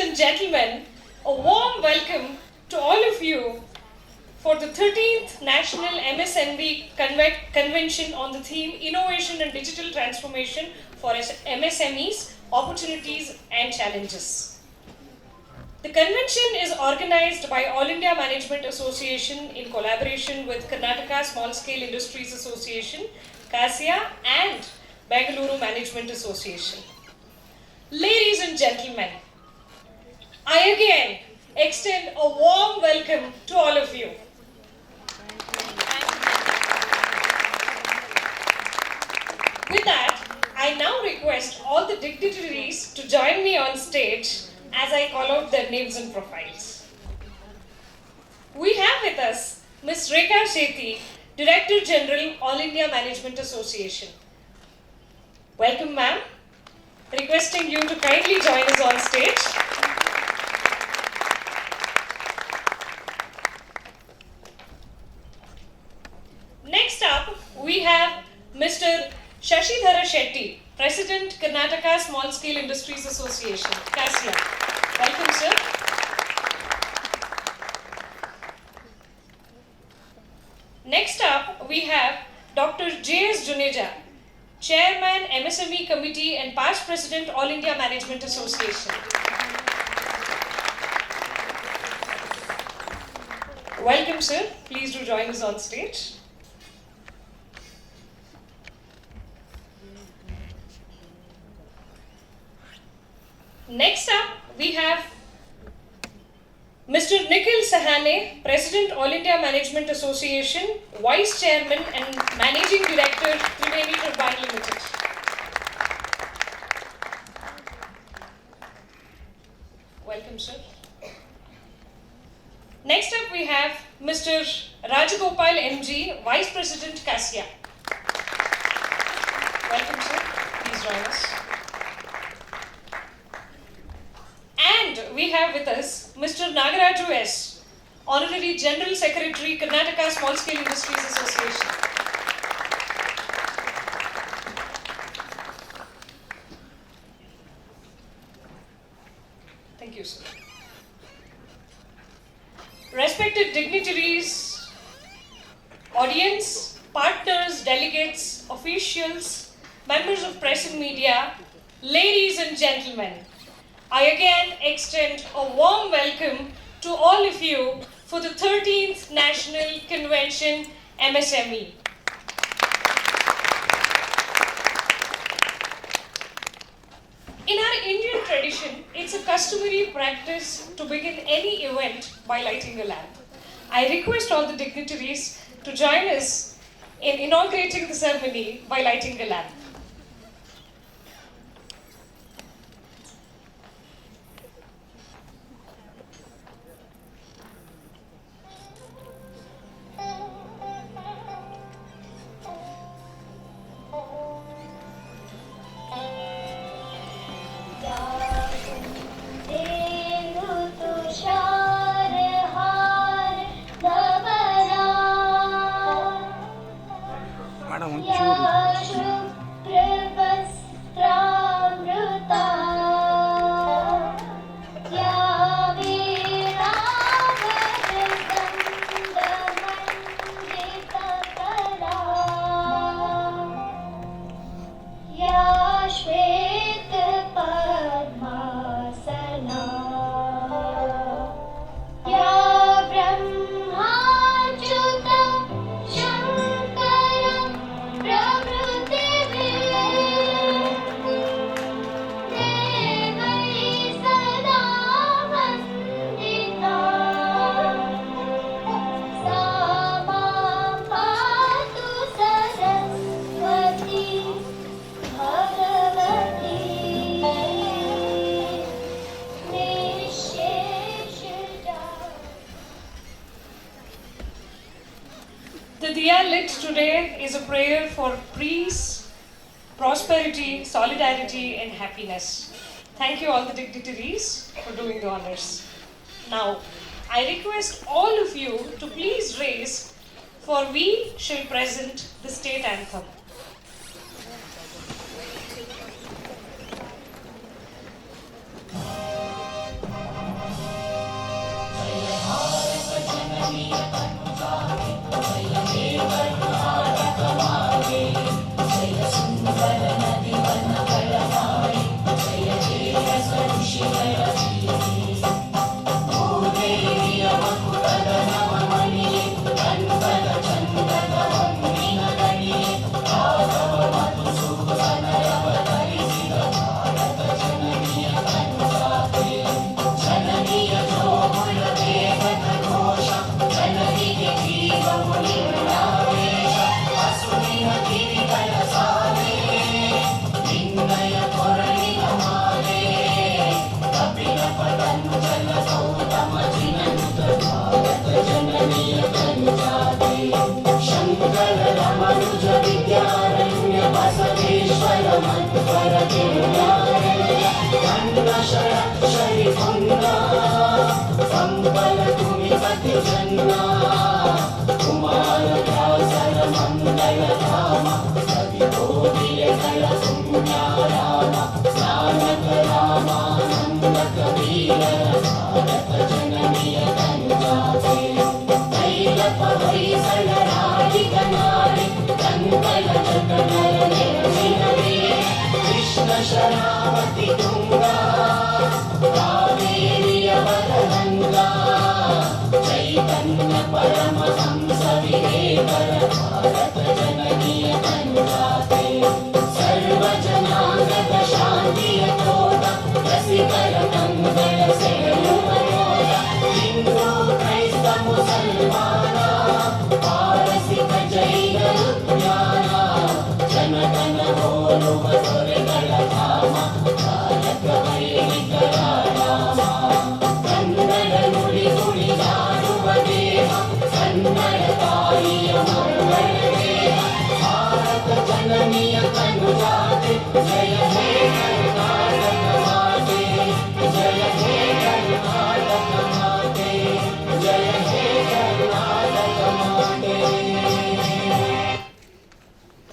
and gentlemen, a warm welcome to all of you for the 13th National MSME Convention on the theme Innovation and Digital Transformation for MSMEs, Opportunities and Challenges. The convention is organized by All India Management Association in collaboration with Karnataka Small Scale Industries Association, Kassia and Bengaluru Management Association. Ladies and gentlemen, I again extend a warm welcome to all of you. With that, I now request all the dignitaries to join me on stage as I call out their names and profiles. We have with us Ms. Rekha Sethi, Director General, All India Management Association. Welcome, ma'am. Requesting you to kindly join us on stage. Next up, we have Mr. Shashidhara Shetty, President, Karnataka Small Scale Industries Association, Kassia. Welcome, sir. Next up, we have Dr. J.S. Juneja, Chairman, MSME Committee and past President, All India Management Association. Welcome, sir. Please do join us on stage. Next up, we have Mr. Nikhil Sahane, President, All India Management Association, Vice Chairman and Managing Director, Triveni Turbine Limited. Welcome, sir. Next up, we have Mr. Rajagopal MG, Vice President, Kassia. Welcome, sir. Please join us. And we have with us Mr. Nagaraju S., Honorary General Secretary, Karnataka Small Scale Industries Association. Thank you, sir. Respected dignitaries, audience, partners, delegates, officials, members of press and media, ladies and gentlemen, I again extend a warm welcome to all of you for the 13th National Convention MSME. In our Indian tradition, it's a customary practice to begin any event by lighting a lamp. I request all the dignitaries to join us in inaugurating the ceremony by lighting a lamp. The diya lit today is a prayer for peace, prosperity, solidarity and happiness. Thank you all the dignitaries for doing the honors. Now, I request all of you to please raise for we shall present the state anthem.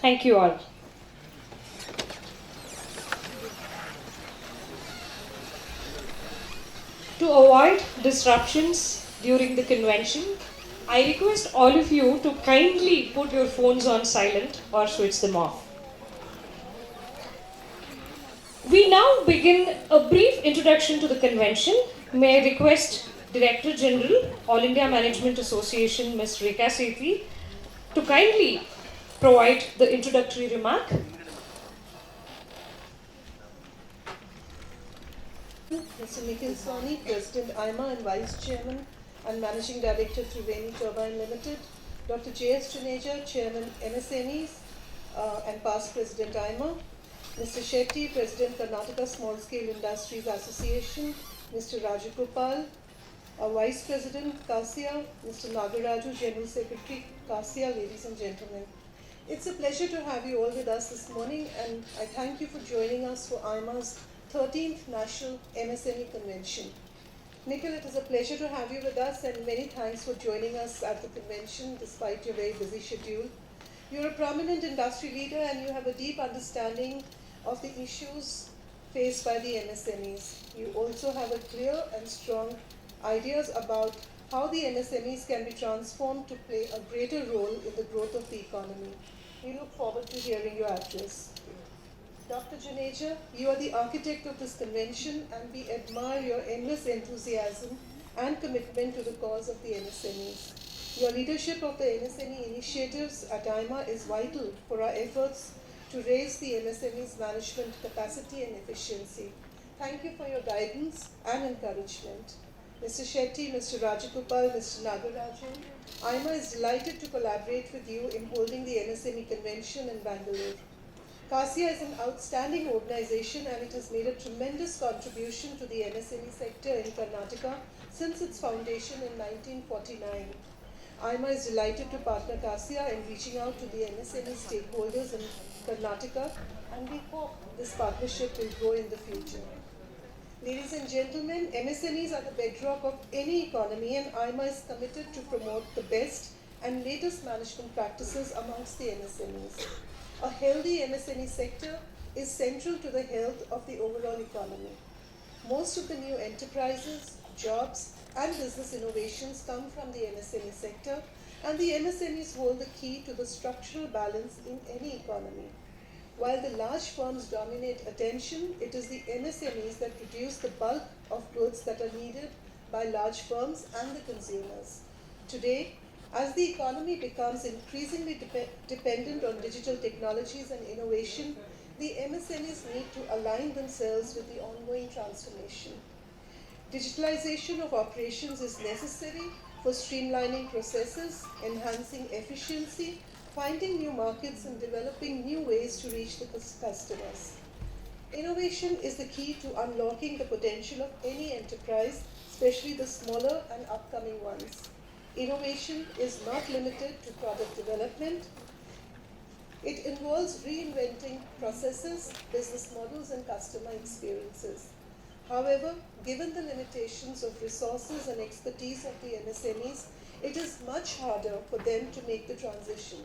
Thank you all. To avoid disruptions during the convention, I request all of you to kindly put your phones on silent or switch them off. We now begin a brief introduction to the convention. May I request Director General, All India Management Association, Ms. Rekha Sethi, to kindly provide the introductory remark. Mr. Nikhil Sawhney, President IMA and Vice Chairman and Managing Director Triveni Turbine Limited, Dr. J.S. Juneja, Chairman MSMEs and past President IMA, Mr. Shetty, President Karnataka Small Scale Industries Association, Mr. Rajagopal, Vice President Kassia, Mr. Nagaraju, General Secretary Kassia, ladies and gentlemen. It's a pleasure to have you all with us this morning, and I thank you for joining us for IMA's 13th National MSME Convention. Nikhil, it is a pleasure to have you with us, and many thanks for joining us at the convention despite your very busy schedule. You're a prominent industry leader and you have a deep understanding of the issues faced by the MSMEs. You also have a clear and strong ideas about how the MSMEs can be transformed to play a greater role in the growth of the economy. We look forward to hearing your address. Dr. Juneja, you are the architect of this convention, and we admire your endless enthusiasm and commitment to the cause of the MSMEs. Your leadership of the MSME initiatives at IMA is vital for our efforts to raise the MSMEs management capacity and efficiency. Thank you for your guidance and encouragement. Mr. Shetty, Mr. Rajagopal, Mr. Nagaraju, IMA is delighted to collaborate with you in holding the MSME convention in Bangalore. Kassia is an outstanding organization and it has made a tremendous contribution to the MSME sector in Karnataka since its foundation in 1949. IMA is delighted to partner Kassia in reaching out to the MSME stakeholders in Karnataka, and we hope this partnership will grow in the future. Ladies and gentlemen, MSMEs are the bedrock of any economy, and IMA is committed to promote the best and latest management practices amongst the MSMEs. A healthy MSME sector is central to the health of the overall economy. Most of the new enterprises, jobs, and business innovations come from the MSME sector, and the MSMEs hold the key to the structural balance in any economy. While the large firms dominate attention, it is the MSMEs that produce the bulk of goods that are needed by large firms and the consumers. Today, as the economy becomes increasingly dependent on digital technologies and innovation, the MSMEs need to align themselves with the ongoing transformation. Digitalization of operations is necessary for streamlining processes, enhancing efficiency, finding new markets, and developing new ways to reach the customers. Innovation is the key to unlocking the potential of any enterprise, especially the smaller and upcoming ones. Innovation is not limited to product development. It involves reinventing processes, business models, and customer experiences. However, given the limitations of resources and expertise of the MSMEs, it is much harder for them to make the transition.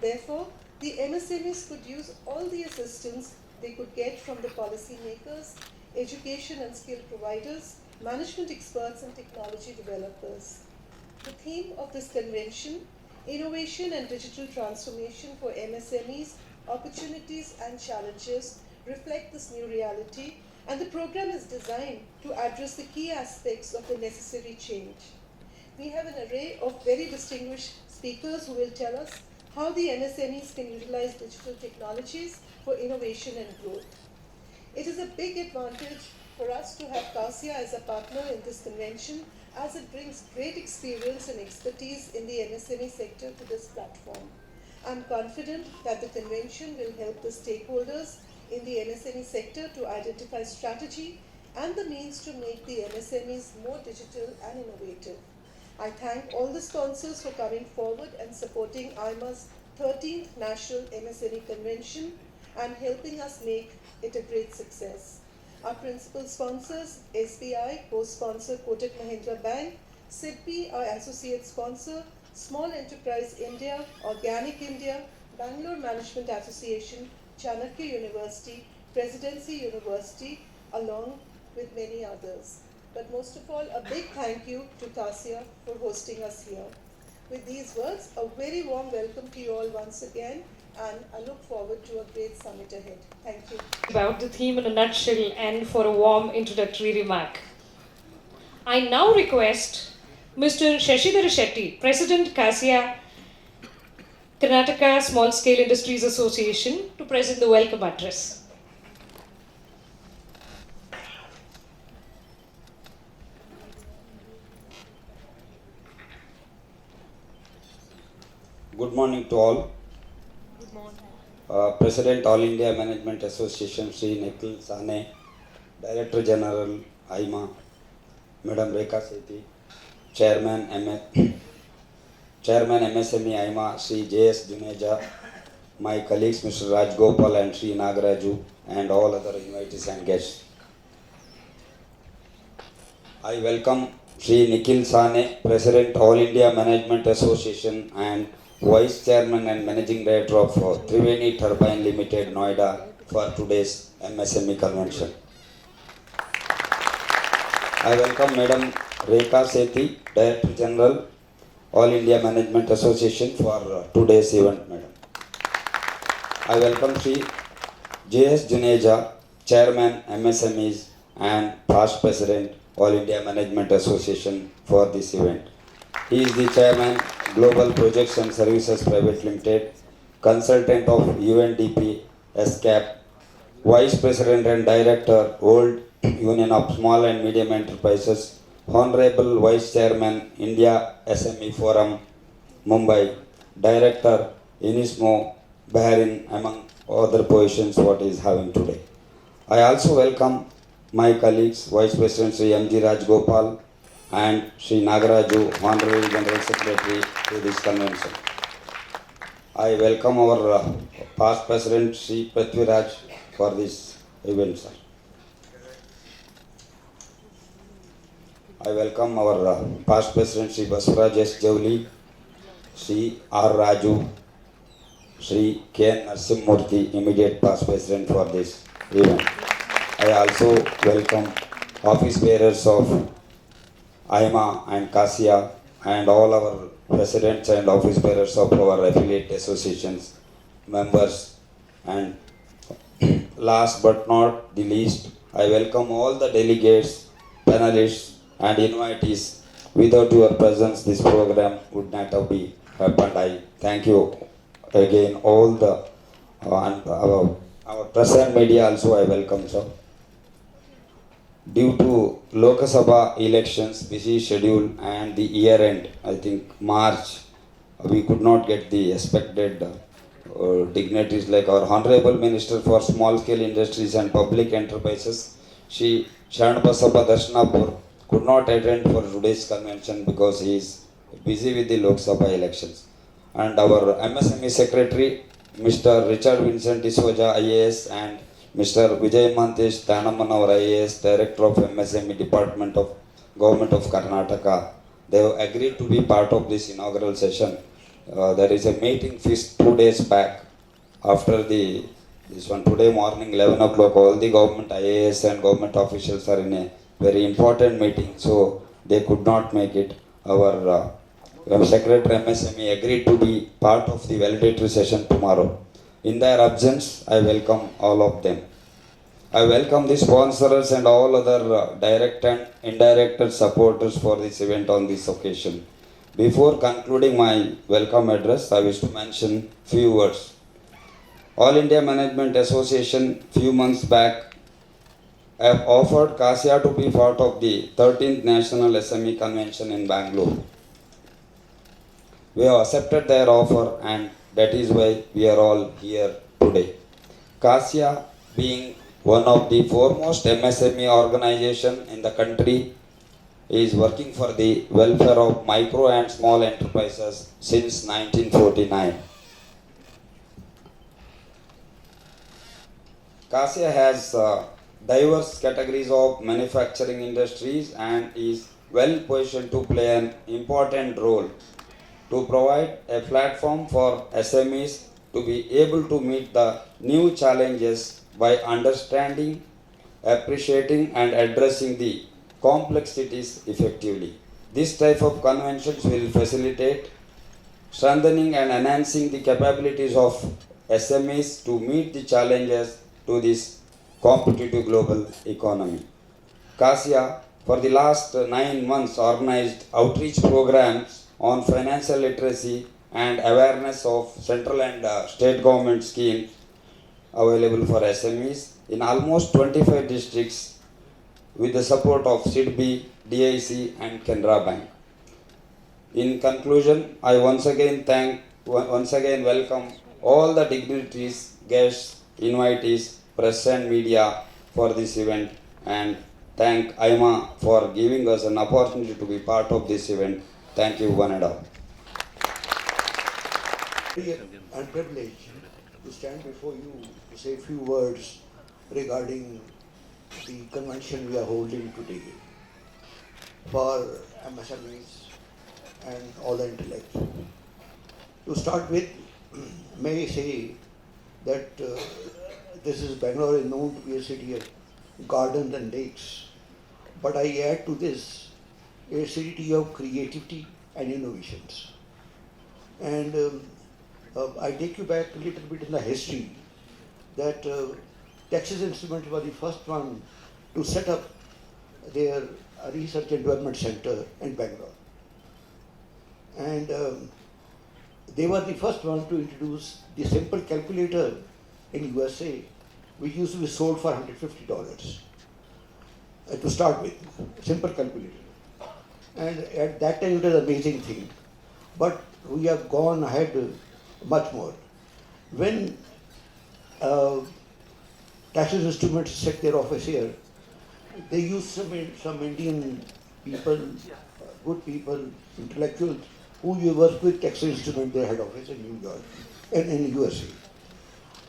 Therefore, the MSMEs could use all the assistance they could get from the policymakers, education and skill providers, management experts, and technology developers. The theme of this convention, Innovation and Digital Transformation for MSMEs, Opportunities and Challenges, reflect this new reality, and the program is designed to address the key aspects of the necessary change. We have an array of very distinguished speakers who will tell us how the MSMEs can utilize digital technologies for innovation and growth. It is a big advantage for us to have Kassia as a partner in this convention, as it brings great experience and expertise in the MSME sector to this platform. I'm confident that the convention will help the stakeholders in the MSME sector to identify strategy and the means to make the MSMEs more digital and innovative. I thank all the sponsors for coming forward and supporting IMA's 13th National MSME Convention and helping us make it a great success. Our principal sponsors, SBI, co-sponsor Kotak Mahindra Bank, SIDBI, our associate sponsor, Small Enterprise India, Organic India, Bangalore Management Association, Chanakya University, Presidency University, along with many others. But most of all, a big thank you to Kassia for hosting us here. With these words, a very warm welcome to you all once again, and I look forward to a great summit ahead. Thank you. About the theme in a nutshell and for a warm introductory remark. I now request Mr. Shashidhar Shetty, President Kassia Karnataka Small Scale Industries Association, to present the welcome address. Good morning to all. Good morning. President All India Management Association Sri Nikhil Sane, Director General IMA, Madam Rekha Sethi, Chairman MSME IMA Sri J.S. Juneja, my colleagues Mr. Raj Gopal and Sri Nagaraju, and all other invitees and guests. I welcome Sri Nikhil Sane, President All India Management Association and Vice Chairman and Managing Director of Triveni Turbine Limited, Noida, for today's MSME Convention. I welcome Madam Rekha Sethi, Director General, All India Management Association, for today's event, Madam. I welcome Sri J.S. Juneja, Chairman MSMEs and past President, All India Management Association, for this event. He is the Chairman, Global Projects and Services Private Limited, Consultant of UNDP, SCAP, Vice President and Director, World Union of Small and Medium Enterprises, Honorable Vice Chairman, India SME Forum, Mumbai, Director, Msme, Bahrain, among other positions what he is having today. I also welcome my colleagues, Vice President Sri M.G. Raj Gopal and Sri Nagaraju, Honorary General Secretary to this convention. I welcome our past President Sri Prithviraj for this event, sir. I welcome our past President Sri Baswaraj S. Javli, Sri R. Raju, Sri K. Narsimurthy, immediate past President, for this event. I also welcome office bearers of IMA and Kassia and all our presidents and office bearers of our affiliate associations, members, and last but not the least, I welcome all the delegates, panelists, and invitees. Without your presence, this program would not have been happened. I thank you again, all the and our press and media also. I welcome, sir. Due to Lok Sabha elections, busy schedule, and the year end, I think March, we could not get the expected dignitaries like our Honorable Minister for Small Scale Industries and Public Enterprises, Shri Sharanbasappa Darshanapur, could not attend for today's convention because he is busy with the Lok Sabha elections. And our MSME Secretary, Mr. Richard Vincent D'Souza, IAS, and Mr. Vijay Mantesh Thanaman, our IAS, Director of MSME Department of Government of Karnataka, they have agreed to be part of this inaugural session. There is a meeting fixed 2 days back. After this one, today morning 11 o'clock, all the government IAS and government officials are in a very important meeting, so they could not make it. Our Secretary MSME agreed to be part of the valedictory session tomorrow. In their absence, I welcome all of them. I welcome the sponsors and all other direct and indirect supporters for this event on this occasion. Before concluding my welcome address, I wish to mention few words. All India Management Association few months back have offered Kassia to be part of the 13th National SME Convention in Bangalore. We have accepted their offer, and that is why we are all here today. Kassia, being one of the foremost MSME organization in the country, is working for the welfare of micro and small enterprises since 1949. Kassia has diverse categories of manufacturing industries and is well positioned to play an important role to provide a platform for SMEs to be able to meet the new challenges by understanding, appreciating, and addressing the complexities effectively. This type of conventions will facilitate strengthening and enhancing the capabilities of SMEs to meet the challenges to this competitive global economy. Kassia, for the last 9 months, organized outreach programs on financial literacy and awareness of central and state government schemes available for SMEs in almost 25 districts with the support of SIDBI, DIC, and Canara Bank. In conclusion, I once again welcome all the dignitaries, guests, invitees, press and media for this event, and thank IMA for giving us an opportunity to be part of this event. Thank you, one and all. And privilege to stand before you to say a few words regarding the convention we are holding today for MSMEs and all the intellects. To start with, may I say that this is Bangalore is known to be a city of gardens and lakes, but I add to this a city of creativity and innovations. And I take you back a little bit in the history that Texas Instruments was the first one to set up their research and development center in Bangalore. And they were the first one to introduce the simple calculator in USA, which used to be sold for $150 to start with, simple calculator. And at that time it was an amazing thing. But we have gone ahead much more. When Texas Instruments set their office here, they used some Indian people, good people, intellectuals, who you work with Texas Instruments, their head office in New York and in USA.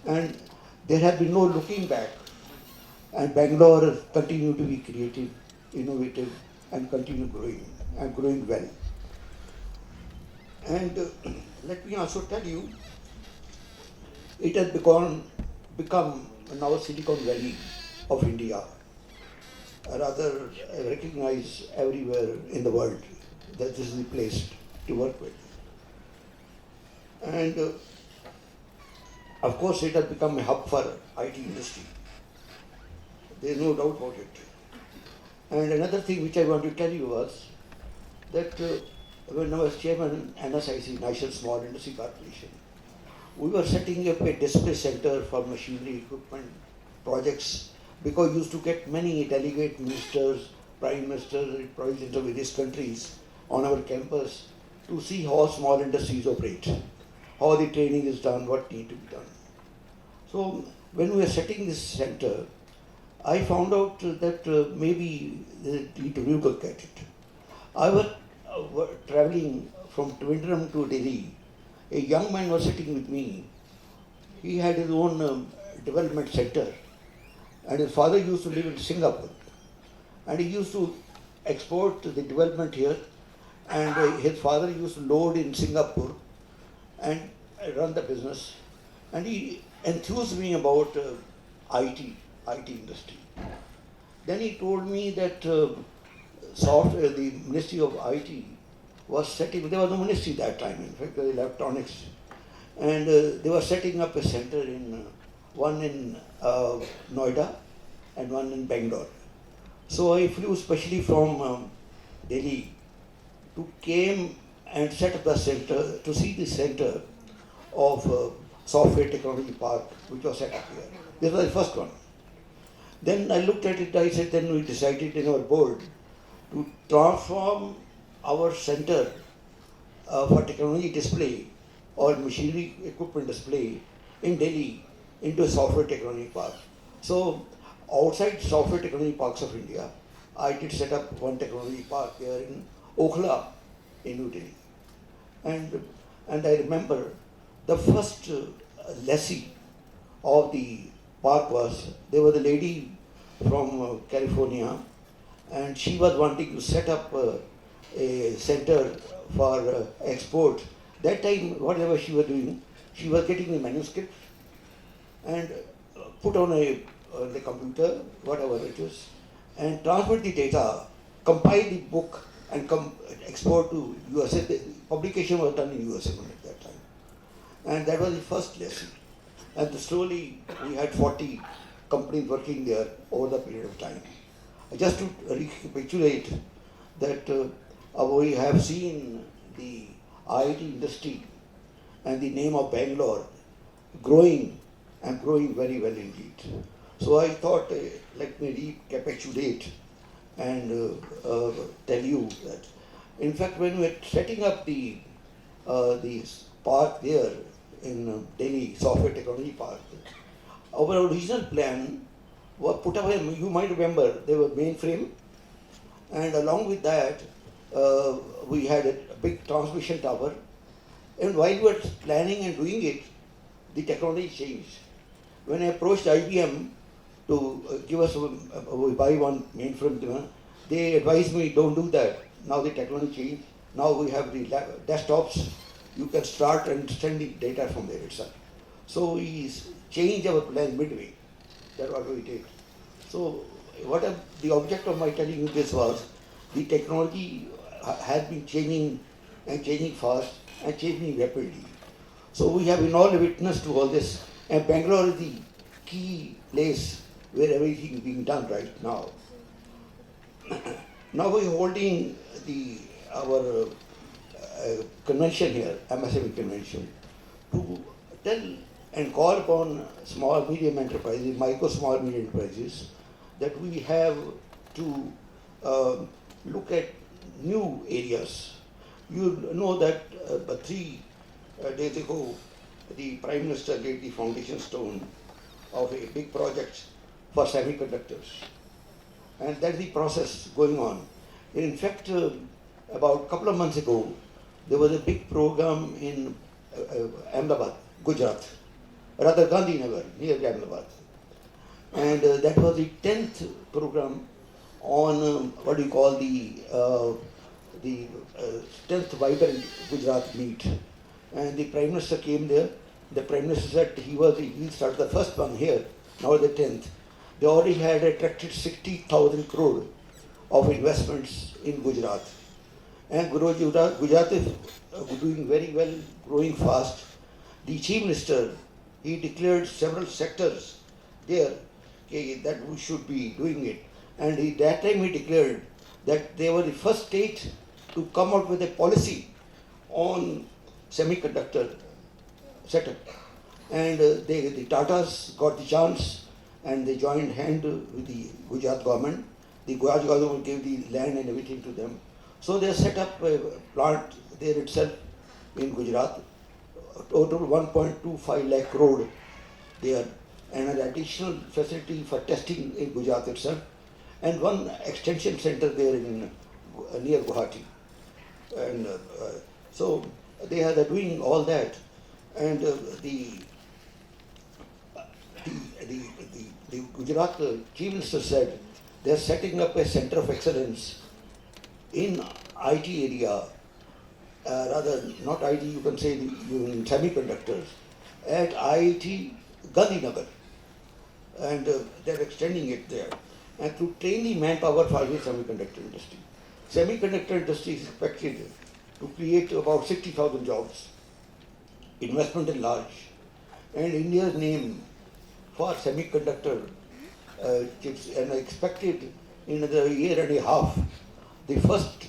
And there has been no looking back. And Bangalore has continued to be creative, innovative, and continue growing, and growing well. And let me also tell you, it has become now Silicon Valley of India. rather recognized everywhere in the world that this is the place to work with. And of course it has become a hub for IT industry. There is no doubt about it. And another thing which I want to tell you was that when I was chairman NSIC, National Small Industry Corporation, we were setting up a display center for machinery, equipment, projects, because we used to get many delegate ministers, prime ministers, presidents of various countries on our campus to see how small industries operate, how the training is done, what need to be done. So when we were setting this center, I found out that maybe they need to relook at it. I was traveling from Trivandrum to Delhi. A young man was sitting with me. He had his own development center, and his father used to live in Singapore. And he used to export the development here, and his father used to load in Singapore and run the business. And he enthused me about IT industry. Then he told me that the Ministry of IT was setting, there was no ministry that time, in fact, there was electronics. And they were setting up a center one in Noida and one in Bangalore. So I flew specially from Delhi to came and set up the center, to see the center of Software Technology Park, which was set up here. This was the first one. Then I looked at it, I said, then we decided in our board to transform our center for technology display or machinery equipment display in Delhi into a software technology park. So outside software technology parks of India, I did set up one technology park here in Okhla in New Delhi. And I remember the first lessee of the park there was a lady from California, and she was wanting to set up a center for export. That time, whatever she was doing, she was getting the manuscript and put on the computer, whatever it is, and transfer the data, compile the book, and export to USA. The publication was done in USA at that time. And that was the first lesson. And slowly we had 40 companies working there over the period of time. Just to recapitulate that we have seen the IT industry and the name of Bangalore growing and growing very well indeed. So I thought, let me recapitulate and tell you that, in fact, when we were setting up the park there in Delhi, Software Technology Park, our original plan was put away. You might remember there was mainframe, and along with that, we had a big transmission tower. And while we were planning and doing it, the technology changed. When I approached IBM to give us buy one mainframe, they advised me, don't do that. Now the technology changed. Now we have the desktops. You can start and send the data from there itself. So we changed our plan midway. That's what we did. So the object of my telling you this was, the technology has been changing and changing fast and changing rapidly. So we have been all a witness to all this, and Bangalore is the key place where everything is being done right now. Now we are holding our convention here, MSME convention, to tell and call upon small medium enterprises, micro small medium enterprises, that we have to look at new areas. You know that 3 days ago, the Prime Minister laid the foundation stone of a big project for semiconductors. And that's the process going on. In fact, about a couple of months ago, there was a big program in Ahmedabad, Gujarat, rather Gandhinagar, near Ahmedabad. And that was the 10th program on what we call the 10th Vibrant Gujarat Meet. And the Prime Minister came there. The Prime Minister said he'll start the first one here, now the 10th. They already had attracted 60,000 crore of investments in Gujarat. And Gujarat is doing very well, growing fast. The Chief Minister, he declared several sectors there that we should be doing it. And that time he declared that they were the first state to come out with a policy on semiconductor setup. And the Tatas got the chance and they joined hand with the Gujarat government. The Gujarat government gave the land and everything to them. So they set up a plant there itself in Gujarat, total 1.25 lakh crore there, and an additional facility for testing in Gujarat itself, and one extension center there in near Guwahati. And so they are doing all that, and the Gujarat Chief Minister said they are setting up a center of excellence in IT area, rather not IT, you can say in semiconductors, at IIT Gandhinagar, and they're extending it there, and to train the manpower for the semiconductor industry. Semiconductor industry is expected to create about 60,000 jobs. Investment is large, and India's name for semiconductor chips, and expected in another year and a half, the first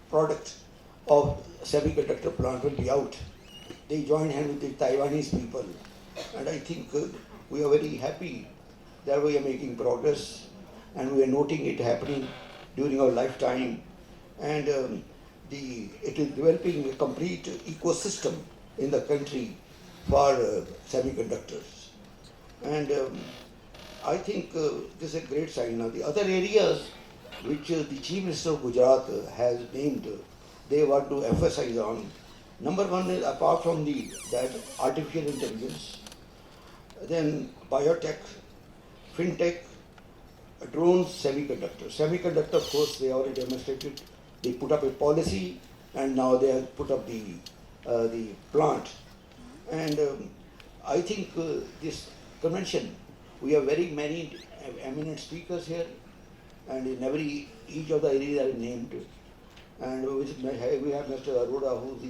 product of semiconductor plant will be out. They join hand with the Taiwanese people, and I think we are very happy that we are making progress, and we are noting it happening during our lifetime, and it is developing a complete ecosystem in the country for semiconductors, and I think this is a great sign. Now the other areas which the Chief Minister of Gujarat has named, they want to emphasize on. Number one is, apart from that artificial intelligence, then biotech, fintech, drones, semiconductor. Semiconductor, of course, they already demonstrated. They put up a policy, and now they have put up the plant. And I think this convention, we have very many eminent speakers here, and in each of the areas are named. And we have Mr. Arora, who is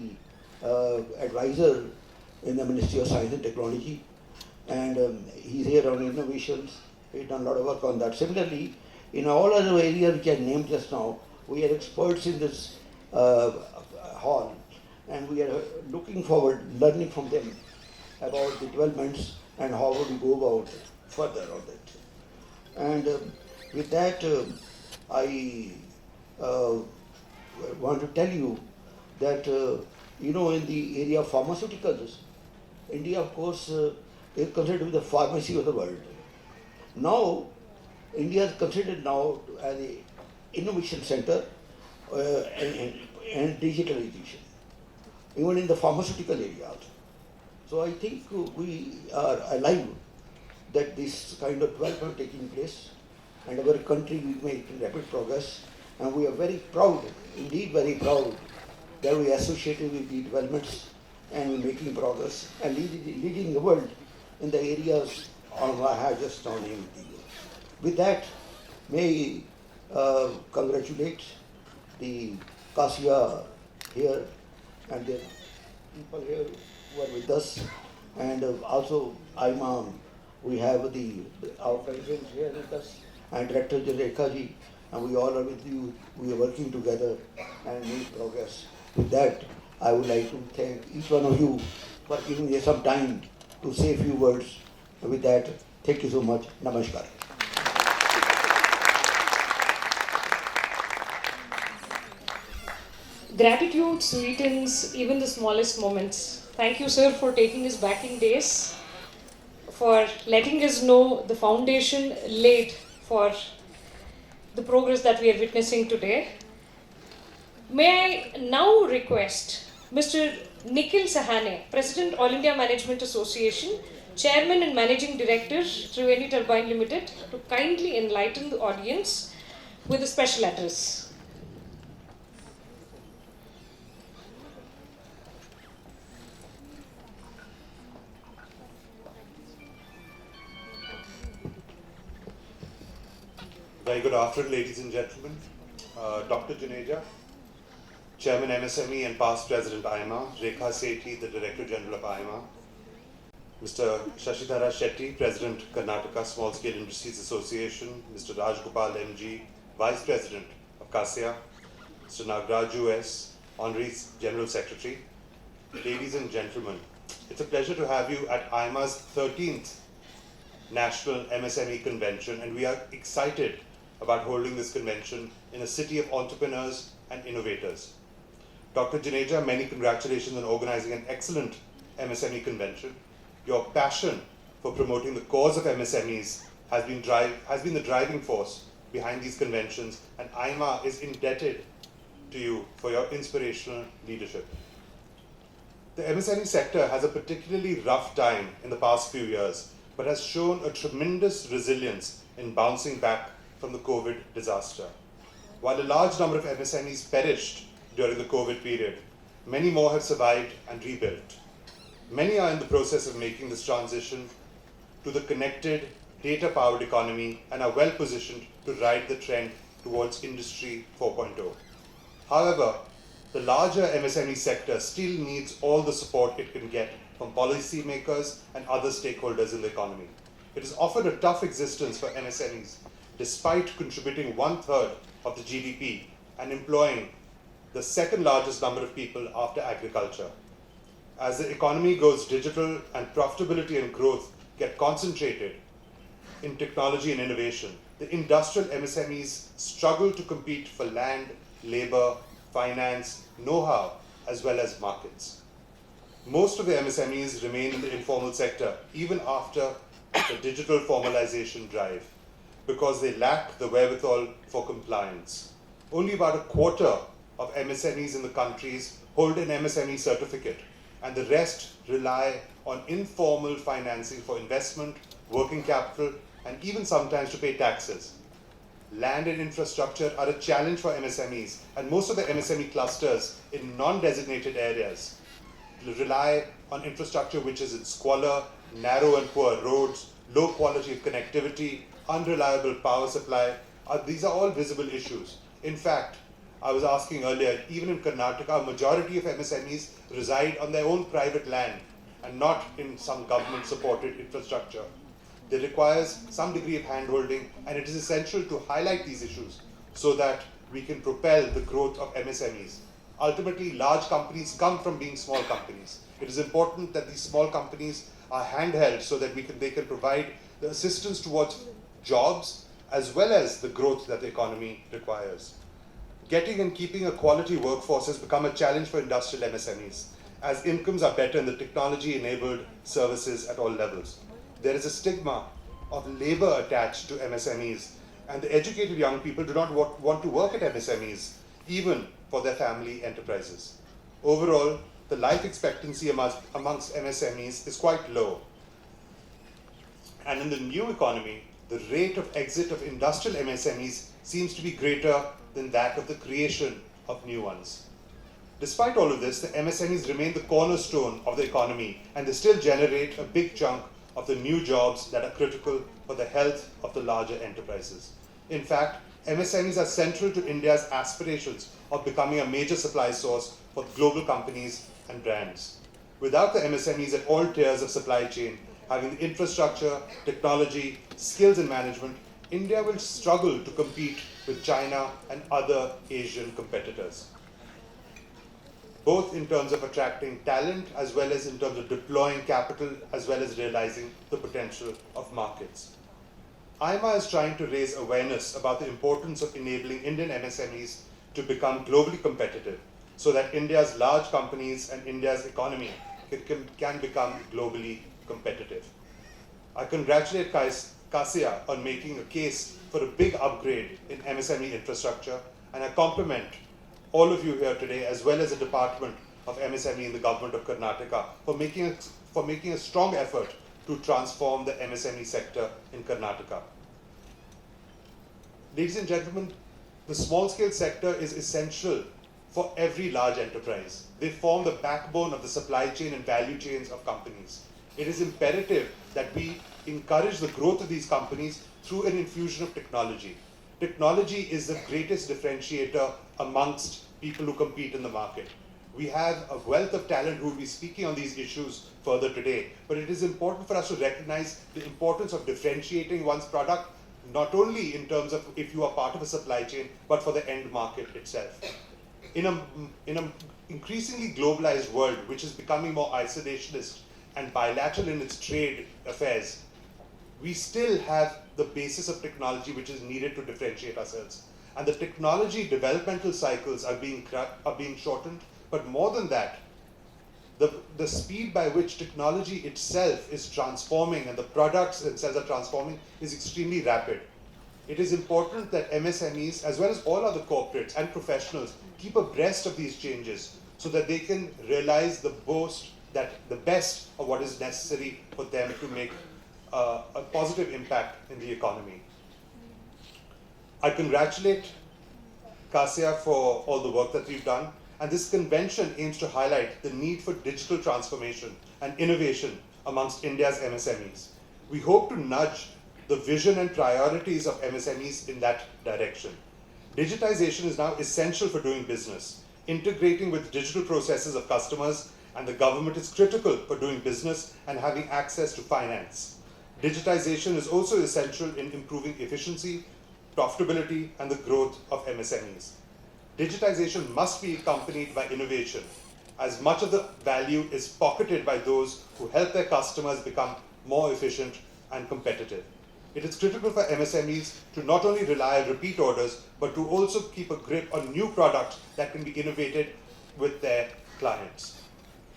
the advisor in the Ministry of Science and Technology, and he's here on innovations. He's done a lot of work on that. Similarly, in all other areas which I named just now, we are experts in this hall, and we are looking forward, learning from them about the developments and how would we go about further on that. And with that, I want to tell you that, in the area of pharmaceuticals, India, of course, is considered to be the pharmacy of the world. Now, India is considered now as an innovation center and digitalization, even in the pharmaceutical area also. So I think we are alive that this kind of development taking place, and our country is making rapid progress, and we are very proud, indeed very proud, that we are associated with the developments and we're making progress and leading the world in the areas I have just now named. With that, may I congratulate the Kassia here and the people here who are with us, and also Imam. We have our president here with us, and Director Rekha ji, and we all are with you. We are working together and make progress. With that, I would like to thank each one of you for giving me some time to say a few words. With that, thank you so much. Namaskar. Gratitude sweetens even the smallest moments. Thank you, sir, for taking us back in days, for letting us know the foundation laid for the progress that we are witnessing today. May I now request Mr. Nikhil Sahane, President, All India Management Association, Chairman and Managing Director, Triveni Turbine Limited, to kindly enlighten the audience with a special address. Very good afternoon, ladies and gentlemen. Dr. Juneja, Chairman MSME and past President IMA, Rekha Sethi, the Director General of IMA, Mr. Shashidhara Shetty, President Karnataka Small Scale Industries Association, Mr. Rajgopal MG, Vice President of Kassia, Mr. Nagraju S, Honorary General Secretary. Ladies and gentlemen, it's a pleasure to have you at IMA's 13th National MSME Convention, and we are excited about holding this convention in a city of entrepreneurs and innovators. Dr. Juneja, many congratulations on organizing an excellent MSME convention. Your passion for promoting the cause of MSMEs has been the driving force behind these conventions, and IMA is indebted to you for your inspirational leadership. The MSME sector has a particularly rough time in the past few years, but has shown a tremendous resilience in bouncing back from the COVID disaster. While a large number of MSMEs perished during the COVID period, many more have survived and rebuilt. Many are in the process of making this transition to the connected, data-powered economy and are well positioned to ride the trend towards Industry 4.0. However, the larger MSME sector still needs all the support it can get from policymakers and other stakeholders in the economy. It is offered a tough existence for MSMEs, despite contributing 1/3 of the GDP and employing the second largest number of people after agriculture. As the economy goes digital and profitability and growth get concentrated in technology and innovation, the industrial MSMEs struggle to compete for land, labor, finance, know-how, as well as markets. Most of the MSMEs remain in the informal sector even after the digital formalization drive because they lack the wherewithal for compliance. Only about a quarter of MSMEs in the countries hold an MSME certificate, and the rest rely on informal financing for investment, working capital, and even sometimes to pay taxes. Land and infrastructure are a challenge for MSMEs, and most of the MSME clusters in non-designated areas rely on infrastructure which is in squalor, narrow and poor roads, low quality of connectivity, unreliable power supply. These are all visible issues. In fact, I was asking earlier, even in Karnataka, a majority of MSMEs reside on their own private land and not in some government-supported infrastructure. It requires some degree of handholding, and it is essential to highlight these issues so that we can propel the growth of MSMEs. Ultimately, large companies come from being small companies. It is important that these small companies are handheld so that they can provide the assistance towards jobs as well as the growth that the economy requires. Getting and keeping a quality workforce has become a challenge for industrial MSMEs, as incomes are better in the technology-enabled services at all levels. There is a stigma of labor attached to MSMEs, and the educated young people do not want to work at MSMEs, even for their family enterprises. Overall, the life expectancy amongst MSMEs is quite low. And in the new economy, the rate of exit of industrial MSMEs seems to be greater than that of the creation of new ones. Despite all of this, the MSMEs remain the cornerstone of the economy, and they still generate a big chunk of the new jobs that are critical for the health of the larger enterprises. In fact, MSMEs are central to India's aspirations of becoming a major supply source for global companies and brands. Without the MSMEs at all tiers of supply chain, having the infrastructure, technology, skills and management, India will struggle to compete with China and other Asian competitors, both in terms of attracting talent as well as in terms of deploying capital as well as realizing the potential of markets. IMA is trying to raise awareness about the importance of enabling Indian MSMEs to become globally competitive so that India's large companies and India's economy can become globally competitive. I congratulate Kassia on making a case for a big upgrade in MSME infrastructure, and I compliment all of you here today, as well as the Department of MSME in the government of Karnataka, for making a strong effort to transform the MSME sector in Karnataka. Ladies and gentlemen, the small-scale sector is essential for every large enterprise. They form the backbone of the supply chain and value chains of companies. It is imperative that we encourage the growth of these companies through an infusion of technology. Technology is the greatest differentiator amongst people who compete in the market. We have a wealth of talent who will be speaking on these issues further today, but it is important for us to recognize the importance of differentiating one's product, not only in terms of if you are part of a supply chain, but for the end market itself. In a increasingly globalized world, which is becoming more isolationist and bilateral in its trade affairs, we still have the basis of technology which is needed to differentiate ourselves. And the technology developmental cycles are being shortened, but more than that, the speed by which technology itself is transforming and the products themselves are transforming is extremely rapid. It is important that MSMEs, as well as all other corporates and professionals, keep abreast of these changes so that they can realize the best of what is necessary for them to make a positive impact in the economy. I congratulate Kassia for all the work that we've done, and this convention aims to highlight the need for digital transformation and innovation amongst India's MSMEs. We hope to nudge the vision and priorities of MSMEs in that direction. Digitization is now essential for doing business. Integrating with digital processes of customers and the government is critical for doing business and having access to finance. Digitization is also essential in improving efficiency, profitability, and the growth of MSMEs. Digitization must be accompanied by innovation, as much of the value is pocketed by those who help their customers become more efficient and competitive. It is critical for MSMEs to not only rely on repeat orders, but to also keep a grip on new products that can be innovated with their clients.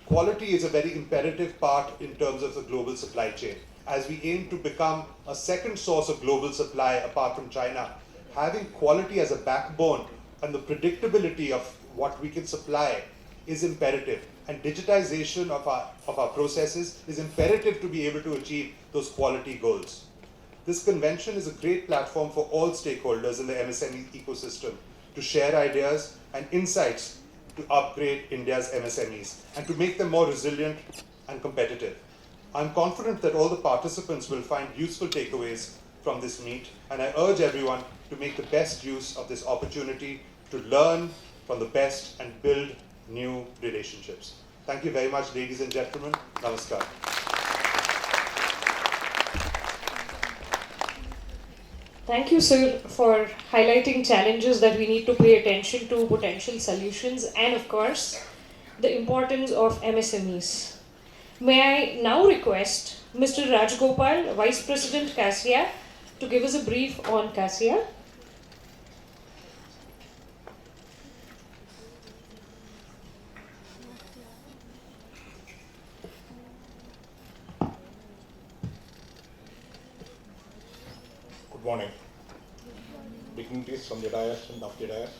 Quality is a very imperative part in terms of the global supply chain. As we aim to become a second source of global supply apart from China, having quality as a backbone and the predictability of what we can supply is imperative. And digitization of our processes is imperative to be able to achieve those quality goals. This convention is a great platform for all stakeholders in the MSME ecosystem to share ideas and insights to upgrade India's MSMEs and to make them more resilient and competitive. I'm confident that all the participants will find useful takeaways from this meet, and I urge everyone to make the best use of this opportunity to learn from the best and build new relationships. Thank you very much, ladies and gentlemen. Namaskar. Thank you, sir, for highlighting challenges that we need to pay attention to, potential solutions, and of course, the importance of MSMEs. May I now request Mr. Rajgopal, Vice President Kassia, to give us a brief on Kassia. Good morning. Dignitaries from the dais and of the dais.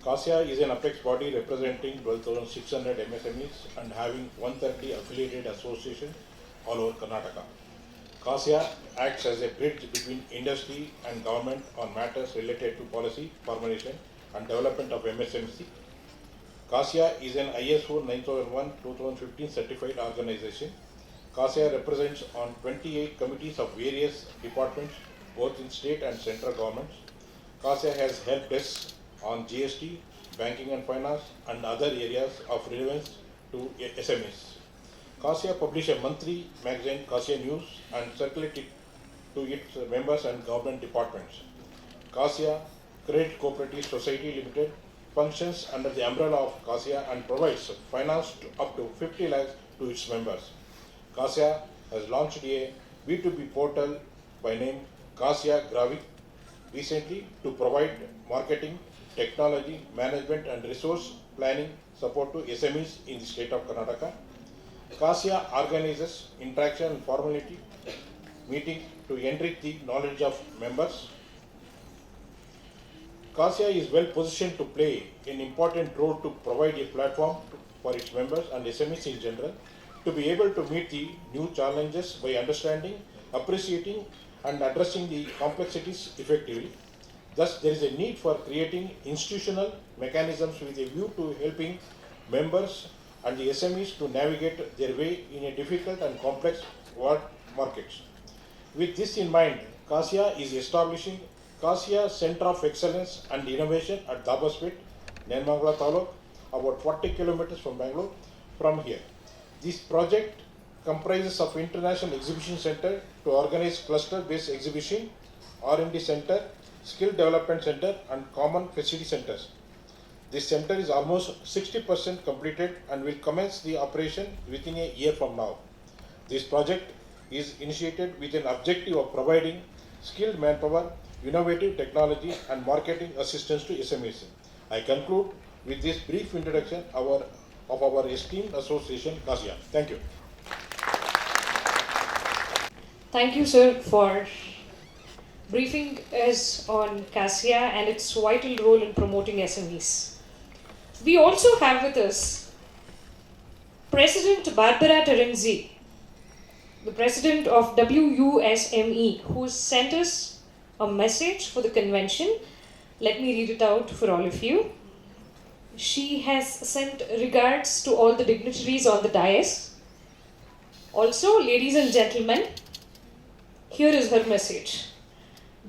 Kassia is an apex body representing 12,600 MSMEs and having 130 affiliated associations all over Karnataka. Kassia acts as a bridge between industry and government on matters related to policy, formulation and development of MSMC. Kassia is an ISO 9001-2015 certified organization. Kassia represents on 28 committees of various departments, both in state and central governments. Kassia has help desks on GST, banking and finance, and other areas of relevance to SMEs. Kassia publishes a monthly magazine, Kassia News, and circulate it to its members and government departments. Kassia Credit Cooperative Society Limited functions under the umbrella of Kassia and provides finance to up to 50 lakhs to its members. Kassia has launched a B2B portal by name Kassia Gravik recently to provide marketing, technology, management and resource planning support to SMEs in the state of Karnataka. Kassia organizes interaction and formality meeting to enrich the knowledge of members. Kassia is well positioned to play an important role to provide a platform for its members and SMEs in general to be able to meet the new challenges by understanding, appreciating and addressing the complexities effectively. Thus, there is a need for creating institutional mechanisms with a view to helping members and the SMEs to navigate their way in a difficult and complex world markets. With this in mind, Kassia is establishing Kassia Center of Excellence and Innovation at Dabaswit, Nenmangala Taluk, about 40 kilometers from Bangalore, from here. This project comprises of International Exhibition Center to organize cluster-based exhibition, R&D Center, Skill Development Center and Common Facility Centers. This center is almost 60% completed and will commence the operation within a year from now. This project is initiated with an objective of providing skilled manpower, innovative technology and marketing assistance to SMEs. I conclude with this brief introduction of our esteemed association, Kassia. Thank you. Thank you, sir, for briefing us on Kassia and its vital role in promoting SMEs. We also have with us President Barbara Terenzi, the President of WUSME, who sent us a message for the convention. Let me read it out for all of you. She has sent regards to all the dignitaries on the dais. Also, ladies and gentlemen, here is her message.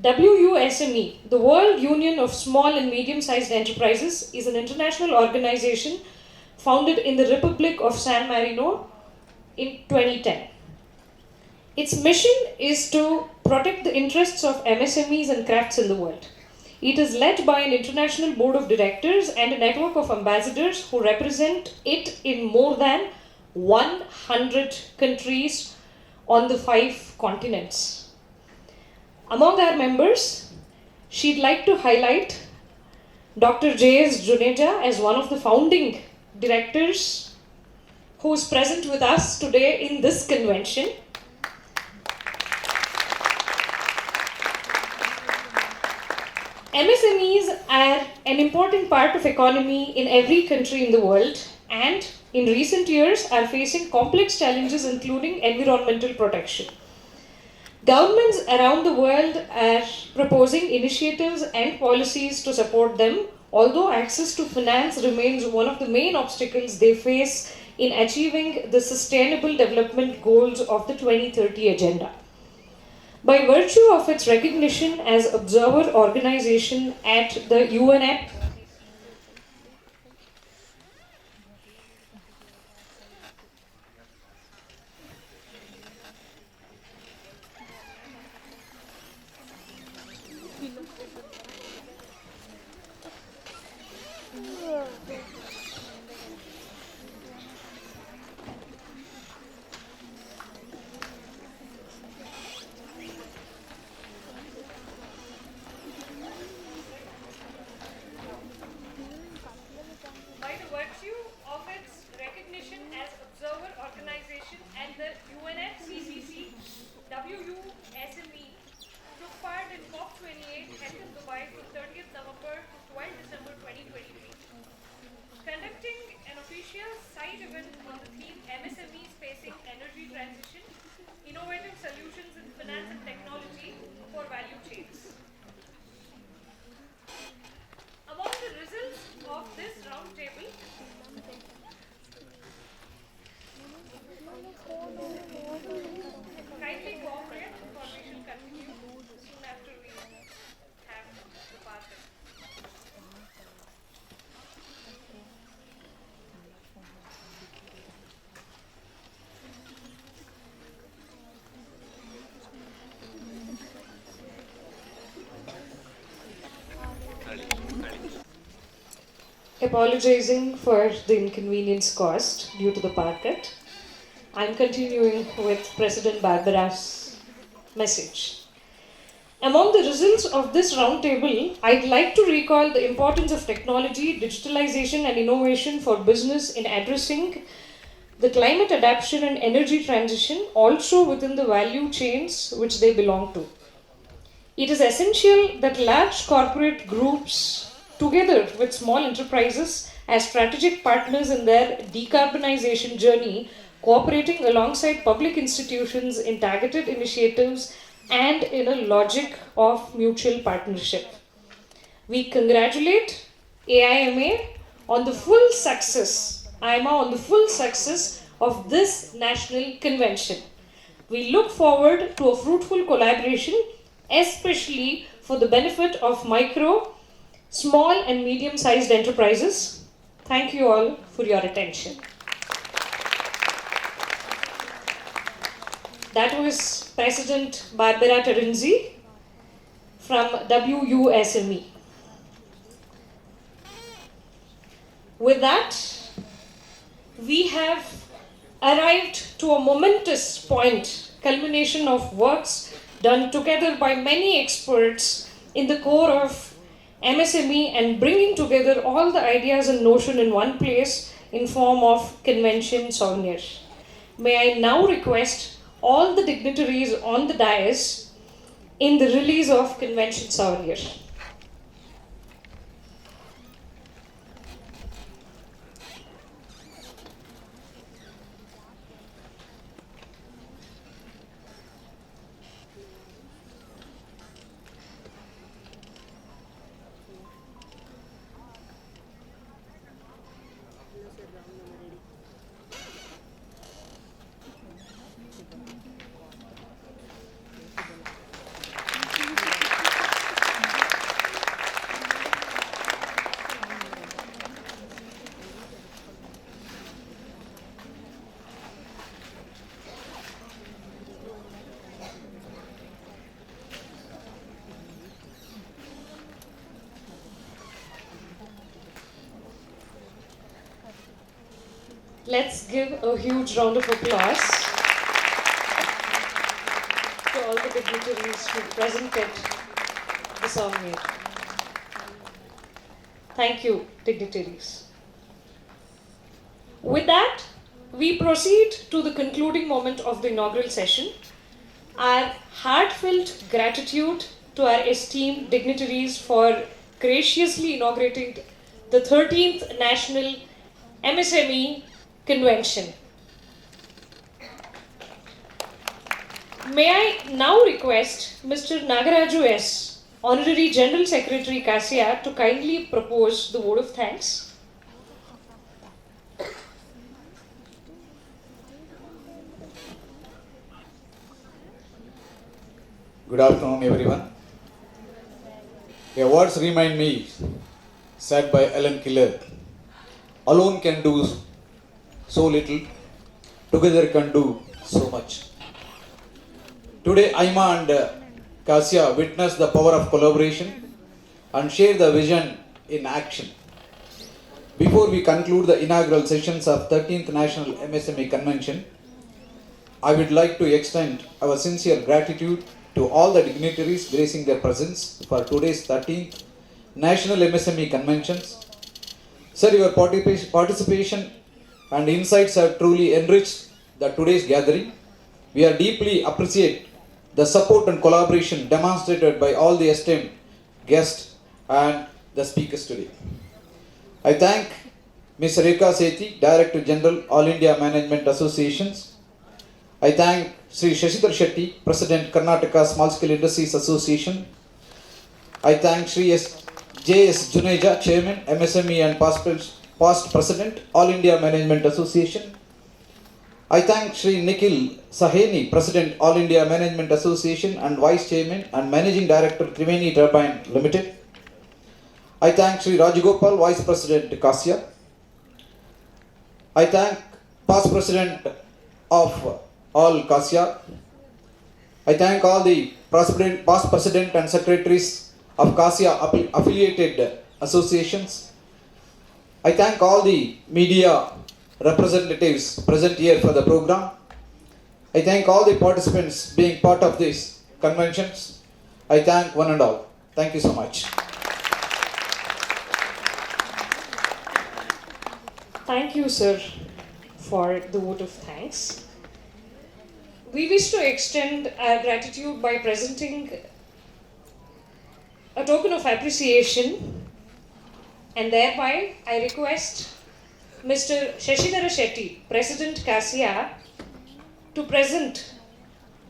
WUSME, the World Union of Small and Medium-Sized Enterprises, is an international organization founded in the Republic of San Marino in 2010. Its mission is to protect the interests of MSMEs and crafts in the world. It is led by an international board of directors and a network of ambassadors who represent it in more than 100 countries on the 5 continents. Among our members, she'd like to highlight Dr. J.S. Juneja as one of the founding directors who is present with us today in this convention. MSMEs are an important part of economy in every country in the world and in recent years are facing complex challenges including environmental protection. Governments around the world are proposing initiatives and policies to support them, although access to finance remains one of the main obstacles they face in achieving the sustainable development goals of the 2030 Agenda. By virtue of its recognition as observer organization at the UNEP, by the virtue of its recognition as observer organization and the UNFCCC WUSME took part in COP28 held in Dubai from 30th November to 12th December 2023, conducting an official side event on the theme MSMEs facing energy transition, innovative solutions in finance and technology for value chains. Among the results of this roundtable, kindly cooperate for we shall continue soon after we have the party. Apologizing for the inconvenience caused due to the power cut, I'm continuing with President Barbara's message. Among the results of this roundtable, I'd like to recall the importance of technology, digitalization, and innovation for business in addressing the climate adaptation and energy transition, also within the value chains which they belong to. It is essential that large corporate groups, together with small enterprises as strategic partners in their decarbonization journey, cooperating alongside public institutions in targeted initiatives and in a logic of mutual partnership. We congratulate AIMA on the full success, of this national convention. We look forward to a fruitful collaboration, especially for the benefit of micro, small and medium-sized enterprises. Thank you all for your attention. That was President Barbara Terenzi from WUSME. With that, we have arrived to a momentous point, culmination of works done together by many experts in the core of MSME and bringing together all the ideas and notion in one place in form of convention souvenir. May I now request all the dignitaries on the dais in the release of convention souvenir. Let's give a huge round of applause to all the dignitaries who presented the souvenir. Thank you, dignitaries. With that, we proceed to the concluding moment of the inaugural session. Our heartfelt gratitude to our esteemed dignitaries for graciously inaugurating the 13th National MSME Convention. May I now request Mr. Nagaraju S., Honorary General Secretary Kassia, to kindly propose the vote of thanks. Good afternoon, everyone. Your words remind me, said by Ellen Keller, alone can do so little, together can do so much. Today, Aima and Kassia witnessed the power of collaboration and share the vision in action. Before we conclude the inaugural sessions of 13th National MSME Convention, I would like to extend our sincere gratitude to all the dignitaries gracing their presence for today's 13th National MSME Conventions. Sir, your participation and insights have truly enriched today's gathering. We are deeply appreciate the support and collaboration demonstrated by all the esteemed guests and the speakers today. I thank Ms. Rekha Sethi, Director General, All India Management Associations. I thank Sri Shashidhar Shetty, President, Karnataka Small Scale Industries Association. I thank Sri J.S. Juneja, Chairman, MSME and past President, All India Management Association. I thank Sri Nikhil Saheni, President, All India Management Association and Vice Chairman and Managing Director, Triveni Turbine Limited. I thank Sri Rajagopal, Vice President, Kassia. I thank past President of all Kassia. I thank all the past President and Secretaries of Kassia affiliated associations. I thank all the media representatives present here for the program. I thank all the participants being part of these conventions. I thank one and all. Thank you so much. Thank you, sir, for the vote of thanks. We wish to extend our gratitude by presenting a token of appreciation, and thereby I request Mr. Shashidhar Shetty, President Kassia, to present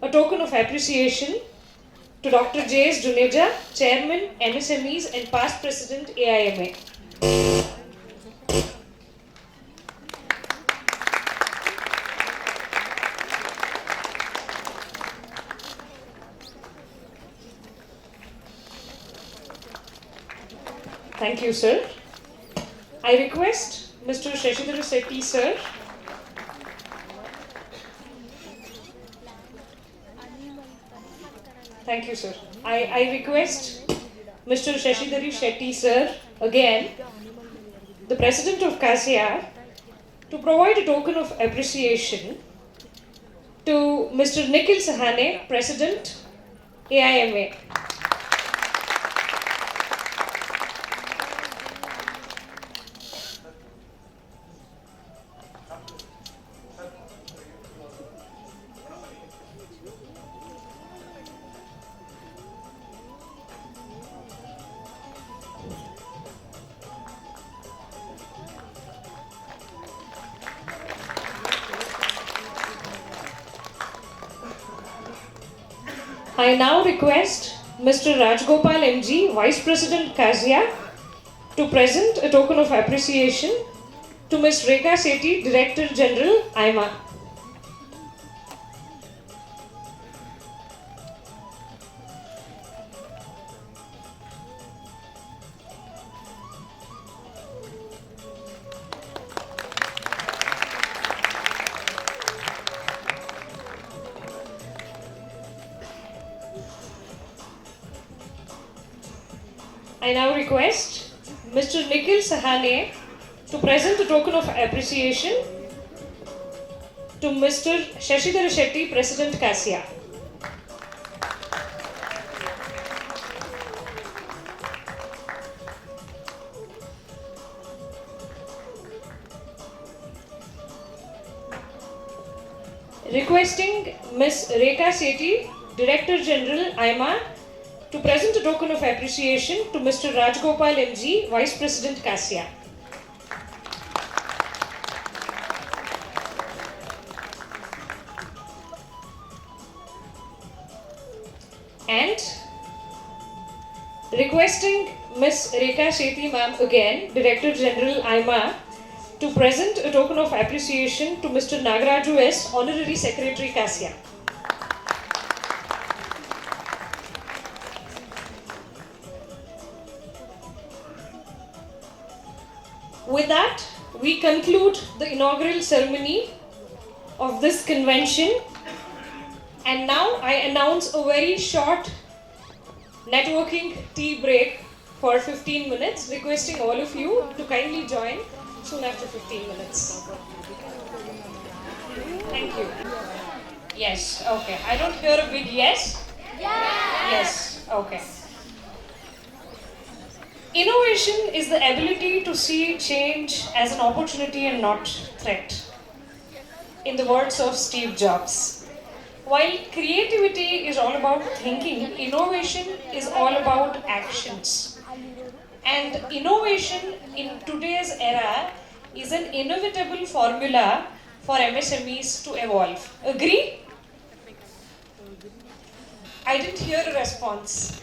a token of appreciation to Dr. J.S. Juneja, Chairman, MSMEs and past President, AIMA. Thank you, sir. I request Mr. Shashidhar Shetty, sir. Thank you, sir. I request Mr. Shashidhar Shetty, sir, again, the President of Kassia, to provide a token of appreciation to Mr. Nikhil Sahane, President, AIMA. I now request Mr. Rajgopal MG, Vice President Kassia, to present a token of appreciation to Ms. Rekha Sethi, Director General, IMA. I now request Mr. Nikhil Sahane to present a token of appreciation to Mr. Shashidhar Shetty, President Kassia. Requesting Ms. Rekha Sethi, Director General, IMA, to present a token of appreciation to Mr. Rajgopal MG, Vice President Kassia. And requesting Ms. Rekha Sethi ma'am again, Director General IMA, to present a token of appreciation to Mr. Nagaraju S, Honorary Secretary Kassia. With that, we conclude the inaugural ceremony of this convention, and now I announce a very short networking tea break for 15 minutes, requesting all of you to kindly join soon after 15 minutes. Thank you. Yes, okay. I don't hear a big yes. Yes, okay. Innovation is the ability to see change as an opportunity and not threat. In the words of Steve Jobs. While creativity is all about thinking, innovation is all about actions. And innovation in today's era is an inevitable formula for MSMEs to evolve. Agree? I didn't hear a response.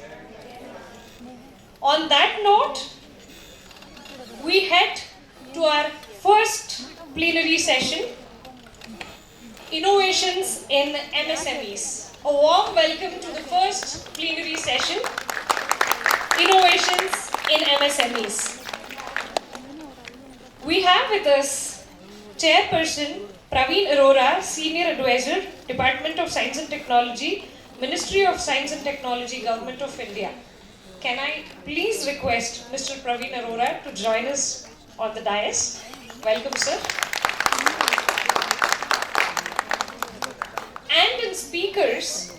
On that note, we head to our first plenary session, Innovations in MSMEs. A warm welcome to the first plenary session, Innovations in MSMEs. We have with us Chairperson Praveen Arora, Senior Advisor, Department of Science and Technology, Ministry of Science and Technology, Government of India. Can I please request Mr. Praveen Arora to join us on the dais? Welcome, sir. And in speakers,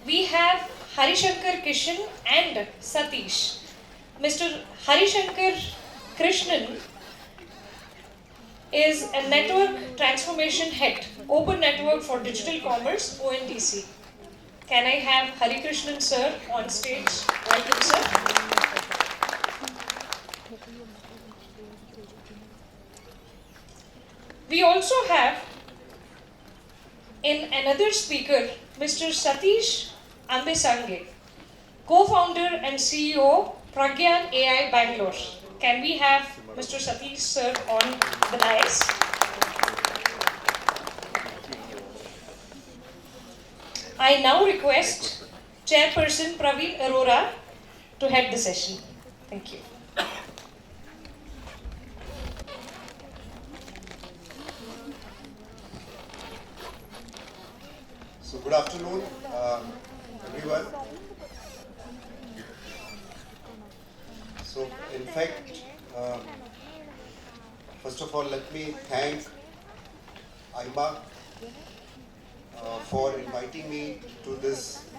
we have Harishankar Kishan and Satish. Mr. Harishankar Krishnan is a Network Transformation Head, Open Network for Digital Commerce, ONDC. Can I have Hari Krishnan sir on stage? Welcome, sir. We also have in another speaker, Mr. Satish Ambesange, co-founder and CEO, Pragyan AI Bangalore. Can we have Mr. Satish sir on the dais? I now request Chairperson Praveen Arora to head the session. Thank you. good afternoon, everyone. So, in fact, first of all, let me thank IMA for inviting me to this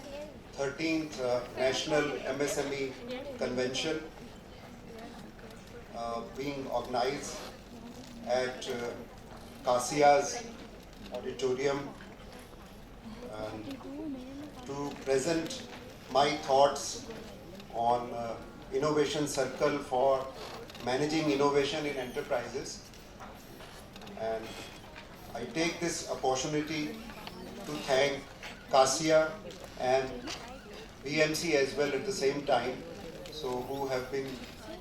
13th National MSME Convention being organized at Kassia's auditorium, and to present my thoughts on innovation circle for managing innovation in enterprises. And I take this opportunity to thank Kassia and BMC as well at the same time, so who have been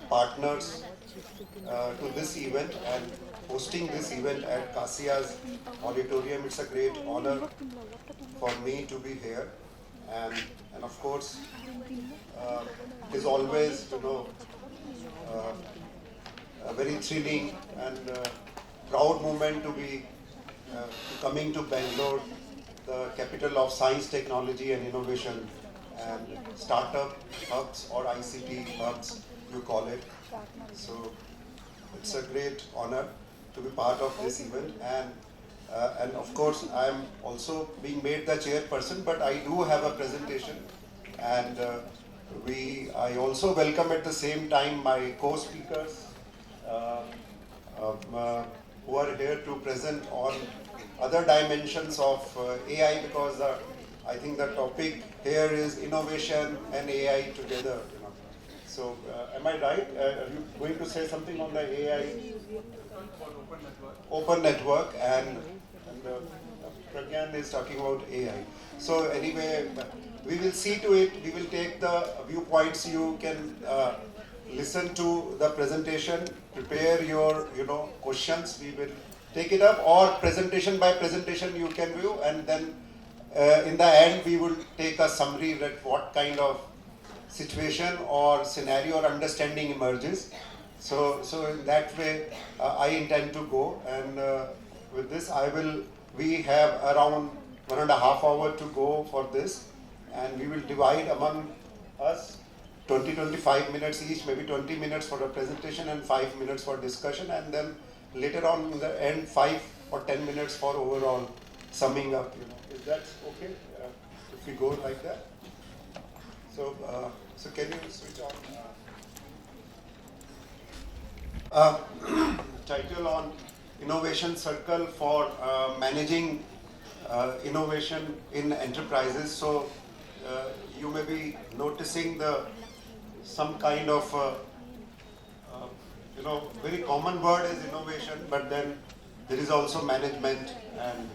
partners to this event and hosting this event at Kassia's auditorium. It's a great honor for me to be here, and of course it is always a very thrilling and proud moment to be coming to Bangalore, the capital of science, technology and innovation, and startup hubs or ICT hubs you call it. So it's a great honor to be part of this event, and of course I am also being made the chairperson, but I do have a presentation, and I also welcome at the same time my co-speakers who are here to present on other dimensions of AI, because I think the topic here is innovation and AI together. So am I right? Are you going to say something on the AI? Open network, and Pragyan is talking about AI. So anyway, we will see to it. We will take the viewpoints. You can listen to the presentation, prepare your questions. We will take it up, or presentation by presentation you can view, and then in the end we will take a summary that what kind of situation or scenario or understanding emerges. So in that way I intend to go, and with this we have around 1.5 hours to go for this, and we will divide among us 20-25 minutes each, maybe 20 minutes for the presentation and 5 minutes for discussion, and then later on in the end 5 or 10 minutes for overall summing up. Is that okay if we go like that? So can you switch on? Title on Innovation Circle for managing innovation in enterprises. So you may be noticing some kind of very common word is innovation, but then there is also management and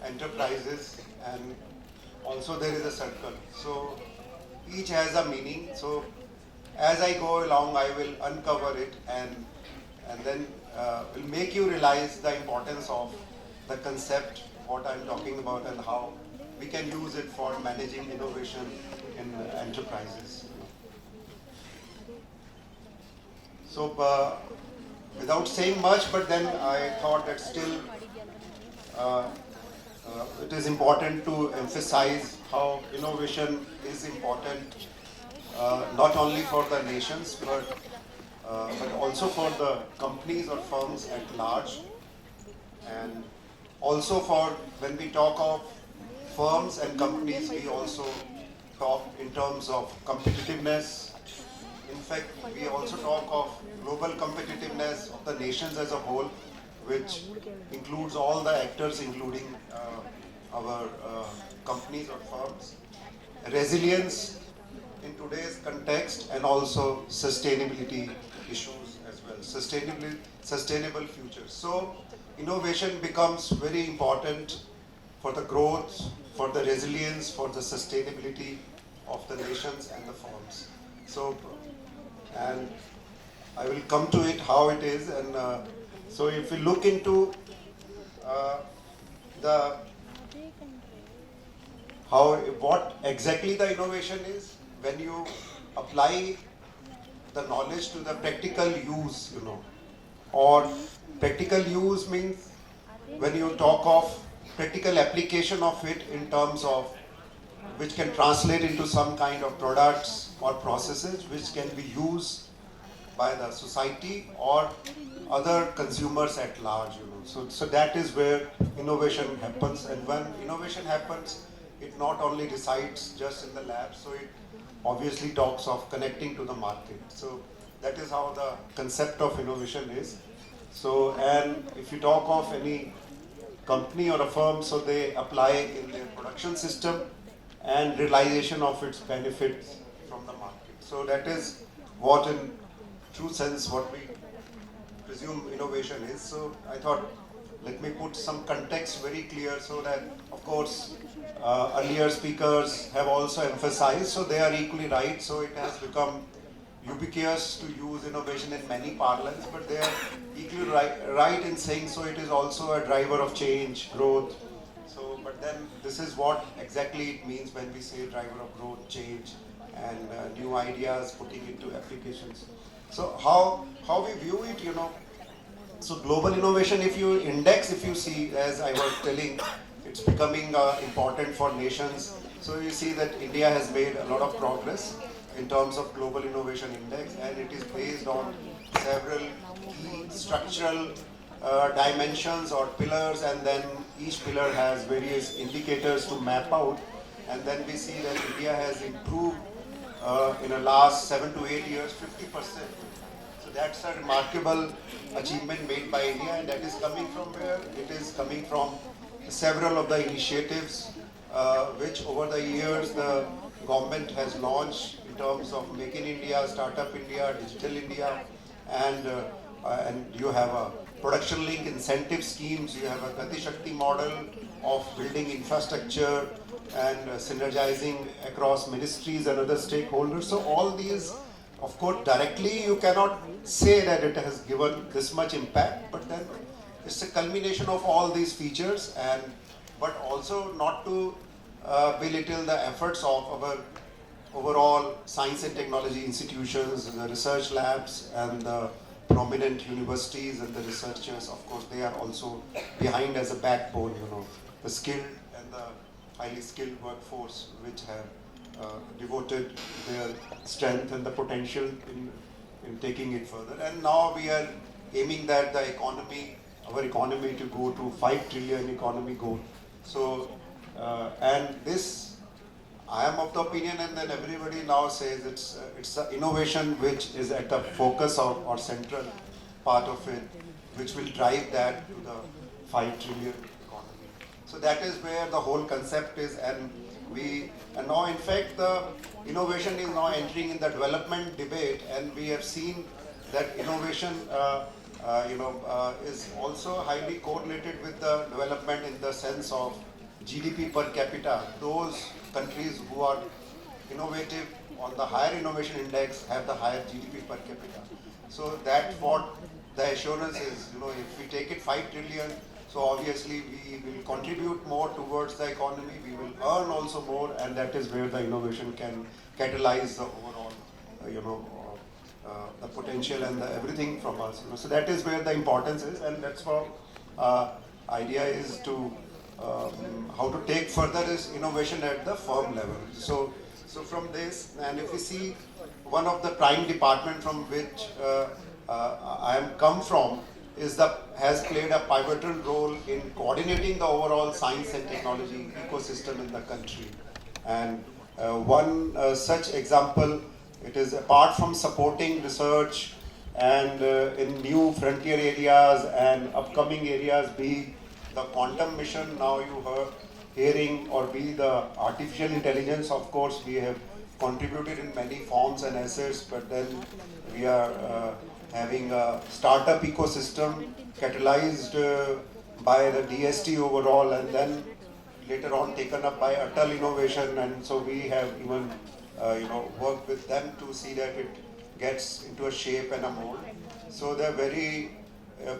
enterprises, and also there is a circle. So each has a meaning. So as I go along, I will uncover it, and then will make you realize the importance of the concept, what I'm talking about, and how we can use it for managing innovation in enterprises. So without saying much, but then I thought that still it is important to emphasize how innovation is important, not only for the nations, but also for the companies or firms at large, and also for when we talk of firms and companies, we also talk in terms of competitiveness. In fact, we also talk of global competitiveness of the nations as a whole, which includes all the actors, including our companies or firms. Resilience in today's context, and also sustainability issues as well. Sustainable future. So innovation becomes very important for the growth, for the resilience, for the sustainability of the nations and the firms. So, and I will come to it how it is, and so if we look into what exactly the innovation is, when you apply the knowledge to the practical use, or practical use means when you talk of practical application of it in terms of which can translate into some kind of products or processes which can be used by the society or other consumers at large. So that is where innovation happens, and when innovation happens, it not only resides just in the lab, so it obviously talks of connecting to the market. So that is how the concept of innovation is. So, and if you talk of any company or a firm, so they apply in their production system and realization of its benefits from the market. So that is what in true sense what we presume innovation is. So I thought, let me put some context very clear so that, of course, earlier speakers have also emphasized, so they are equally right. So it has become ubiquitous to use innovation in many parlance, but they are equally right in saying so it is also a driver of change, growth. So, but then this is what exactly it means when we say driver of growth, change, and new ideas, putting into applications. So how we view it, so global innovation, if you index, if you see, as I was telling, it's becoming important for nations. So you see that India has made a lot of progress in terms of global innovation index, and it is based on several key structural dimensions or pillars, and then each pillar has various indicators to map out, and then we see that India has improved in the last 7 to 8 years 50%. So that's a remarkable achievement made by India, and that is coming from where? It is coming from several of the initiatives which over the years the government has launched in terms of Make in India, Startup India, Digital India, and you have a production link incentive schemes, you have a Gati Shakti model of building infrastructure and synergizing across ministries and other stakeholders. So all these, of course, directly you cannot say that it has given this much impact, but then it's a culmination of all these features, and but also not to belittle the efforts of our overall science and technology institutions, the research labs, and the prominent universities and the researchers. Of course, they are also behind as a backbone, the skilled and the highly skilled workforce which have devoted their strength and the potential in taking it further. And now we are aiming that the economy, our economy, to go to 5 trillion economy goal. So, and this, I am of the opinion, and then everybody now says it's the innovation which is at the focus of or central part of it, which will drive that to the 5 trillion economy. So that is where the whole concept is, and now in fact the innovation is now entering in the development debate, and we have seen that innovation is also highly correlated with the development in the sense of GDP per capita. Those countries who are innovative on the higher innovation index have the higher GDP per capita. So that's what the assurance is. If we take it 5 trillion, so obviously we will contribute more towards the economy, we will earn also more, and that is where the innovation can catalyze the overall, the potential and the everything from us. So that is where the importance is, and that's why idea is to how to take further this innovation at the firm level. So from this, and if we see one of the prime department from which I am come from has played a pivotal role in coordinating the overall science and technology ecosystem in the country. And one such example, it is apart from supporting research and in new frontier areas and upcoming areas, be the quantum mission now you are hearing, or be the artificial intelligence. Of course, we have contributed in many forms and assets, but then we are having a startup ecosystem catalyzed by the DST overall, and then later on taken up by Atal Innovation, and so we have even worked with them to see that it gets into a shape and a mold. So they're very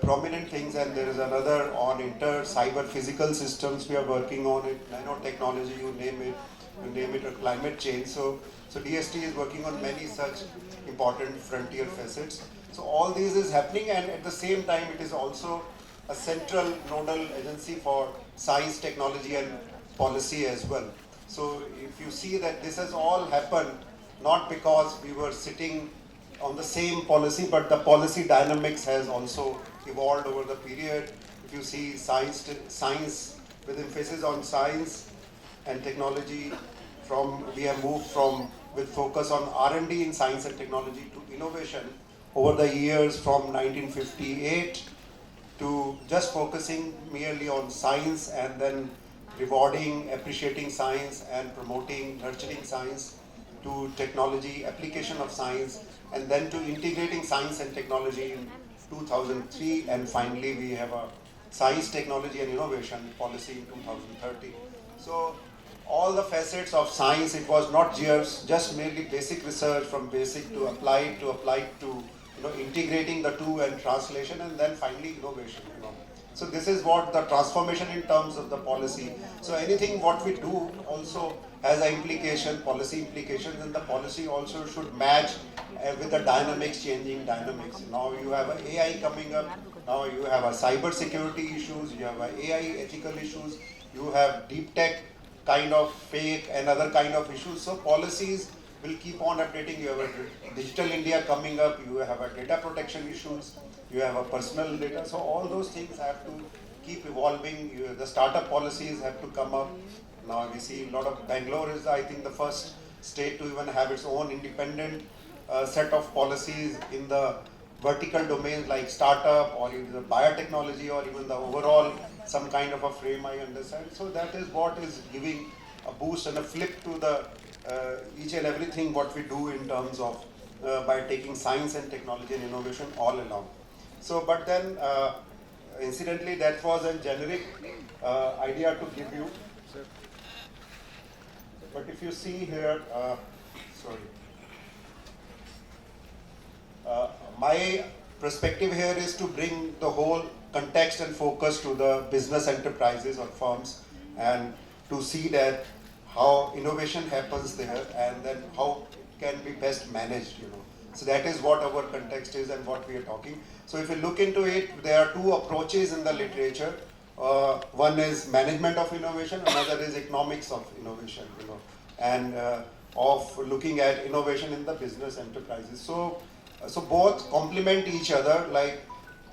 prominent things, and there is another on cyber physical systems we are working on it, nanotechnology, you name it, or climate change. So DST is working on many such important frontier facets. So all this is happening, and at the same time it is also a central nodal agency for science, technology and policy as well. So if you see that this has all happened not because we were sitting on the same policy, but the policy dynamics has also evolved over the period. If you see science with emphasis on science and technology, we have moved from with focus on R&D in science and technology to innovation over the years from 1958 to just focusing merely on science and then rewarding, appreciating science and promoting, nurturing science to technology, application of science, and then to integrating science and technology in 2003, and finally we have a science, technology and innovation policy in 2030. So all the facets of science, it was not just merely basic research from basic to applied to integrating the two and translation and then finally innovation. So this is what the transformation in terms of the policy. So anything what we do also has an implication, policy implications, and the policy also should match with the dynamics, changing dynamics. Now you have a AI coming up, now you have a cyber security issues, you have a AI ethical issues, you have deep tech kind of fake and other kind of issues. So policies will keep on updating. You have a digital India coming up, you have a data protection issues, you have a personal data. So all those things have to keep evolving. The startup policies have to come up. Now we see a lot of Bangalore is, I think, the first state to even have its own independent set of policies in the vertical domains like startup or even the biotechnology or even the overall some kind of a frame I understand. So that is what is giving a boost and a flip to the each and everything what we do in terms of by taking science and technology and innovation all along. So but then incidentally that was a generic idea to give you. But if you see here, my perspective here is to bring the whole context and focus to the business enterprises or firms and to see that how innovation happens there and then how it can be best managed. So that is what our context is and what we are talking. So if you look into it, there are two approaches in the literature. One is management of innovation, another is economics of innovation, and of looking at innovation in the business enterprises. So both complement each other. Like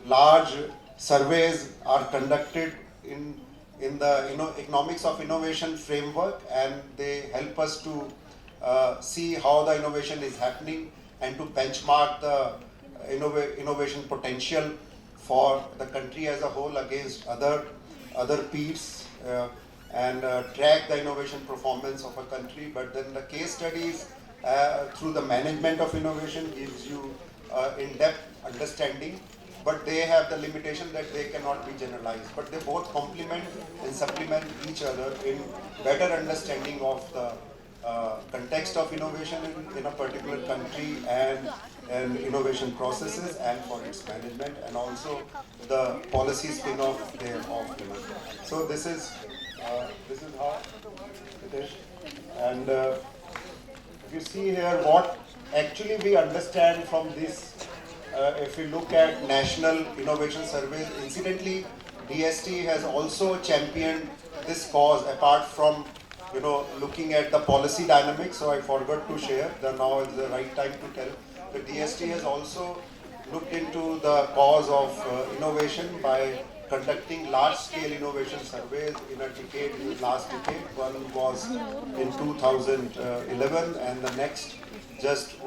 large surveys are conducted in the economics of innovation framework, and they help us to see how the innovation is happening and to benchmark the innovation potential for the country as a whole against other peers and track the innovation performance of a country. But then the case studies through the management of innovation gives you in-depth understanding, but they have the limitation that they cannot be generalized. But they both complement and supplement each other in better understanding of the context of innovation in a particular country and innovation processes and for its management and also the policy spin-off thereof. So this is how it is. And if you see here what actually we understand from this, if we look at national innovation surveys, incidentally DST has also championed this cause apart from looking at the policy dynamics. So I forgot to share, now is the right time to tell. The DST has also looked into the cause of innovation by conducting large-scale innovation surveys in a decade, in the last decade. One was in 2011 and the next just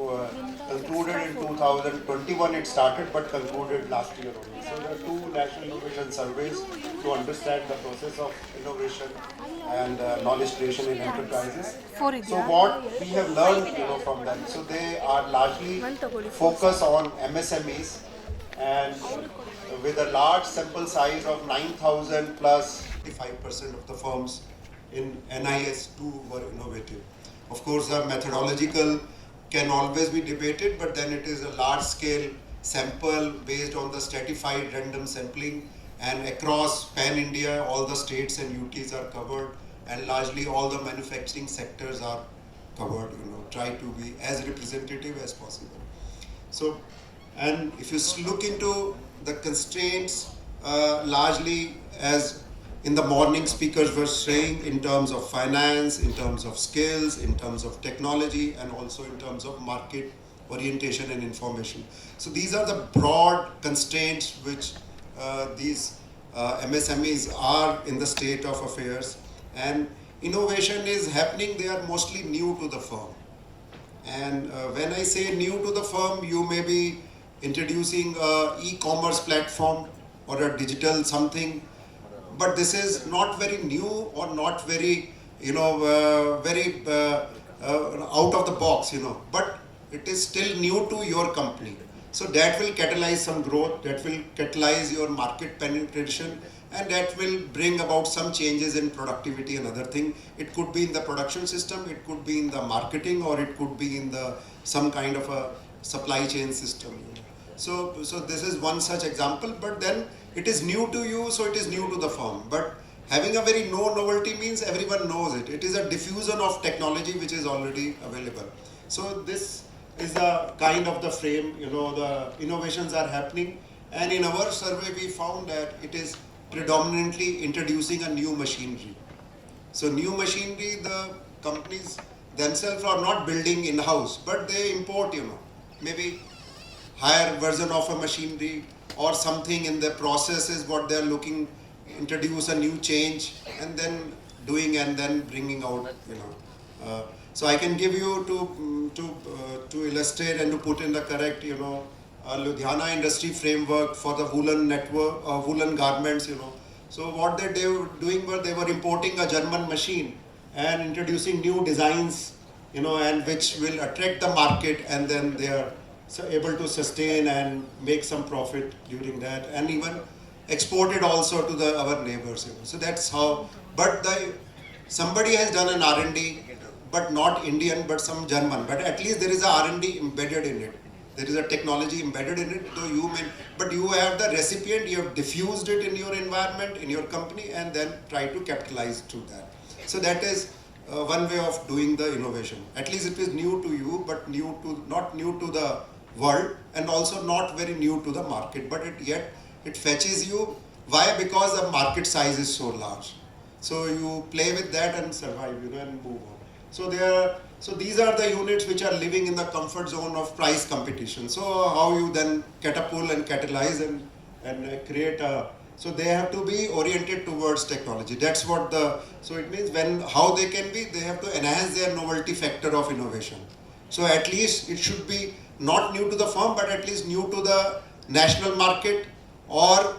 concluded in 2021 it started but concluded last year only. So there are two national innovation surveys to understand the process of innovation and knowledge creation in enterprises. So what we have learned from them, so they are largely focused on MSMEs and with a large sample size of 9,000 plus 55% of the firms in NIS2 were innovative. Of course, the methodological can always be debated, but then it is a large scale sample based on the stratified random sampling, and across pan-India all the states and UTs are covered and largely all the manufacturing sectors are covered, try to be as representative as possible. So, and if you look into the constraints largely, as in the morning speakers were saying, in terms of finance, in terms of skills, in terms of technology, and also in terms of market orientation and information. So these are the broad constraints which these MSMEs are in the state of affairs, and innovation is happening. They are mostly new to the firm. And when I say new to the firm, you may be introducing a e-commerce platform or a digital something, but this is not very new or not very, out of the box, but it is still new to your company. So that will catalyze some growth, that will catalyze your market penetration, and that will bring about some changes in productivity and other thing. It could be in the production system, it could be in the marketing, or it could be in the some kind of a supply chain system. So this is one such example, but then it is new to you, so it is new to the firm. But having a very no novelty means everyone knows it. It is a diffusion of technology which is already available. So this is the kind of the frame, the innovations are happening. And in our survey, we found that it is predominantly introducing a new machinery. So new machinery, the companies themselves are not building in-house, but they import, maybe higher version of a machinery or something in the process is what they're looking, introduce a new change and then doing and then bringing out, so I can give you to illustrate and to put in the correct, Ludhiana industry framework for the woolen network, woolen garments, So what they were doing was they were importing a German machine and introducing new designs, and which will attract the market, and then they are able to sustain and make some profit during that, and even export it also to our neighbors. So that's how. But somebody has done an R&D, but not Indian, but some German. But at least there is a R&D embedded in it. There is a technology embedded in it. So but you have the recipient. You have diffused it in your environment, in your company, and then try to capitalize to that. So that is one way of doing the innovation. At least it is new to you, but not new to the world, and also not very new to the market. But yet it fetches you. Why? Because the market size is so large. So you play with that and survive, and move on. So these are the units which are living in the comfort zone of price competition. So how you then catapult and catalyze and create so they have to be oriented towards technology. That's what so it means how they can be, they have to enhance their novelty factor of innovation. So at least it should be not new to the firm, but at least new to the national market or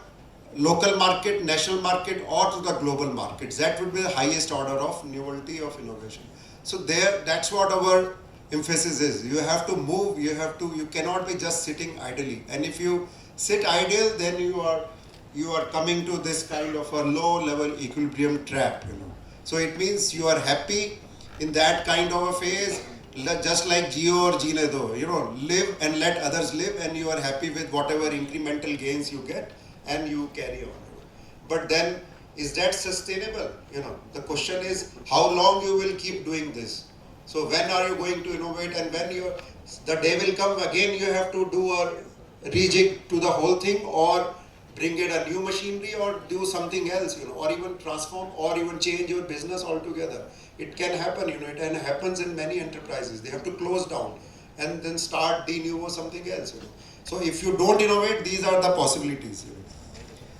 local market, national market, or to the global markets. That would be the highest order of novelty of innovation. So that's what our emphasis is. You have to move, you cannot be just sitting idly. And if you sit idle, then you are coming to this kind of a low level equilibrium trap, So it means you are happy in that kind of a phase, just like Jio or Jeene Do, live and let others live, and you are happy with whatever incremental gains you get, and you carry on. But then, is that sustainable? The question is how long you will keep doing this. So when are you going to innovate, and when the day will come again, you have to do a rejig to the whole thing, or bring in a new machinery, or do something else, or even transform, or even change your business altogether. It can happen, it happens in many enterprises. They have to close down and then start de novo something else. So if you don't innovate, these are the possibilities.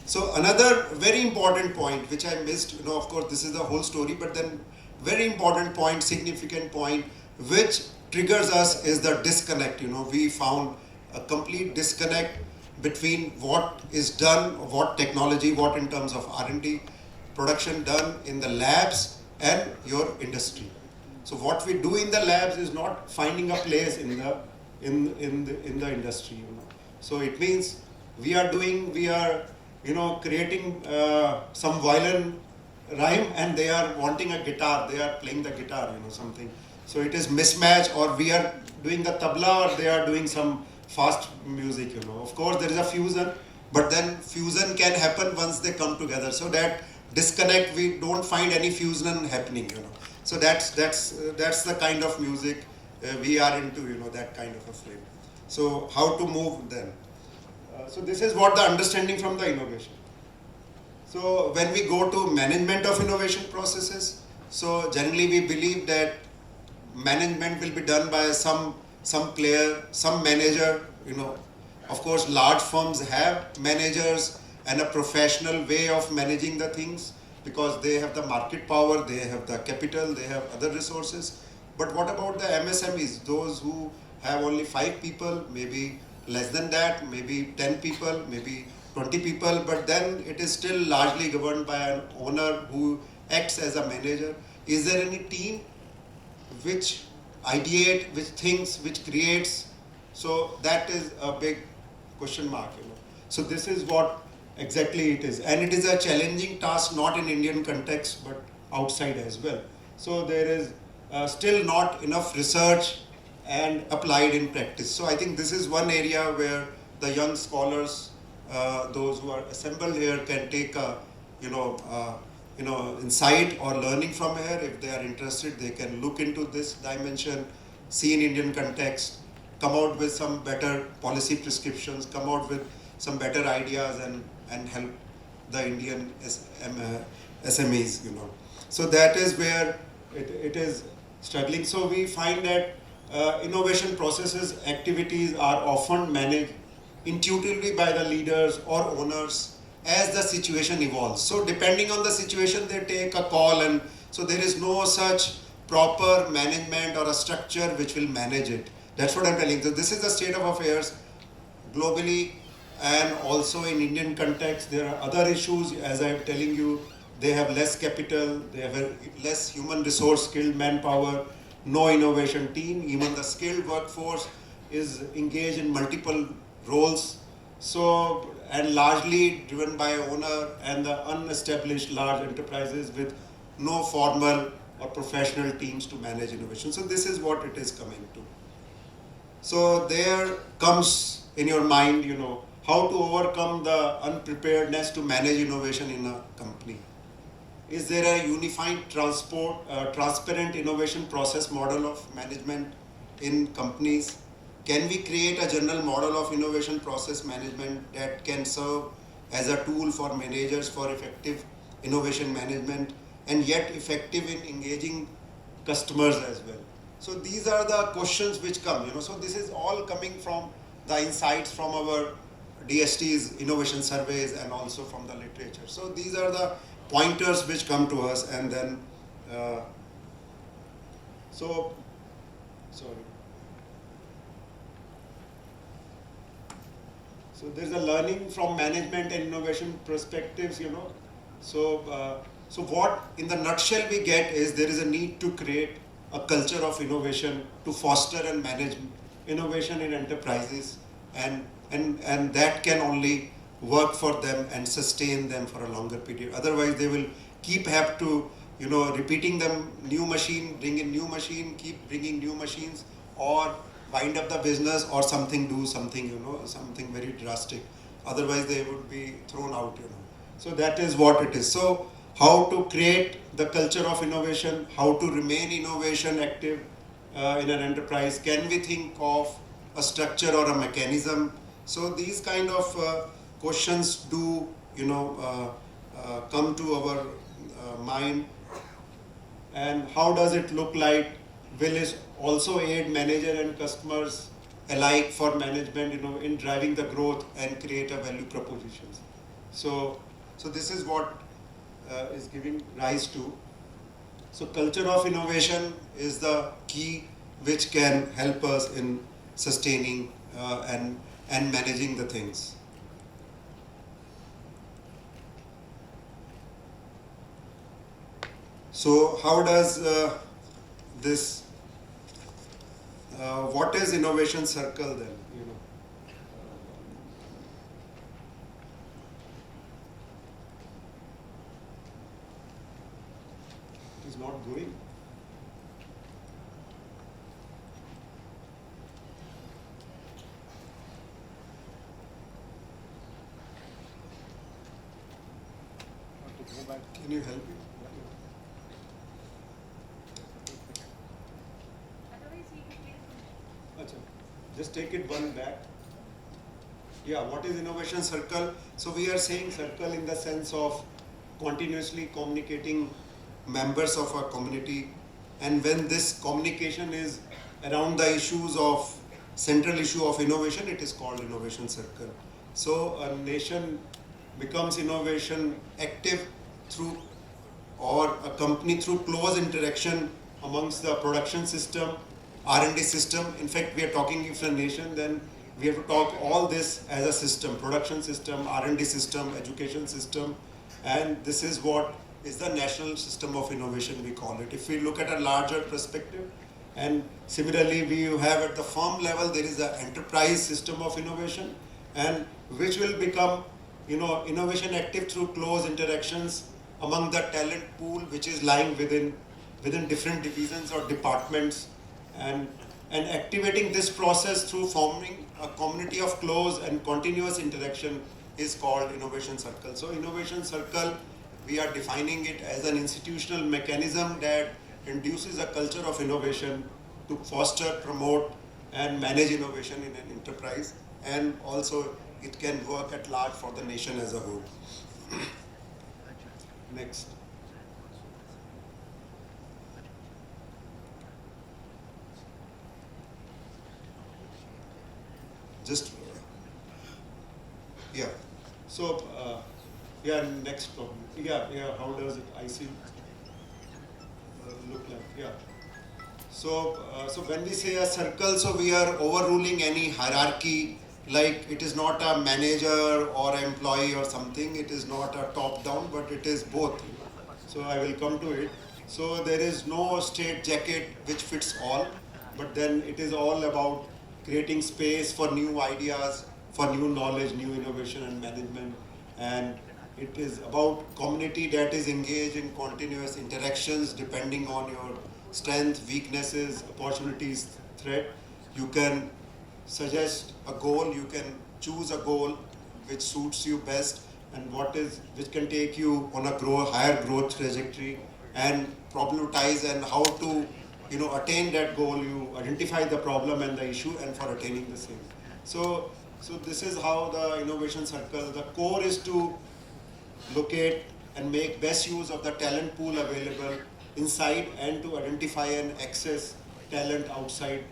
So another very important point which I missed, of course this is the whole story, but then very important point, significant point, which triggers us is the disconnect. We found a complete disconnect between what is done, what technology, what in terms of R&D, production done in the labs and your industry. So what we do in the labs is not finding a place in the industry. So it means we are creating some violin rhyme, and they are wanting a guitar, they are playing the guitar, something. So it is mismatch, or we are doing the tabla, or they are doing some fast music, Of course there is a fusion, but then fusion can happen once they come together. So that disconnect, we don't find any fusion happening, So that's the kind of music we are into, that kind of a frame. So how to move then? So this is what the understanding from the innovation. So when we go to management of innovation processes, so generally we believe that management will be done by some player, some manager, you know. Of course, large firms have managers and a professional way of managing the things because they have the market power, they have the capital, they have other resources. But what about the MSMEs, those who have only 5 people, maybe less than that, maybe 10 people, maybe 20 people, but then it is still largely governed by an owner who acts as a manager. Is there any team which ideate, which thinks, which creates? So that is a big question mark, you know. So this is what exactly it is, and it is a challenging task not in Indian context but outside as well. So there is still not enough research and applied in practice. So I think this is one area where the young scholars, those who are assembled here, can take a insight or learning from here. If they are interested, they can look into this dimension, see in Indian context, come out with some better policy prescriptions, come out with some better ideas, and help the Indian SMEs, you know. So that is where it is struggling. So we find that innovation processes, activities are often managed intuitively by the leaders or owners as the situation evolves. So depending on the situation, they take a call, and so there is no such proper management or a structure which will manage it. That's what I'm telling. So this is the state of affairs globally, and also in Indian context. There are other issues, as I'm telling you. They have less capital, they have a less human resource, skilled manpower, no innovation team. Even the skilled workforce is engaged in multiple roles. So, and largely driven by owner and the unestablished large enterprises with no formal or professional teams to manage innovation. So this is what it is coming to. So there comes in your mind, you know, how to overcome the unpreparedness to manage innovation in a company. Is there a unified transparent innovation process model of management in companies? Can we create a general model of innovation process management that can serve as a tool for managers for effective innovation management and yet effective in engaging customers as well? So these are the questions which come, you know. So this is all coming from the insights from our DST's innovation surveys and also from the literature. So these are the pointers which come to us, and then sorry. So there's a learning from management and innovation perspectives, you know. So so what in the nutshell we get is there is a need to create a culture of innovation to foster and manage innovation in enterprises, and that can only work for them and sustain them for a longer period. Otherwise they will have to, you know, repeating them new machine, bring in new machine, keep bringing new machines, or wind up the business or do something, you know, something very drastic. Otherwise they would be thrown out, you know. So that is what it is. So how to create the culture of innovation, how to remain innovation active in an enterprise. Can we think of a structure or a mechanism? So these kind of questions do, you know, come to our mind. And how does it look like? Will it also aid manager and customers alike for management, you know, in driving the growth and create a value propositions? So this is what is giving rise to. So culture of innovation is the key which can help us in sustaining and managing the things. So how does this, what is innovation circle then, you know? It is not going. Can you help me? Just take it one back. Yeah, what is innovation circle? So we are saying circle in the sense of continuously communicating members of our community, and when this communication is around the issues of central issue of innovation, it is called innovation circle. So a nation becomes innovation active through, or a company through close interaction amongst the production system, R&D system. In fact, we are talking if a nation, then we have to talk all this as a system: production system, R&D system, education system, and this is what is the national system of innovation, we call it. If we look at a larger perspective, and similarly we have at the firm level, there is an enterprise system of innovation, and which will become, innovation active through close interactions among the talent pool which is lying within different divisions or departments, and activating this process through forming a community of close and continuous interaction is called innovation circle. So innovation circle, we are defining it as an institutional mechanism that induces a culture of innovation to foster, promote and manage innovation in an enterprise, and also it can work at large for the nation as a whole. Next. Just, yeah. So, yeah, next problem. Yeah, how does it, I see, look like, yeah. So, so when we say a circle, so we are overruling any hierarchy, like it is not a manager or employee or something, it is not a top down, but it is both. So I will come to it. So there is no straight jacket which fits all, but then it is all about creating space for new ideas, for new knowledge, new innovation and management. And it is about community that is engaged in continuous interactions depending on your strength, weaknesses, opportunities, threat. You can suggest a goal, you can choose a goal which suits you best and which can take you on a higher growth trajectory, and problematize and how to attain that goal. You identify the problem and the issue, and for attaining the same. So this is how the innovation circle, the core is to locate and make best use of the talent pool available inside, and to identify and access talent outside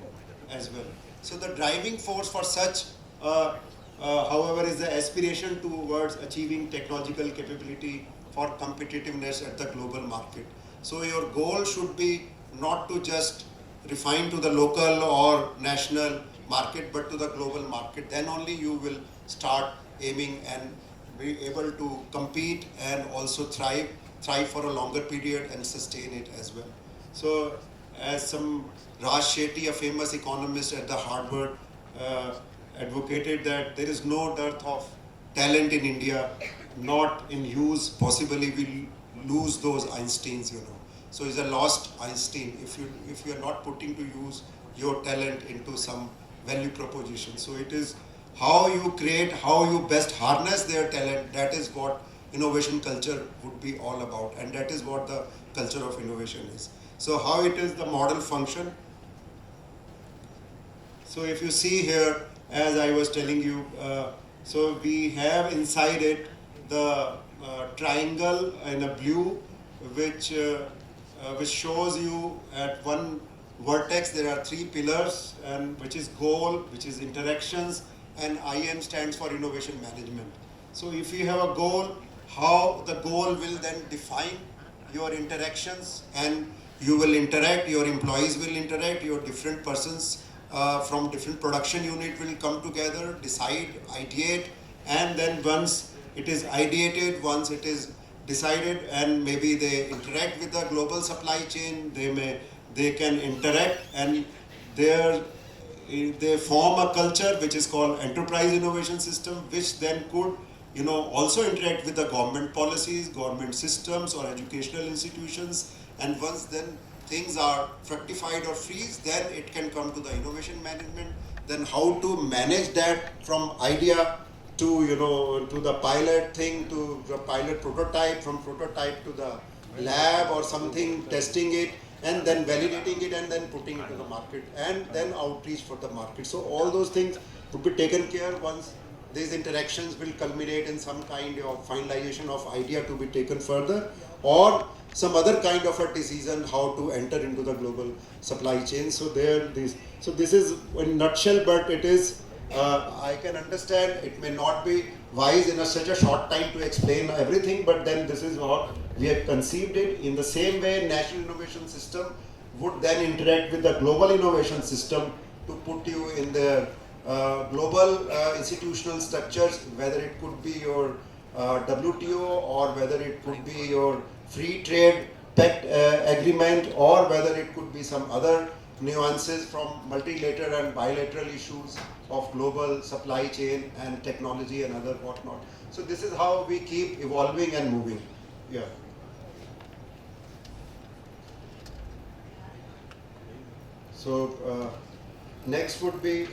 as well. So the driving force for such, however, is the aspiration towards achieving technological capability for competitiveness at the global market. So your goal should be not to just refine to the local or national market, but to the global market. Then only you will start aiming and be able to compete and also thrive for a longer period and sustain it as well. So as some Raj Shetty, a famous economist at the Harvard, advocated that there is no dearth of talent in India, not in use. Possibly we'll lose those Einsteins, So it's a lost Einstein if you are not putting to use your talent into some value proposition. So it is how you create, how you best harness their talent. That is what innovation culture would be all about, and that is what the culture of innovation is. So how it is the model function. So if you see here, as I was telling you, so we have inside it the triangle in a blue, which shows you at one vertex there are 3 pillars, and which is goal, which is interactions, and IM stands for innovation management. So if you have a goal, how the goal will then define your interactions, and you will interact, your employees will interact, your different persons from different production unit will come together, decide, ideate, and then once it is ideated, once it is decided, and maybe they interact with the global supply chain, they can interact, and they form a culture which is called enterprise innovation system, which then could also interact with the government policies, government systems or educational institutions, and once then things are fructified or freeze, then it can come to the innovation management. Then how to manage that from idea to to the pilot thing, to the pilot prototype, from prototype to the lab or something, testing it, and then validating it, and then putting it to the market, and then outreach for the market. So all those things would be taken care once these interactions will culminate in some kind of finalization of idea to be taken further, or some other kind of a decision how to enter into the global supply chain. So this is in nutshell, but it is, I can understand it may not be wise in such a short time to explain everything, but then this is what we have conceived it. In the same way, national innovation system would then interact with the global innovation system to put you in the global institutional structures, whether it could be your WTO, or whether it could be your free trade pact agreement, or whether it could be some other nuances from multilateral and bilateral issues of global supply chain and technology and other whatnot. So this is how we keep evolving and moving. Yeah. So next would be,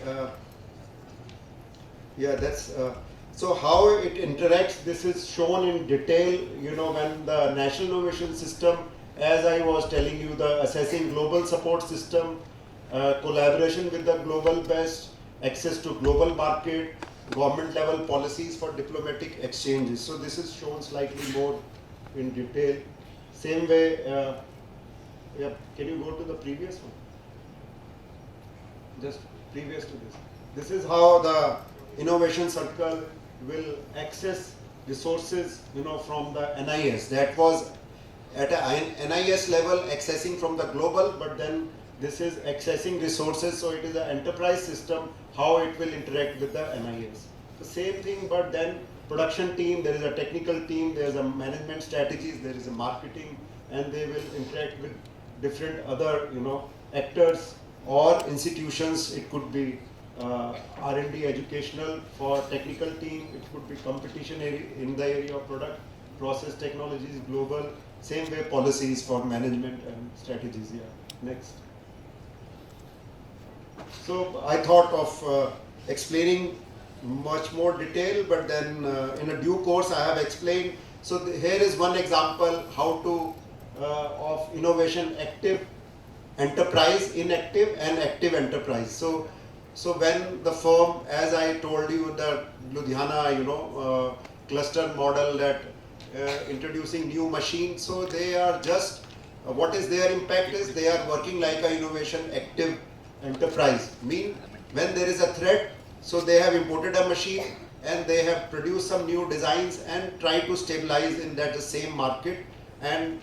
so how it interacts, this is shown in detail, when the national innovation system, as I was telling you, the assessing global support system, collaboration with the global best, access to global market, government level policies for diplomatic exchanges. So this is shown slightly more in detail. Same way, can you go to the previous one? Just previous to this. This is how the innovation circle will access resources, from the NIS. That was at a NIS level accessing from the global, but then this is accessing resources, so it is an enterprise system, how it will interact with the NIS. The same thing, but then production team, there is a technical team, there is a management strategies, there is a marketing, and they will interact with different other, actors or institutions. It could be R&D educational for technical team, it could be competition area, in the area of product, process technologies, global, same way policies for management and strategies. Yeah. Next. So I thought of explaining much more detail, but then in a due course I have explained. So here is one example how to of innovation active enterprise, inactive and active enterprise. So when the firm, as I told you, the Ludhiana, cluster model that introducing new machines, so they are just, what is their impact is they are working like a innovation active enterprise. Mean when there is a threat, so they have imported a machine and they have produced some new designs and try to stabilize in that same market, and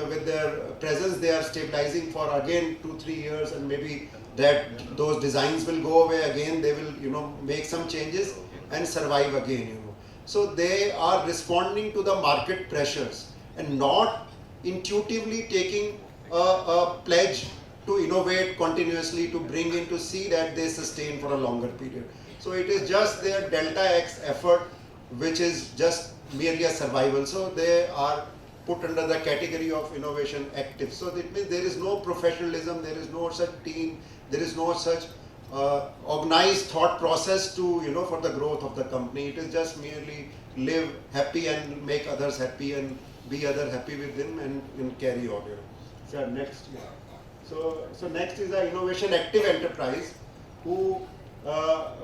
with their presence they are stabilizing for again 2-3 years, and maybe that those designs will go away again, they will make some changes and survive again. So they are responding to the market pressures and not intuitively taking a pledge to innovate continuously, to bring in, to see that they sustain for a longer period. So it is just their delta X effort which is just merely a survival. So they are put under the category of innovation active. So that means there is no professionalism, there is no such team, there is no such organized thought process to, for the growth of the company. It is just merely live happy and make others happy and be other happy with them and carry on. So next. So next is the innovation active enterprise, who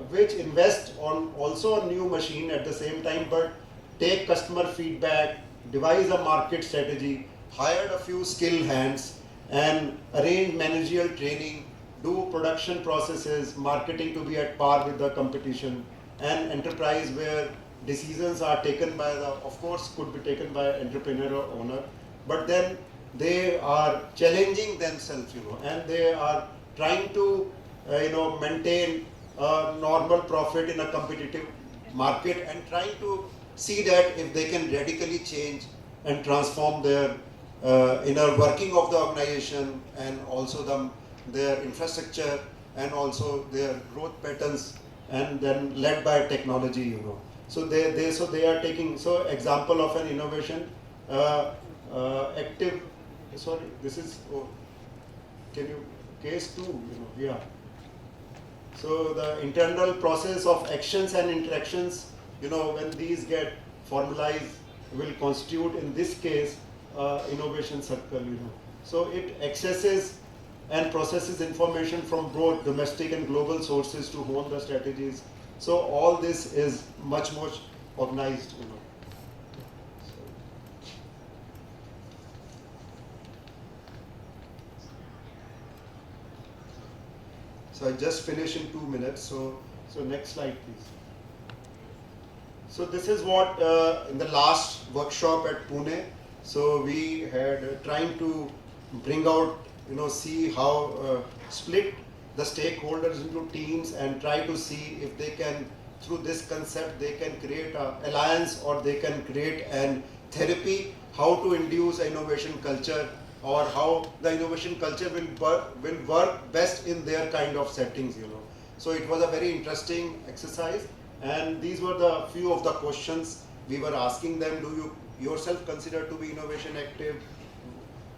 which invest on also a new machine at the same time, but take customer feedback, devise a market strategy, hired a few skilled hands, and arrange managerial training, do production processes, marketing to be at par with the competition, and enterprise where decisions are taken by the, of course, could be taken by entrepreneur or owner, but then they are challenging themselves, and they are trying to, maintain a normal profit in a competitive market, and trying to see that if they can radically change and transform their inner working of the organization, and also their infrastructure, and also their growth patterns, and then led by technology. So they are taking, so example of an innovation active. Sorry, this is, can you, case 2, yeah. So the internal process of actions and interactions, when these get formalized, will constitute, in this case, innovation circle, So it accesses and processes information from both domestic and global sources to hone the strategies So all this is much more organized, you know. So I just finished in 2 minutes. So next slide, please. So this is what in the last workshop at Pune. So we had trying to bring out, you know, see how split the stakeholders into teams and try to see if they can, through this concept, they can create an alliance or they can create an therapy, how to induce innovation culture or how the innovation culture will work best in their kind of settings, you know. So it was a very interesting exercise, and these were the few of the questions we were asking them. Do you yourself consider to be innovation active?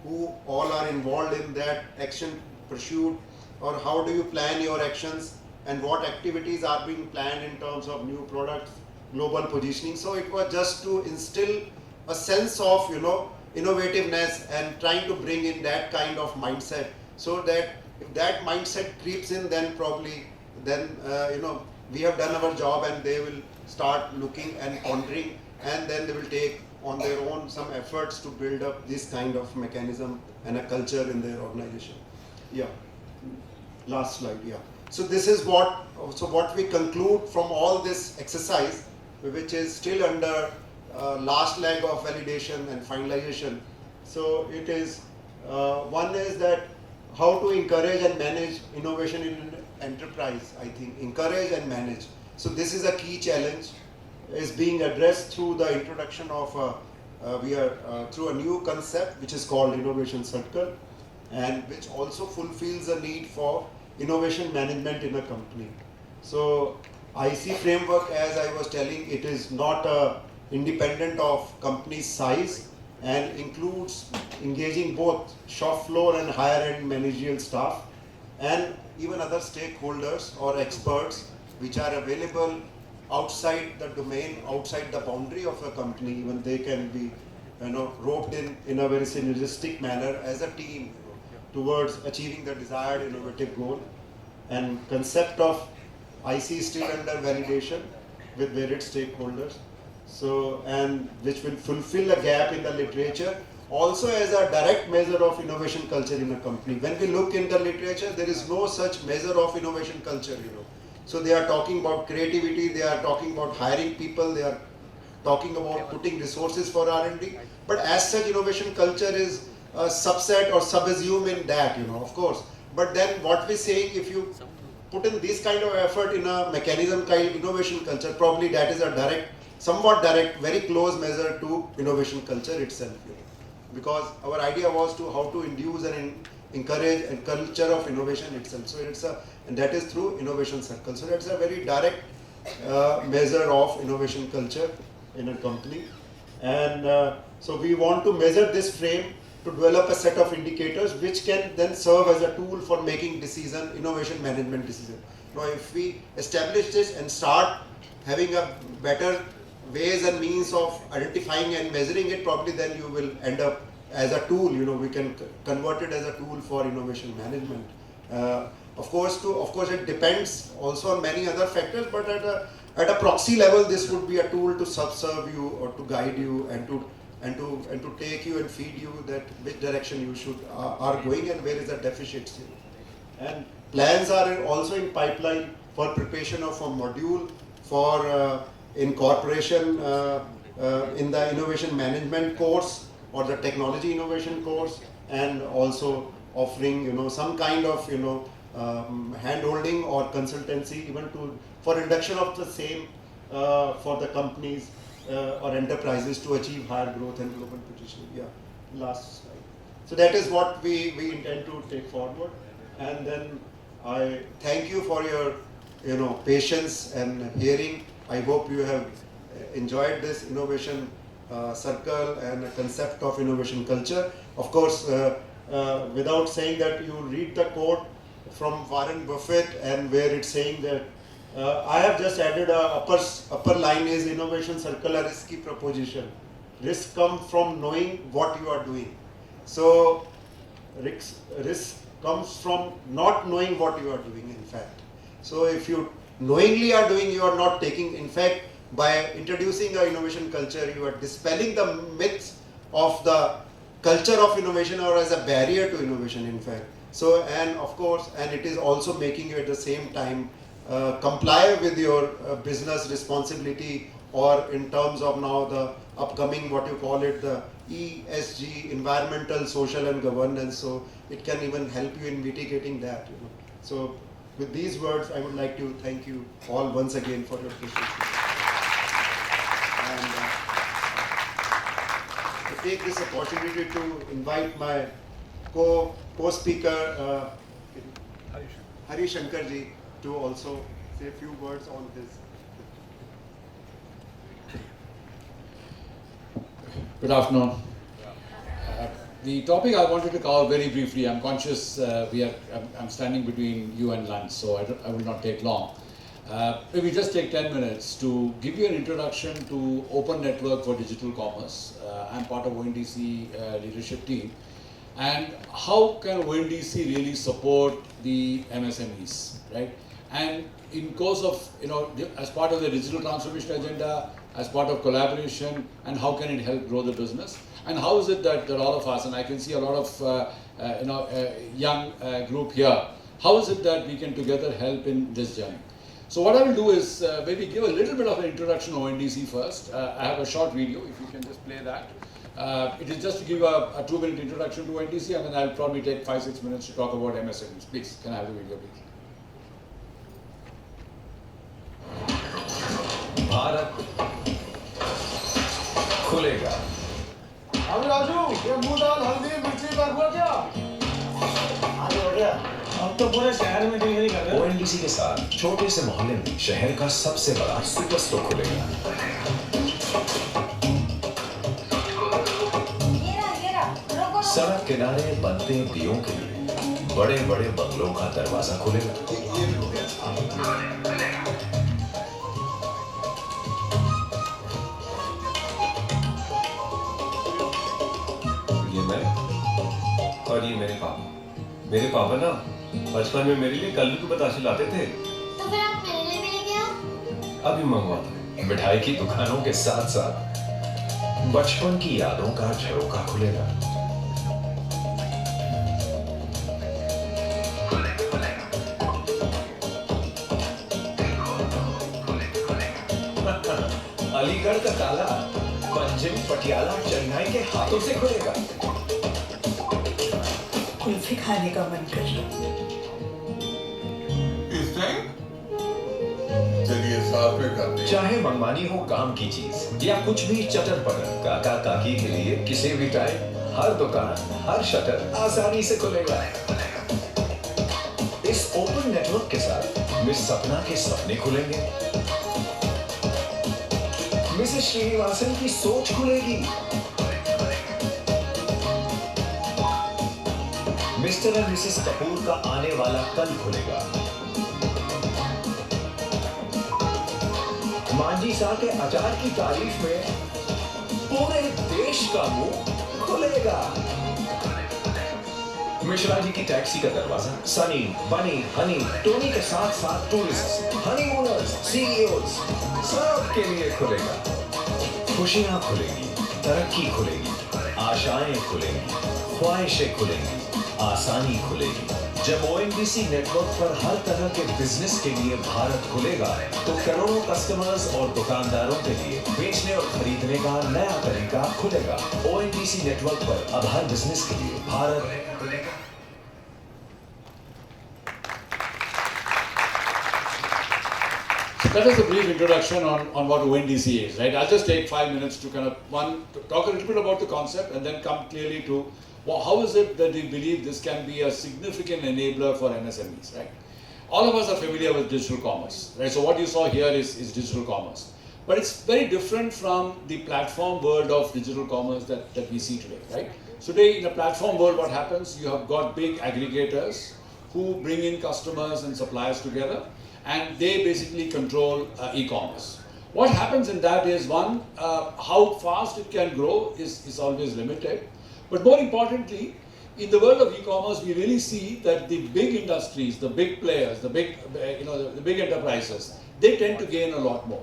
Who all are involved in that action pursuit? Or how do you plan your actions, and what activities are being planned in terms of new products, global positioning? So it was just to instill a sense of, you know, innovativeness and trying to bring in that kind of mindset, so that if that mindset creeps in, then probably then you know, we have done our job and they will start looking and pondering, and then they will take on their own some efforts to build up this kind of mechanism and a culture in their organization. Yeah. Last slide, yeah. So this is what we conclude from all this exercise, which is still under last leg of validation and finalization. So it is, one is that how to encourage and manage innovation in an enterprise, I think. Encourage and manage. So this is a key challenge, is being addressed through the introduction of, through a new concept which is called Innovation Circle, and which also fulfills the need for innovation management in a company. So IC framework, as I was telling, it is not independent of company size and includes engaging both shop floor and higher end managerial staff and even other stakeholders or experts which are available outside the domain, outside the boundary of a company. Even they can be, you know, roped in a very synergistic manner as a team towards achieving the desired innovative goal. And concept of IC is still under validation with varied stakeholders. So, and which will fulfill a gap in the literature, also as a direct measure of innovation culture in a company. When we look in the literature, there is no such measure of innovation culture, you know. So they are talking about creativity, they are talking about hiring people, they are talking about putting resources for R&D. But as such, innovation culture is a subset or subassume in that, you know, of course. But then what we're saying, if you put in this kind of effort in a mechanism kind of innovation culture, probably that is a direct, somewhat direct, very close measure to innovation culture itself. You know. Because our idea was to how to induce and encourage a culture of innovation itself. So it's a, and that is through innovation circle. So that's a very direct measure of innovation culture in a company. And so we want to measure this frame to develop a set of indicators which can then serve as a tool for making decision, innovation management decision. Now if we establish this and start having a better ways and means of identifying and measuring it, probably then you will end up as a tool, you know, we can convert it as a tool for innovation management. Of course it depends also on many other factors, but at a proxy level, this would be a tool to subserve you or to guide you and to take you and feed you that which direction you should are going and where is the deficiency. And plans are also in pipeline for preparation of a module for incorporation in the innovation management course or the technology innovation course, and also offering, you know, some kind of, you know, hand-holding or consultancy even to for induction of the same for the companies or enterprises to achieve higher growth and global positioning. Yeah, last slide. So that is what we intend to take forward. And then I thank you for your, you know, patience and hearing. I hope you have enjoyed this innovation circle and a concept of innovation culture. Of course, without saying that, you read the quote from Warren Buffett, and where it's saying that I have just added a upper line is innovation circle a risky proposition. Risk comes from knowing what you are doing. So risk comes from not knowing what you are doing, in fact. So if you knowingly are doing, you are not taking. In fact, by introducing a innovation culture, you are dispelling the myths of the culture of innovation or as a barrier to innovation, in fact. So, and of course, and it is also making you at the same time comply with your business responsibility, or in terms of now the upcoming, what you call it, the ESG, environmental, social and governance. So it can even help you in mitigating that. So with these words, I would like to thank you all once again for your patience. And I take this opportunity to invite my co-speaker, Hari Shankar ji, to also say a few words on this. Good afternoon. The topic I wanted to cover very briefly, I'm conscious I'm standing between you and lunch, so I will not take long. Maybe just take 10 minutes to give you an introduction to Open Network for Digital Commerce. I'm part of ONDC leadership team. And how can ONDC really support the MSMEs, right? And in course of, as part of the digital transformation agenda, as part of collaboration, and how can it help grow the business? And how is it that all of us, and I can see a lot of young group here, how is it that we can together help in this journey? So what I will do is maybe give a little bit of an introduction to ONDC first. I have a short video, if you can just play that. It is just to give a 2-minute introduction to ONDC, and then I'll probably take 5-6 minutes to talk about MSMEs. Please, can I have the video, please? Bharat खुलेगा। अब राजू, ये मूंग दाल हल्दी मिर्ची का हुआ क्या? आगे हो गया। अब तो पूरे शहर में डिलीवरी कर रहे हो। ONDC के साथ छोटे से मोहल्ले में शहर का सबसे बड़ा सुपर स्टोर खुलेगा। सड़क किनारे बनते दियों के लिए बड़े-बड़े बंगलों का दरवाजा खुलेगा। और ये मेरे पापा ना बचपन में मेरे लिए कलर की बताशे लाते थे। तो फिर आप मेरे लिए भी लेके आओ। अभी मंगवाता हूँ। मिठाई की दुकानों के साथ साथ बचपन की यादों का झरोखा खुलेगा। अलीगढ़ का ताला पंजिम पटियाला चेन्नई के हाथों से खुलेगा। कुल्फी खाने का मन कर रहा। चलिए साथ में करते हैं। चाहे मंगवानी हो काम की चीज या कुछ भी चटर पटर, काका काकी के लिए किसी भी टाइम हर दुकान हर शटर आसानी से खुलेगा। इस ओपन नेटवर्क के साथ मिस सपना के सपने खुलेंगे, मिसेस श्रीनिवासन की सोच खुलेगी, मिस्टर एंड मिसेस कपूर का आने वाला कल खुलेगा, मांझी शाह के अचार की तारीफ में पूरे देश का मुंह खुलेगा। मिश्रा जी की टैक्सी का दरवाजा सनी, बनी, हनी, टोनी के साथ साथ टूरिस्ट, हनीमूनर्स, सीईओज सबके लिए खुलेगा। खुशियां खुलेंगी, तरक्की खुलेगी, आशाएं खुलेंगी, ख्वाहिशें खुलेंगी, आसानी खुलेगी। जब ONDC नेटवर्क पर हर तरह के बिजनेस के लिए भारत खुलेगा, तो करोड़ों कस्टमर्स और दुकानदारों के लिए बेचने और खरीदने का नया तरीका खुलेगा। ONDC नेटवर्क पर अब हर बिजनेस के लिए भारत खुलेगा। That is a brief introduction on what ONDC is, right? I'll just take 5 minutes to kind of, to talk a little bit about the concept and then come clearly to how is it that we believe this can be a significant enabler for MSMEs, right? All of us are familiar with digital commerce, right? So what you saw here is digital commerce. But it's very different from the platform world of digital commerce that we see today, right? So today in a platform world, what happens? You have got big aggregators who bring in customers and suppliers together, and they basically control e-commerce. What happens in that is, one, how fast it can grow is always limited. But more importantly, in the world of e-commerce, we really see that the big industries, the big players, the big, the big enterprises, they tend to gain a lot more.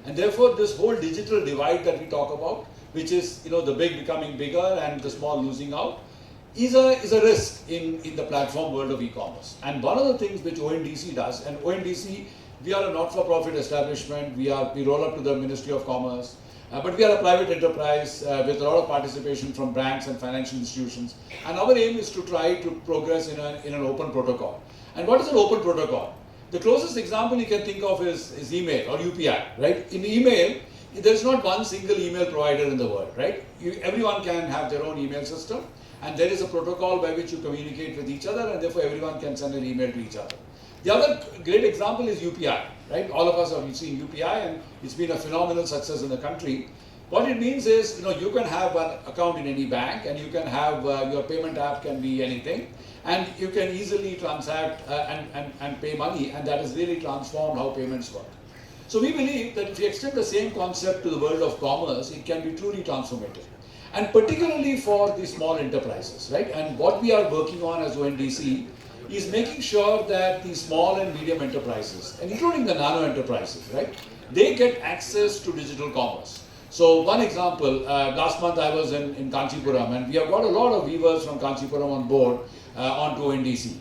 And therefore, this whole digital divide that we talk about, which is, the big becoming bigger and the small losing out, is a risk in the platform world of e-commerce. And one of the things which ONDC does, and ONDC, we are a not-for-profit establishment, we roll up to the Ministry of Commerce, but we are a private enterprise with a lot of participation from banks and financial institutions. And our aim is to try to progress in an open protocol. And what is an open protocol? The closest example you can think of is email or UPI, right? In email, there is not one single email provider in the world, right? Everyone can have their own email system, and there is a protocol by which you communicate with each other, and therefore everyone can send an email to each other. The other great example is UPI, right? All of us have seen UPI, and it's been a phenomenal success in the country. What it means is, you can have an account in any bank, and you can have your payment app can be anything, and you can easily transact and pay money, and that has really transformed how payments work. So we believe that if you extend the same concept to the world of commerce, it can be truly transformative. And particularly for the small enterprises, right? And what we are working on as ONDC is making sure that the small and medium enterprises, and including the nano enterprises, right? They get access to digital commerce. So one example, last month I was in Kanchipuram, and we have got a lot of weavers from Kanchipuram on board onto ONDC.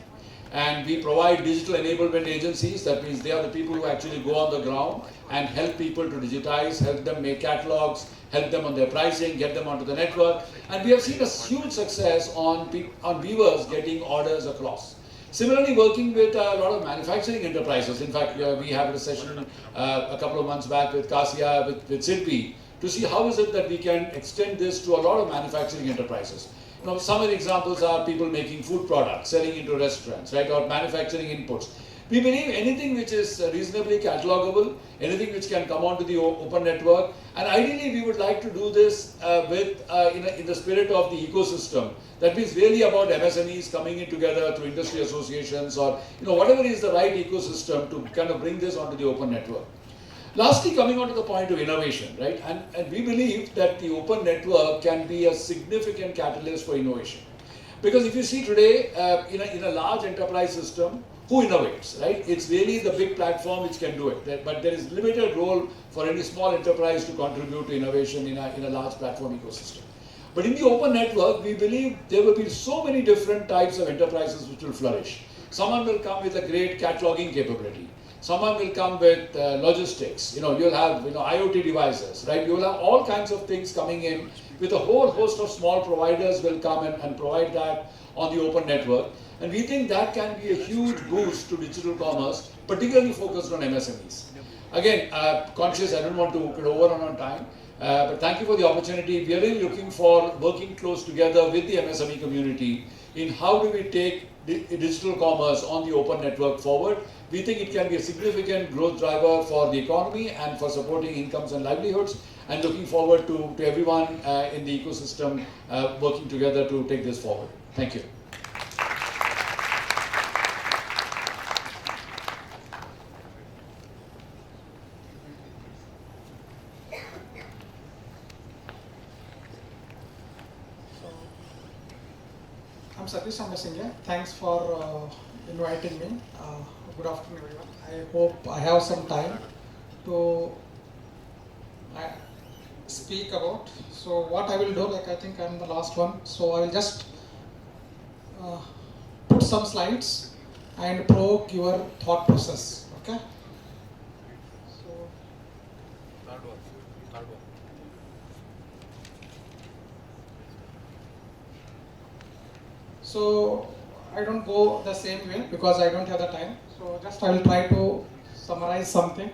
And we provide digital enablement agencies. That means they are the people who actually go on the ground and help people to digitize, help them make catalogs, help them on their pricing, get them onto the network. And we have seen a huge success on weavers getting orders across. Similarly, working with a lot of manufacturing enterprises. In fact, we had a session a couple of months back with Kassia, with Silpi, to see how is it that we can extend this to a lot of manufacturing enterprises. Some of the examples are people making food products, selling into restaurants, right, or manufacturing inputs. We believe anything which is reasonably catalogable, anything which can come onto the open network, and ideally we would like to do this in the spirit of the ecosystem. That means really about MSMEs coming in together through industry associations or whatever is the right ecosystem to kind of bring this onto the open network. Lastly, coming on to the point of innovation, right? And we believe that the open network can be a significant catalyst for innovation. Because if you see today, in a large enterprise system, who innovates, right? It's really the big platform which can do it. But there is limited role for any small enterprise to contribute to innovation in a large platform ecosystem. But in the open network, we believe there will be so many different types of enterprises which will flourish. Someone will come with a great cataloging capability. Someone will come with logistics. You'll have IoT devices, right? You'll have all kinds of things coming in with a whole host of small providers will come and provide that on the open network. And we think that can be a huge boost to digital commerce, particularly focused on MSMEs. Again, conscious, I don't want to overrun on time, but thank you for the opportunity. We are really looking for working close together with the MSME community in how do we take digital commerce on the open network forward. We think it can be a significant growth driver for the economy and for supporting incomes and livelihoods, and looking forward to everyone in the ecosystem working together to take this forward. Thank you. I'm Satish Amesinghe. Thanks for inviting me. Good afternoon, everyone. I hope I have some time to speak about. So what I will do, I think I'm the last one. So I will just put some slides and provoke your thought process. Okay. So I don't go the same way because I don't have the time. So just I will try to summarize something.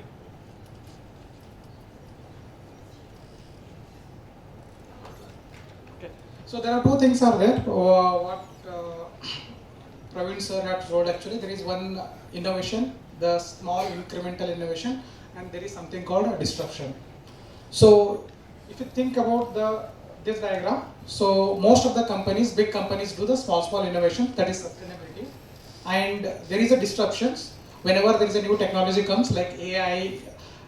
Okay. So there are two things are there. What Praveen sir had told actually, there is one innovation, the small incremental innovation, and there is something called disruption. So if you think about this diagram, so most of the companies, big companies do the small innovation, that is sustainability. And there is a disruptions whenever there is a new technology comes like AI,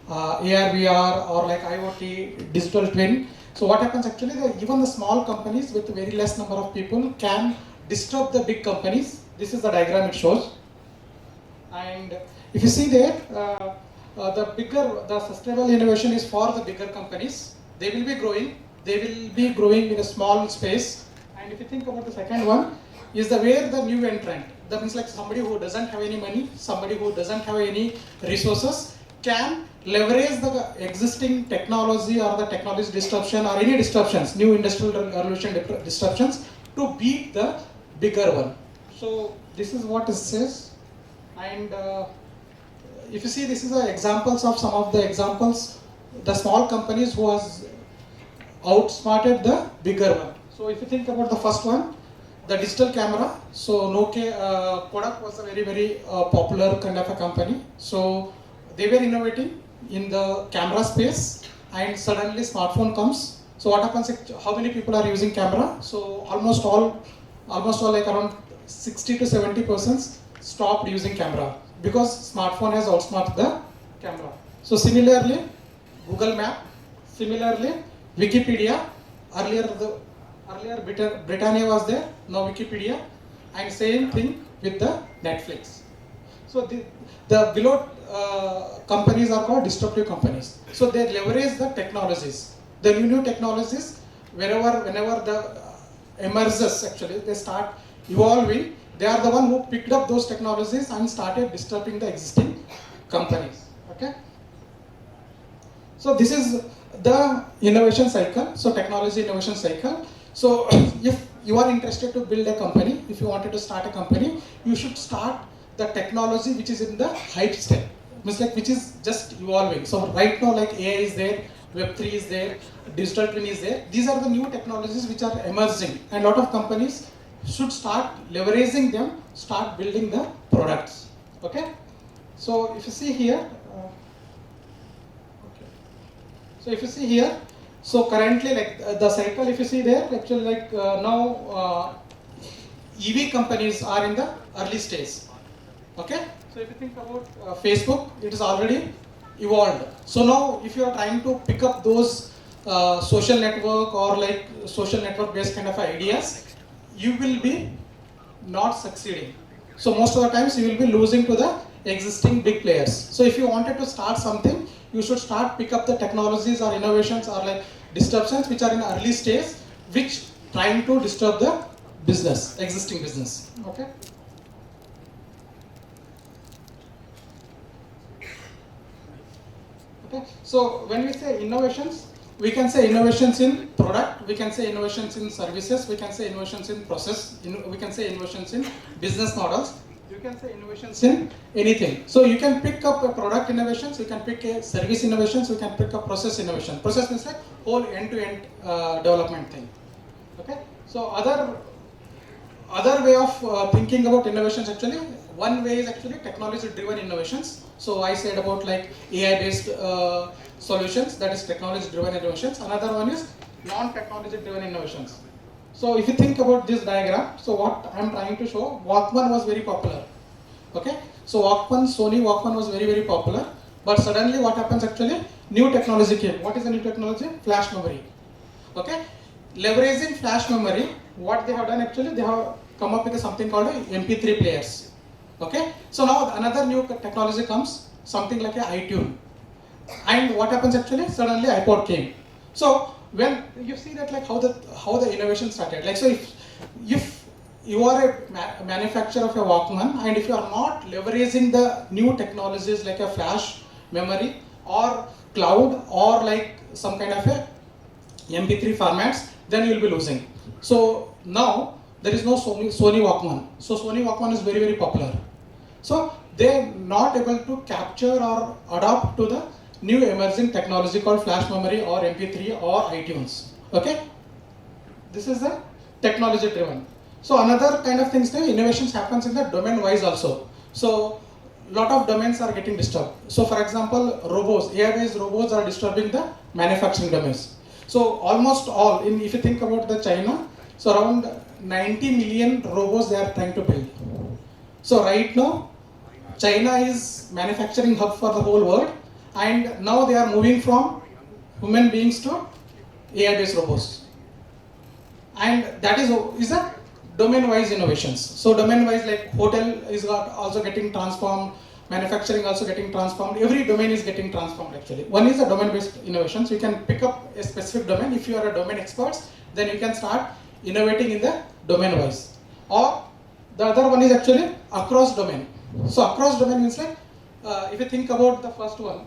AR, VR, or like IoT, digital twin. So what happens actually, even the small companies with very less number of people can disturb the big companies. This is the diagram it shows. And if you see there, the sustainable innovation is for the bigger companies. They will be growing. They will be growing in a small space. And if you think about the second one, is the where the new entrant. That means like somebody who doesn't have any money, somebody who doesn't have any resources can leverage the existing technology or the technology disruption or any disruptions, new industrial revolution disruptions to beat the bigger one. So this is what it says. And if you see, this is examples of some of the examples, the small companies who has outsmarted the bigger one. So if you think about the first one, the digital camera. So Nokia, Kodak was a very popular kind of a company. So they were innovating in the camera space, and suddenly smartphone comes. So what happens? How many people are using camera? So almost all like around 60 to 70% stopped using camera because smartphone has outsmarted the camera. So similarly, Google Map, similarly Wikipedia. Earlier Britannia was there, now Wikipedia, and same thing with the Netflix. So the below companies are called disruptive companies. So they leverage the technologies, the new technologies. Whenever the emerges, actually they start evolving. They are the one who picked up those technologies and started disrupting the existing companies. Okay. So this is the innovation cycle. So technology innovation cycle. So if you are interested to build a company, if you wanted to start a company, you should start the technology which is in the hype step, which is just evolving. So right now, like AI is there, Web3 is there, digital twin is there. These are the new technologies which are emerging, and a lot of companies should start leveraging them, start building the products. Okay. So if you see here, so if you see here, so currently like the cycle, if you see there, actually like now EV companies are in the early stage. Okay. So if you think about Facebook, it is already evolved. So now if you are trying to pick up those social network or like social network based kind of ideas, you will be not succeeding. So most of the times you will be losing to the existing big players. So if you wanted to start something, you should pick up the technologies or innovations or like disruptions which are in early stage, which trying to disturb the business, existing business. Okay. Okay. So when we say innovations, we can say innovations in product, we can say innovations in services, we can say innovations in process, we can say innovations in business models, you can say innovations in anything. So you can pick up a product innovations, you can pick a service innovations, you can pick up process innovation. Process means like whole end-to-end development thing. Okay. So other way of thinking about innovations, actually one way is actually technology driven innovations. So I said about like AI based solutions, that is technology driven innovations. Another one is non-technology driven innovations. So if you think about this diagram, so what I am trying to show, Walkman was very popular. Okay. So Sony Walkman was very popular, but suddenly what happens, actually new technology came. What is the new technology? Flash memory. Okay. Leveraging flash memory, what they have done, actually they have come up with something called MP3 players. Okay. So now another new technology comes, something like a iTunes. And what happens, actually suddenly iPod came. So when you see that, like how the innovation started, like so if you are a manufacturer of a Walkman and if you are not leveraging the new technologies like a flash memory or cloud or like some kind of a MP3 formats, then you will be losing. So now there is no Sony Walkman. So Sony Walkman is very popular. So they are not able to capture or adapt to the new emerging technology called flash memory or MP3 or iTunes. Okay. This is the technology driven. So another kind of things, innovations happens in the domain wise also. So lot of domains are getting disturbed. So for example, robots, AI-based robots are disturbing the manufacturing domains. So almost all, if you think about the China, so around 90 million robots they are trying to build. So right now, China is manufacturing hub for the whole world, and now they are moving from human beings to AI-based robots. And that is domain-wise innovations. So domain-wise, like hotel is also getting transformed, manufacturing also getting transformed. Every domain is getting transformed actually. One is the domain-based innovations. You can pick up a specific domain. If you are a domain expert, then you can start innovating in the domain-wise. Or the other one is actually across domain. So across domain means like, if you think about the first one,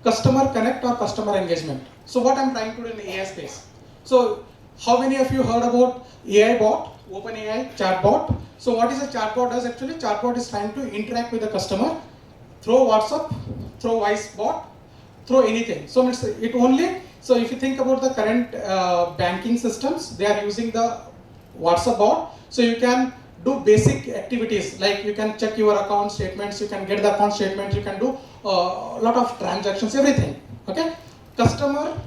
customer connect or customer engagement. So what I'm trying to do in the AI space. So how many of you heard about AI bot, OpenAI chatbot? So what is a chatbot does actually? Chatbot is trying to interact with the customer through WhatsApp, through voice bot, through anything. So it only, so if you think about the current banking systems, they are using the WhatsApp bot. So you can do basic activities like you can check your account statements, you can get the account statements, you can do a lot of transactions, everything. Okay, customer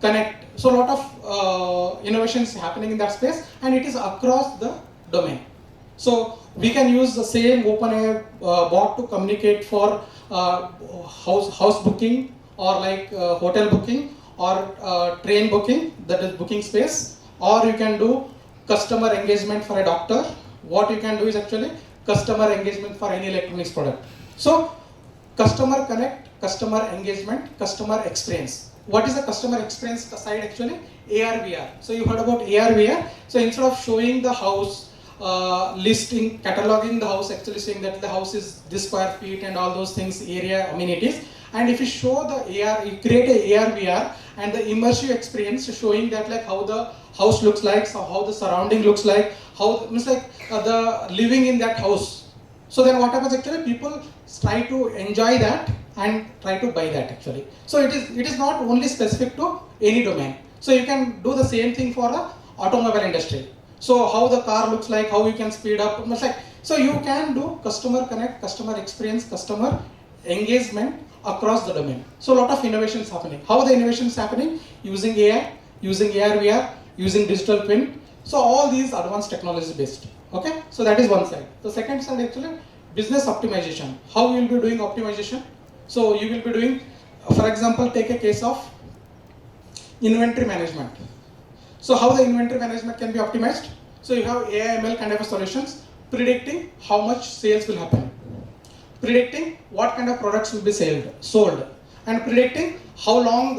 connect. So a lot of innovations happening in that space, and it is across the domain. So we can use the same OpenAI bot to communicate for house booking or like hotel booking or train booking, that is booking space, or you can do customer engagement for a doctor. What you can do is actually customer engagement for any electronics product. So customer connect, customer engagement, customer experience. What is the customer experience side actually? AR VR. So you heard about AR VR. So instead of showing the house, listing, cataloging the house, actually saying that the house is this square feet and all those things, area, amenities. And if you show the AR, you create a AR VR and the immersive experience showing that like how the house looks like, so how the surrounding looks like, how it's like the living in that house. So then what happens actually? People try to enjoy that and try to buy that actually. So it is not only specific to any domain. So you can do the same thing for the automobile industry. So how the car looks like, how you can speed up, like, so you can do customer connect, customer experience, customer engagement across the domain. So a lot of innovations happening. How the innovations happening? Using AI, using AR, VR, using digital twin. So all these advanced technology based. Okay, so that is one side. The second side actually business optimization. How you will be doing optimization? So you will be doing, for example, take a case of inventory management. So how the inventory management can be optimized? So you have AI ML kind of solutions predicting how much sales will happen, predicting what kind of products will be sold, and predicting how long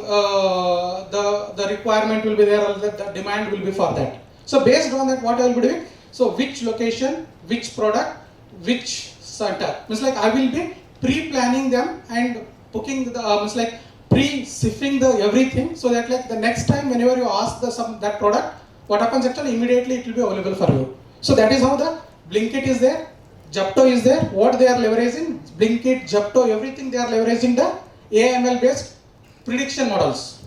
the requirement will be there or the demand will be for that. So based on that, what I will be doing? So which location, which product, which center. Means like I will be pre-planning them and booking the means like pre-siffing the everything, so that like the next time whenever you ask that product, what happens actually immediately it will be available for you. So that is how the Blinkit is there, Japto is there. What they are leveraging? Blinkit, Japto, everything they are leveraging the AI/ML based prediction models.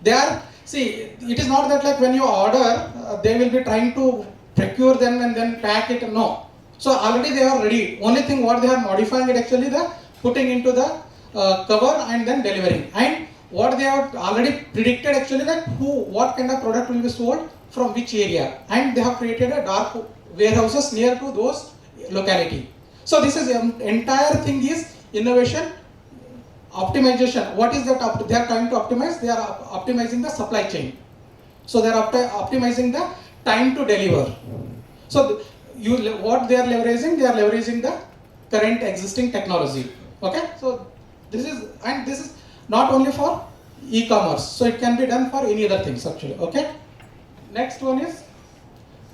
They are, see, it is not that like when you order, they will be trying to procure them and then pack it. No. So already they are ready. Only thing what they are modifying it actually the putting into the cover and then delivering. And what they have already predicted actually like what kind of product will be sold from which area. And they have created a dark warehouses near to those locality. So this is entire thing is innovation optimization. What is that? They are trying to optimize. They are optimizing the supply chain. So they are optimizing the time to deliver. So what they are leveraging? They are leveraging the current existing technology. Okay. So this is not only for e-commerce. So it can be done for any other things actually. Okay. Next one is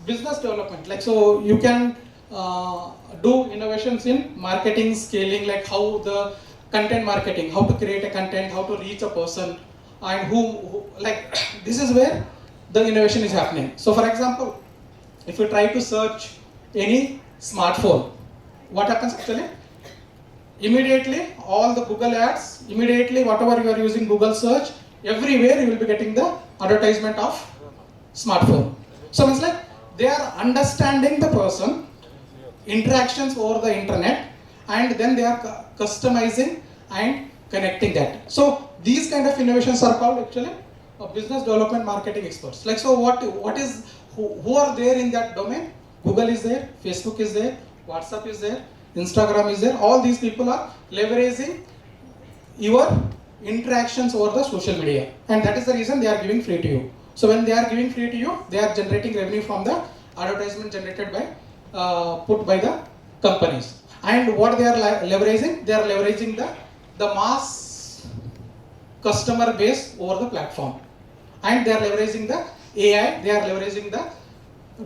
business development. Like so you can do innovations in marketing, scaling, like how the content marketing, how to create a content, how to reach a person, and who like this is where the innovation is happening. So for example, if you try to search any smartphone, what happens actually? Immediately all the Google ads, immediately whatever you are using Google search, everywhere you will be getting the advertisement of smartphone. So it's like they are understanding the person, interactions over the internet, and then they are customizing and connecting that. So these kind of innovations are called actually business development marketing experts. Like so who are there in that domain? Google is there, Facebook is there, WhatsApp is there, Instagram is there. All these people are leveraging your interactions over the social media, and that is the reason they are giving free to you. So when they are giving free to you, they are generating revenue from the advertisement generated by put by the companies. And what they are leveraging? They are leveraging the mass customer base over the platform, and they are leveraging the AI. They are leveraging the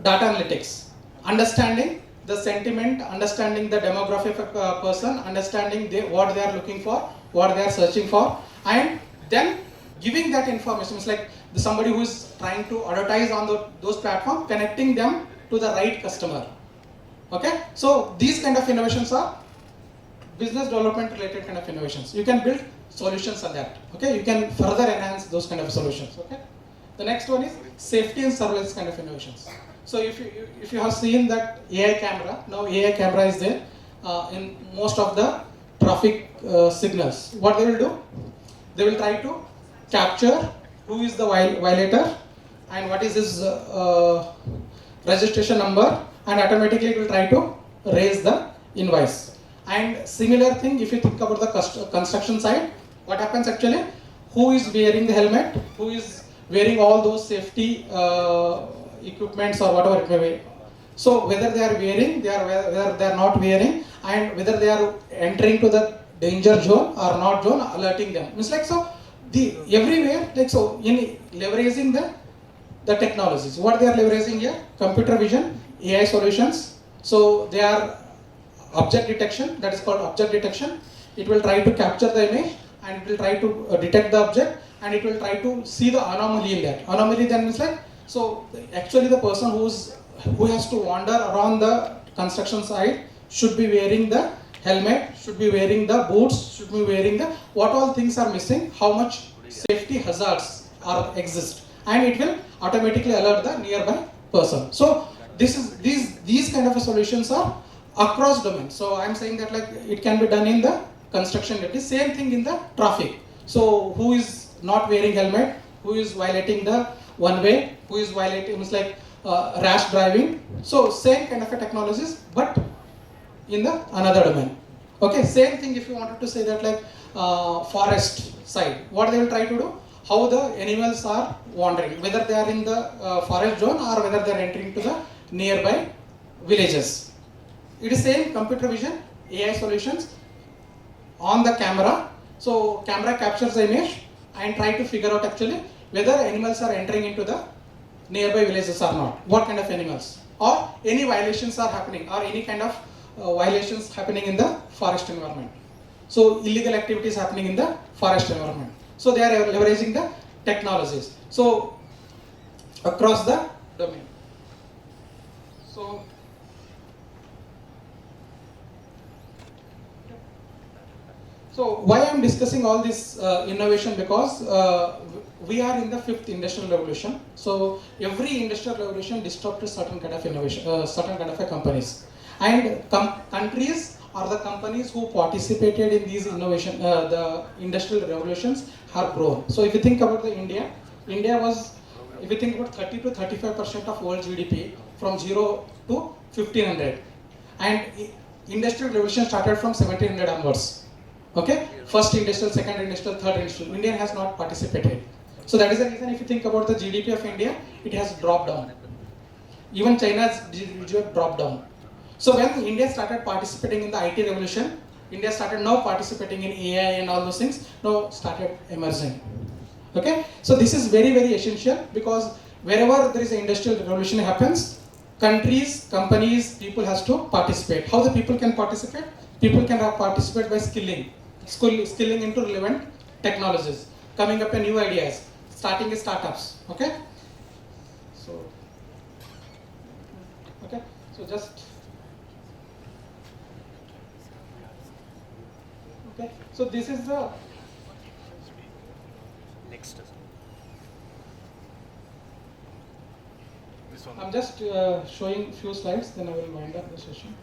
data analytics, understanding the sentiment, understanding the demographic of a person, understanding what they are looking for, what they are searching for, and then giving that information. It's like somebody who is trying to advertise on those platforms, connecting them to the right customer. Okay, so these kind of innovations are business development related kind of innovations. You can build solutions on that. Okay, you can further enhance those kind of solutions. Okay, the next one is safety and surveillance kind of innovations. So if you have seen that AI camera, now AI camera is there in most of the traffic signals. What they will do? They will try to capture who is the violator and what is his registration number, and automatically it will try to raise the invoice. And similar thing, if you think about the construction side, what happens actually? Who is wearing the helmet? Who is wearing all those safety equipments or whatever it may be? So whether they are wearing, whether they are not wearing, and whether they are entering to the danger zone or not zone, alerting them. It's like so. Everywhere, like so, in leveraging the technologies. What they are leveraging here? Computer vision, AI solutions. So they are object detection, that is called object detection. It will try to capture the image and it will try to detect the object, and it will try to see the anomaly in that. Anomaly then means like, so actually the person who has to wander around the construction site should be wearing the helmet, should be wearing the boots, should be wearing the, what all things are missing, how much safety hazards exist, and it will automatically alert the nearby person. So these kind of solutions are across domains. So I'm saying that like it can be done in the construction. It is same thing in the traffic. So who is not wearing helmet, who is violating the one way, who is violating, it's like rash driving. So same kind of a technologies, but in the another domain. Okay, same thing if you wanted to say that like forest side, what they will try to do, how the animals are wandering, whether they are in the forest zone or whether they are entering to the nearby villages. It is same computer vision, AI solutions on the camera. So camera captures the image and try to figure out actually whether animals are entering into the nearby villages or not, what kind of animals, or any violations are happening, or any kind of violations happening in the forest environment. So illegal activities happening in the forest environment. So they are leveraging the technologies. So across the domain. So why I am discussing all this innovation, because we are in the 5th industrial revolution. So every industrial revolution disrupted certain kind of innovation, certain kind of companies, and countries or the companies who participated in these innovation, the industrial revolutions have grown. So if you think about India was, if you think about 30 to 35% of world GDP from 0 to 1500, and industrial revolution started from 1700 onwards. Okay, first industrial, second industrial, third industrial. India has not participated. So that is the reason if you think about the GDP of India, it has dropped down. Even China's GDP dropped down. So when India started participating in the IT revolution, India started now participating in AI and all those things, now started emerging. Okay, so this is very, very essential, because wherever there is an industrial revolution happens, countries, companies, people has to participate. How the people can participate? People can participate by skilling into relevant technologies, coming up with new ideas, starting startups. Okay, so just okay. So this is the next. I'm just showing few slides, then I will wind up the session.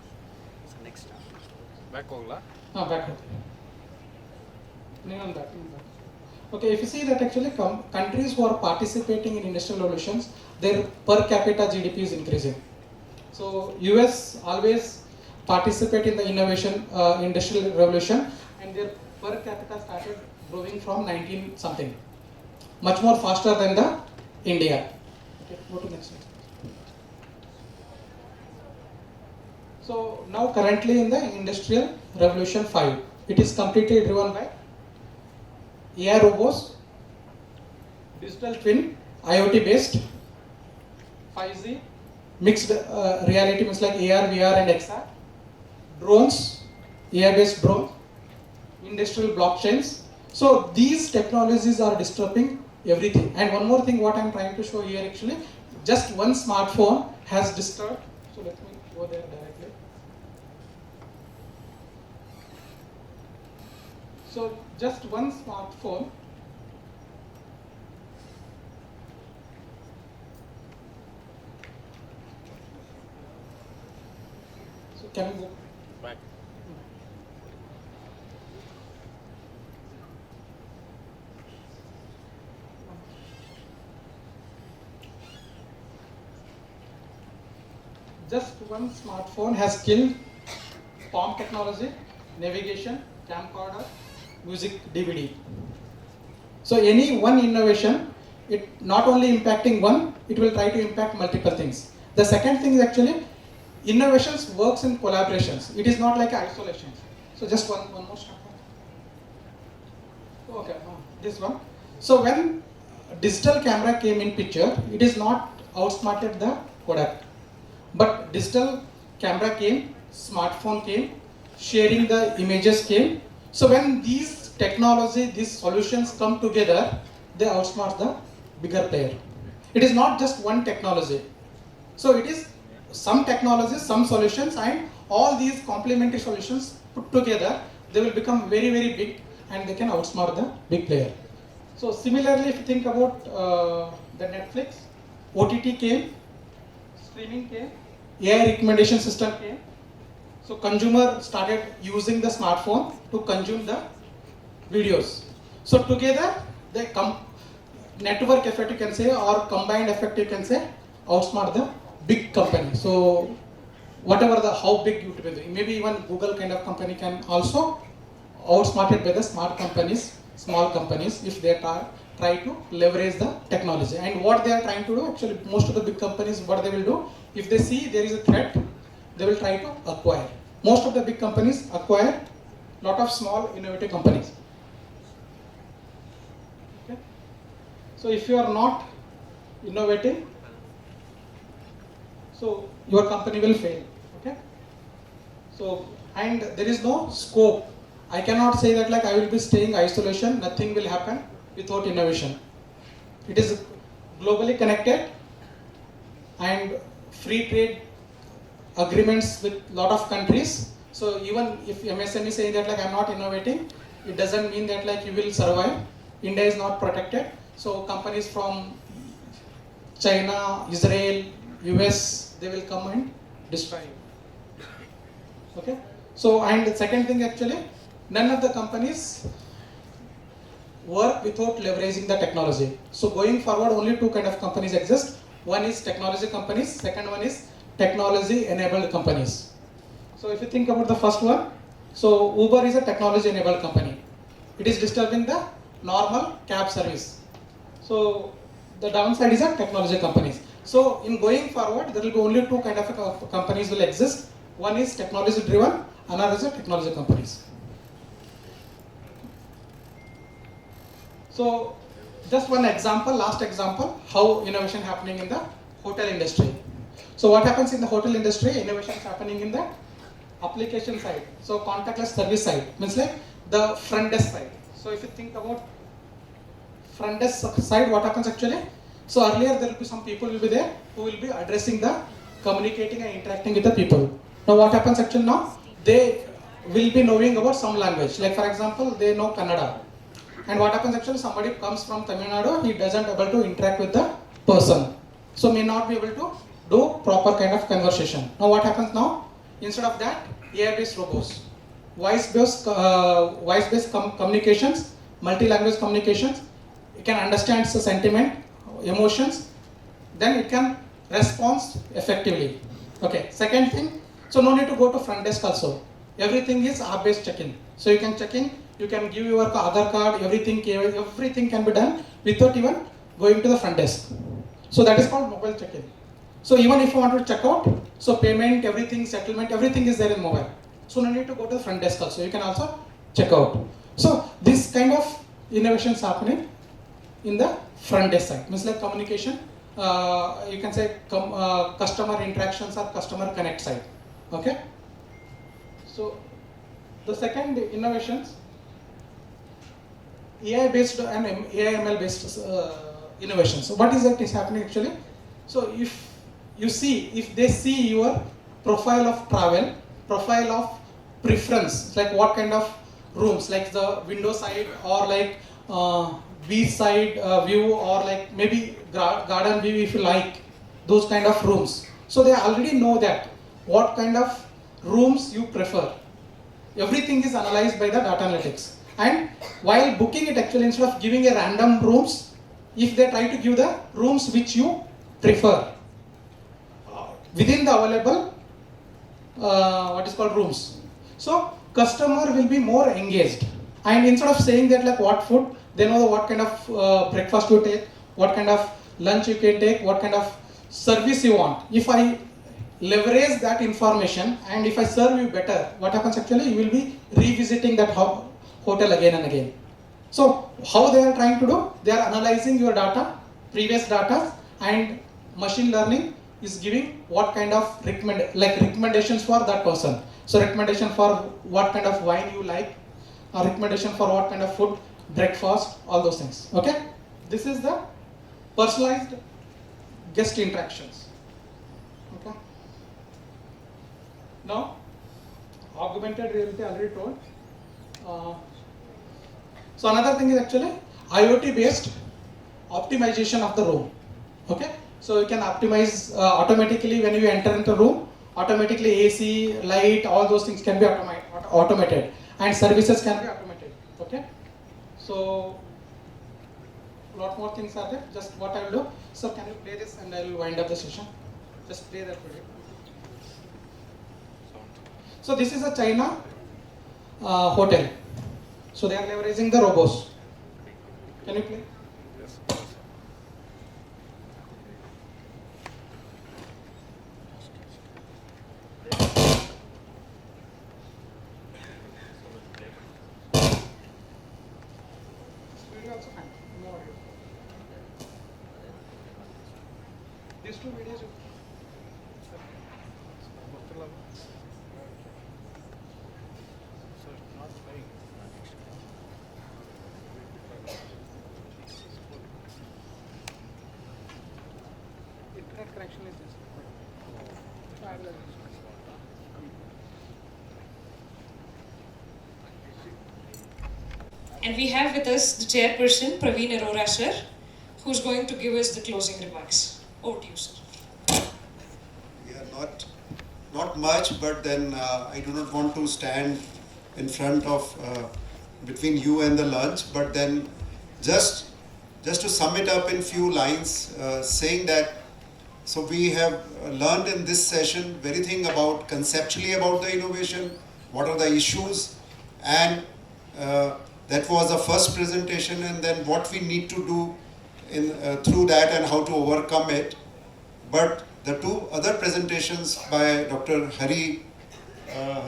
Next. Back होगा. Back. Back. Okay, if you see that actually countries who are participating in industrial revolutions, their per capita GDP is increasing. So US always participate in the innovation industrial revolution, and their per capita started growing from 19 something, much more faster than the India. Okay, go to next slide. So now currently in the Industrial Revolution 5, it is completely driven by AI robots, digital twin, IoT based, 5G, mixed reality means like AR, VR and XR, drones, AI based drones, industrial blockchains. So these technologies are disturbing everything. And one more thing what I am trying to show here actually, just one smartphone has disturbed. So let me go there directly. So just one smartphone so can we go back? Just one smartphone has killed palm technology, navigation, camcorder, music, DVD. So any one innovation, it not only impacting one, it will try to impact multiple things. The second thing is actually innovations works in collaborations. It is not like isolation. So just one more step. Okay, this one. So when digital camera came in picture, it is not outsmarted the Kodak. But digital camera came, smartphone came, sharing the images came. So when these technology, these solutions come together, they outsmart the bigger player. It is not just one technology. So it is some technologies, some solutions, and all these complementary solutions put together, they will become very, very big and they can outsmart the big player. So similarly, if you think about the Netflix, OTT came, streaming came, AI recommendation system came. So consumer started using the smartphone to consume the videos. So together, the network effect you can say, or combined effect you can say, outsmart the big company. So whatever how big it will be, maybe even Google kind of company can also outsmarted by the smart companies, small companies, if they try to leverage the technology. And what they are trying to do, actually most of the big companies, what they will do, if they see there is a threat, they will try to acquire. Most of the big companies acquire lot of small innovative companies. Okay? So if you are not innovating, so your company will fail. Okay? So, and there is no scope. I cannot say that like I will be staying isolation, nothing will happen without innovation. It is globally connected and free trade agreements with lot of countries. So even if MSME is saying that like I'm not innovating, it doesn't mean that like you will survive. India is not protected. So companies from China, Israel, US, they will come and destroy you. Okay. So, and the second thing actually, none of the companies work without leveraging the technology. So going forward, only two kind of companies exist. One is technology companies, second one is technology enabled companies. So if you think about the first one, so Uber is a technology enabled company. It is disturbing the normal cab service. So the downside is a technology companies. So in going forward, there will be only two kind of companies will exist. One is technology driven, another is a technology companies. So just one example, last example, how innovation happening in the hotel industry. So what happens in the hotel industry, innovation is happening in the application side. So contactless service side, means like the front desk side. So if you think about front desk side, what happens actually? So earlier there will be some people will be there who will be addressing the, communicating and interacting with the people. Now what happens actually now? They will be knowing about some language. Like for example, they know Kannada. And what happens actually, somebody comes from Tamil Nadu, he doesn't able to interact with the person. So may not be able to do proper kind of conversation. Now what happens now? Instead of that, AI-based robots, voice-based communications, multi-language communications, it can understand the sentiment, emotions, then it can respond effectively. Okay, second thing, so no need to go to front desk also. Everything is app-based check-in. So you can check in, you can give your Aadhaar card, everything can be done without even going to the front desk. So that is called mobile check-in. So even if you want to check out, so payment, everything, settlement, everything is there in mobile. So no need to go to the front desk also. You can also check out. So this kind of innovations happening in the front desk side. Means like communication, you can say customer interactions or customer connect side. Okay. So the second innovations, AI based and AI ML based innovations. So what is that is happening actually? So if you see, if they see your profile of travel, profile of preference, like what kind of rooms, like the window side or like beach side view, or like maybe garden view if you like, those kind of rooms. So they already know that what kind of rooms you prefer. Everything is analyzed by the data analytics. And while booking it, actually instead of giving a random rooms, if they try to give the rooms which you prefer within the available what is called rooms. So customer will be more engaged, and instead of saying that like what food, they know what kind of breakfast you take, what kind of lunch you can take, what kind of service you want. If I leverage that information and if I serve you better, what happens actually, you will be revisiting that hotel again and again. So how they are trying to do, they are analyzing your data, previous data, and machine learning is giving what kind of recommendations for that person. So recommendation for what kind of wine you like, or recommendation for what kind of food, breakfast, all those things. Okay, this is the personalized guest interactions. Okay. Now, augmented reality already told. So another thing is actually IoT based optimization of the room. Okay, so you can optimize automatically when you enter into the room. Automatically AC, light, all those things can be automated, and services can be automated. Okay, so a lot more things are there. Just what I will do. So can you play this and I will wind up the session. Just play that video. So this is a China hotel. So they are leveraging the robots. Can you play? These two videos. Internet connection is this. And we have with us the chairperson, Praveen Arora sir, who's going to give us the closing remarks. Over to you, sir. Yeah, not much, but then I do not want to stand in front of between you and the lunch, but then just to sum it up in few lines, saying that so we have learned in this session very thing about conceptually about the innovation, what are the issues, and that was the first presentation, and then what we need to do in through that and how to overcome it. But the two other presentations by Dr. Hari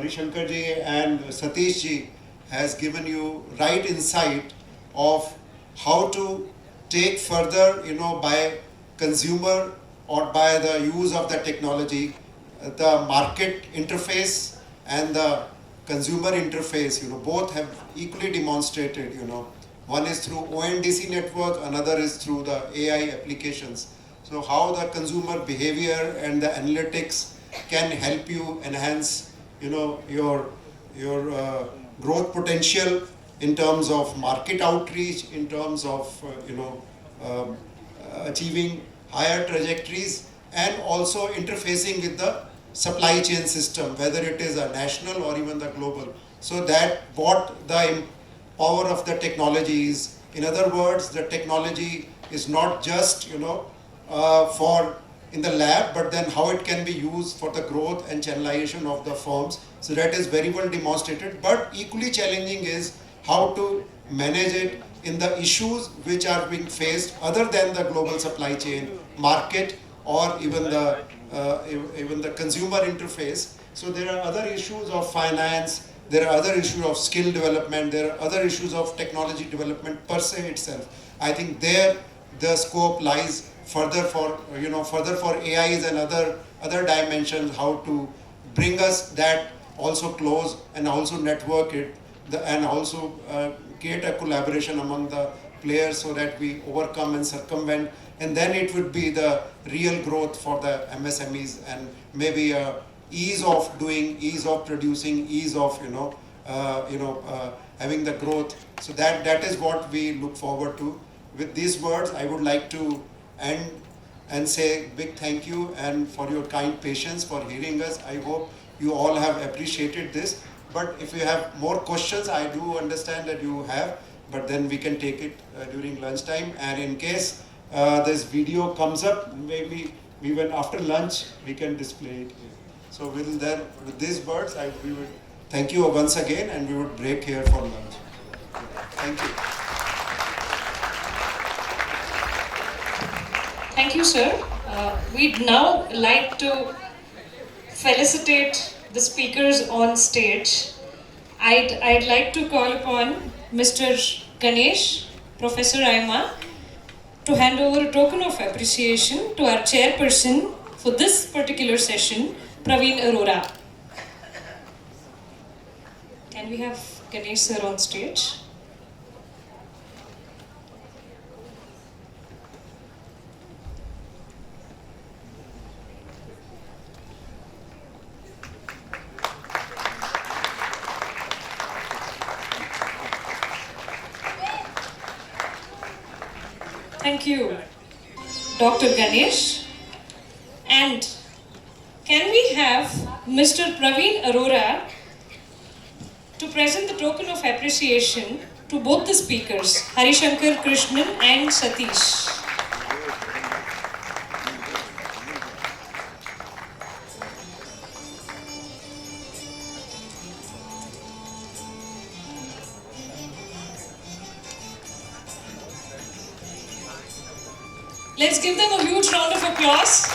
Shankar ji and Satish ji has given you right insight of how to take further, by consumer or by the use of the technology, the market interface and the consumer interface, both have equally demonstrated, one is through ONDC network, another is through the AI applications. So how the consumer behavior and the analytics can help you enhance, your growth potential in terms of market outreach, in terms of, achieving higher trajectories, and also interfacing with the supply chain system, whether it is a national or even the global. So that what the power of the technology is. In other words, the technology is not just, for in the lab, but then how it can be used for the growth and channelization of the firms. So that is very well demonstrated, but equally challenging is how to manage it in the issues which are being faced other than the global supply chain, market, or even the consumer interface. So there are other issues of finance, there are other issues of skill development, there are other issues of technology development per se itself. I think there the scope lies further for AIs and other dimensions, how to bring us that also close and also network it and also create a collaboration among the players so that we overcome and circumvent, and then it would be the real growth for the MSMEs and maybe ease of doing, ease of producing, ease of having the growth. So that is what we look forward to. With these words, I would like to end and say big thank you and for your kind patience for hearing us. I hope you all have appreciated this. But if you have more questions, I do understand that you have, but then we can take it during lunchtime. And in case this video comes up, maybe even after lunch, we can display it. So with these words, we would thank you once again, and we would break here for lunch. Thank you. Thank you, sir. We'd now like to felicitate the speakers on stage. I'd like to call upon Mr. Ganesh, Professor Aima, to hand over a token of appreciation to our chairperson for this particular session, Praveen Arora. Can we have Ganesh sir on stage? Thank you, Dr. Ganesh. And can we have Mr. Praveen Arora to present the token of appreciation to both the speakers, Harishankar Krishnan and Satish. Let's give them a huge round of applause.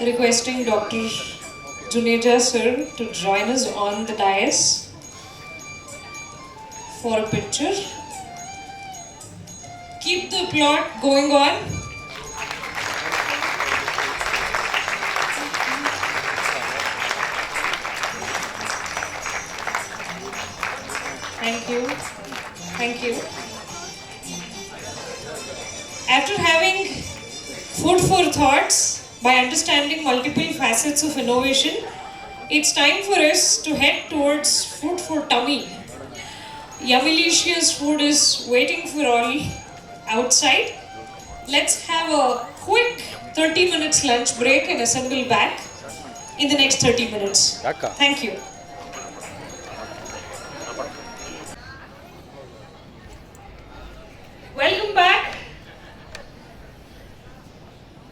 Requesting Dr. Juneja sir to join us on the dais for a picture. Keep the applaud going on. Thank you. Thank you. After having food for thoughts by understanding multiple facets of innovation, it's time for us to head towards food for tummy. Yummylicious food is waiting for all outside. Let's have a quick 30 minutes lunch break and assemble back in the next 30 minutes. Thank you. Welcome back.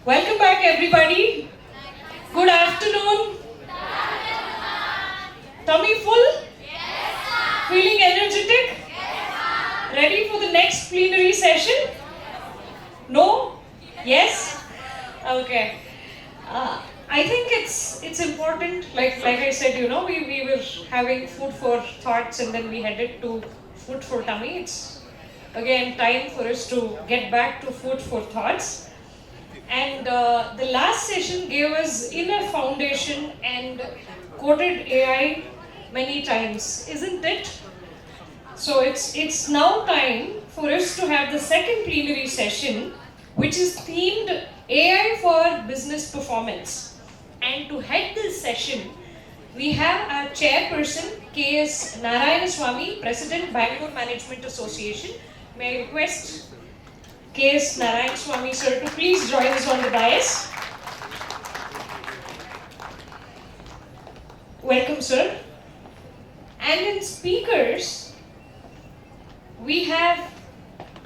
Welcome back everybody. Good afternoon. Tummy full? Yes, feeling energetic? Yes, ready for the next plenary session? No? Yes? Okay. I think it's important, like I said, we were having food for thoughts and then we headed to food for tummy. It's again time for us to get back to food for thoughts. And the last session gave us enough foundation and quoted AI many times, isn't it? So it's now time for us to have the second plenary session, which is themed AI for Business Performance. And to head this session, we have our chairperson, K.S. Narayanaswamy, President, Bangalore Management Association. May I request K.S. Narayanaswamy sir to please join us on the dais. Welcome, sir. And in speakers, we have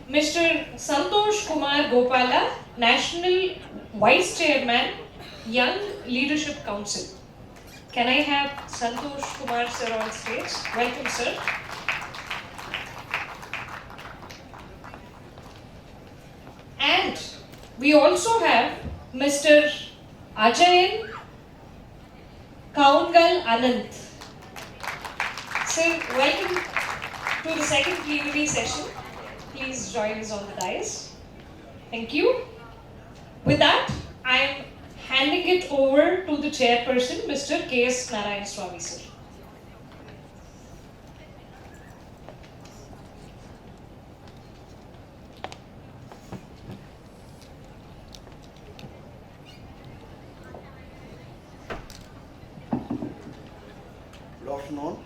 Mr. Santosh Kumar Gopala, National Vice Chairman, Young Leadership Council. Can I have Santosh Kumar sir on stage? Welcome, sir. And we also have Mr. Ajayan Kaungal Anand. Sir, welcome to the second plenary session. Please join us on the dais. Thank you. With that, I am handing it over to the chairperson, Mr. K.S. Narayan Swamy, sir. Good afternoon.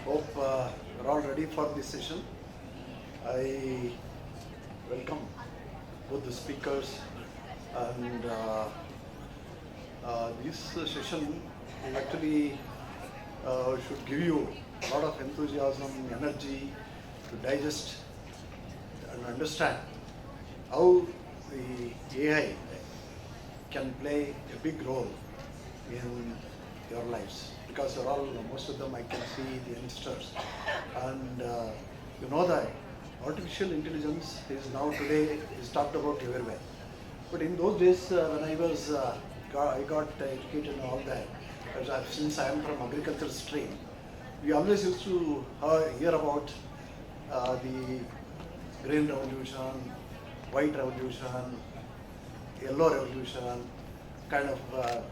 Hope you're all ready for this session. I welcome both the speakers, and this session actually should give you a lot of enthusiasm, energy to digest and understand how the AI can play a big role in your lives, because you're all, most of them I can see the youngsters, and you know that artificial intelligence is now today is talked about everywhere. But in those days when I was I got educated and all that, since I am from agricultural stream, we always used to hear about the green revolution, white revolution, yellow revolution, kind of,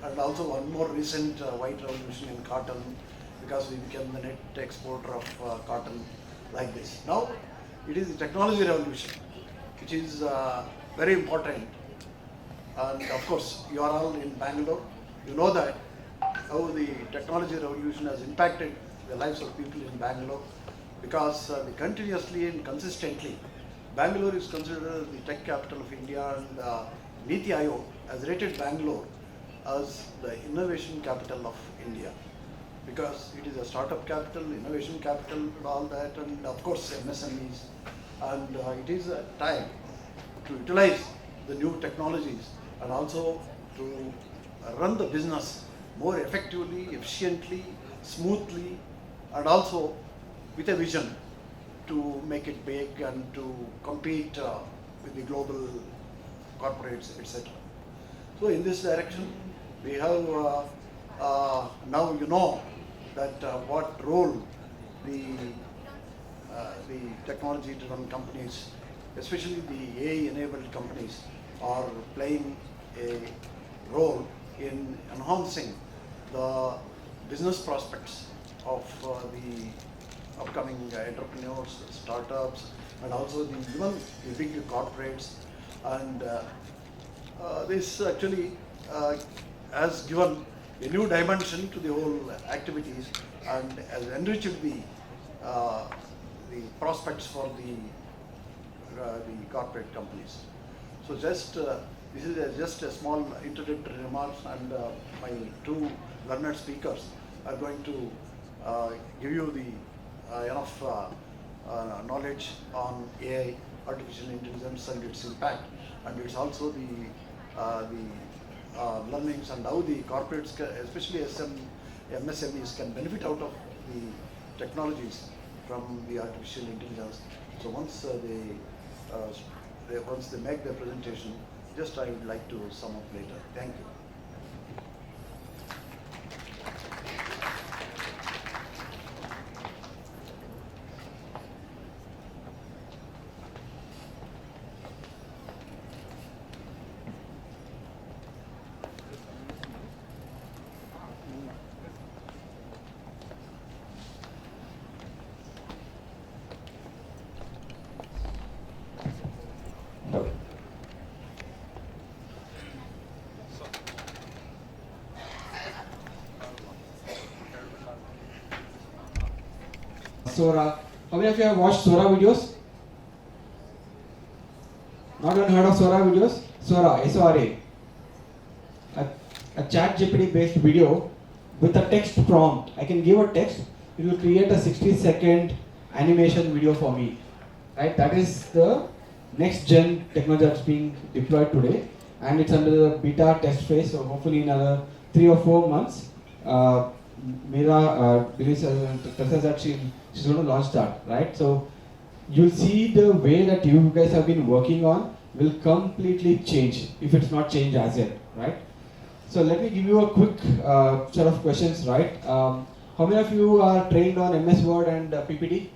and also one more recent white revolution in cotton, because we became the net exporter of cotton, like this. Now it is the technology revolution, which is very important. And of course, you are all in Bangalore. You know that how the technology revolution has impacted the lives of people in Bangalore, because continuously and consistently, Bangalore is considered the tech capital of India, and Niti Aayog has rated Bangalore as the innovation capital of India, because it is a startup capital, innovation capital, and all that, and of course MSMEs, and it is a time to utilize the new technologies and also to run the business more effectively, efficiently, smoothly, and also with a vision to make it big and to compete with the global corporates, etc. So in this direction, we have now you know that what role the technology-driven companies, especially the AI-enabled companies, are playing a role in enhancing the business prospects of the upcoming entrepreneurs, startups, and also even the big corporates. And this actually has given a new dimension to the whole activities and has enriched the prospects for the corporate companies. So just this is just a small introductory remarks, and my two learned speakers are going to give you the enough knowledge on AI, artificial intelligence, and its impact, and it's also the learnings and how the corporates, especially MSMEs, can benefit out of the technologies from the artificial intelligence. So once once they make their presentation, just I would like to sum up later. Thank you. Sora. How many of you have watched Sora videos? Not even heard of Sora videos? Sora, S-O-R-A. A chat GPT based video with a text prompt. I can give a text, it will create a 60-second animation video for me. right? That is the next gen technology that's being deployed today, and it's under the beta test phase. So hopefully in another 3 or 4 months, Mira believes tells us that she's going to launch that, right? So you'll see the way that you guys have been working on will completely change if it's not changed as yet, right? So let me give you a quick set of questions, right? How many of you are trained on MS Word and PPT?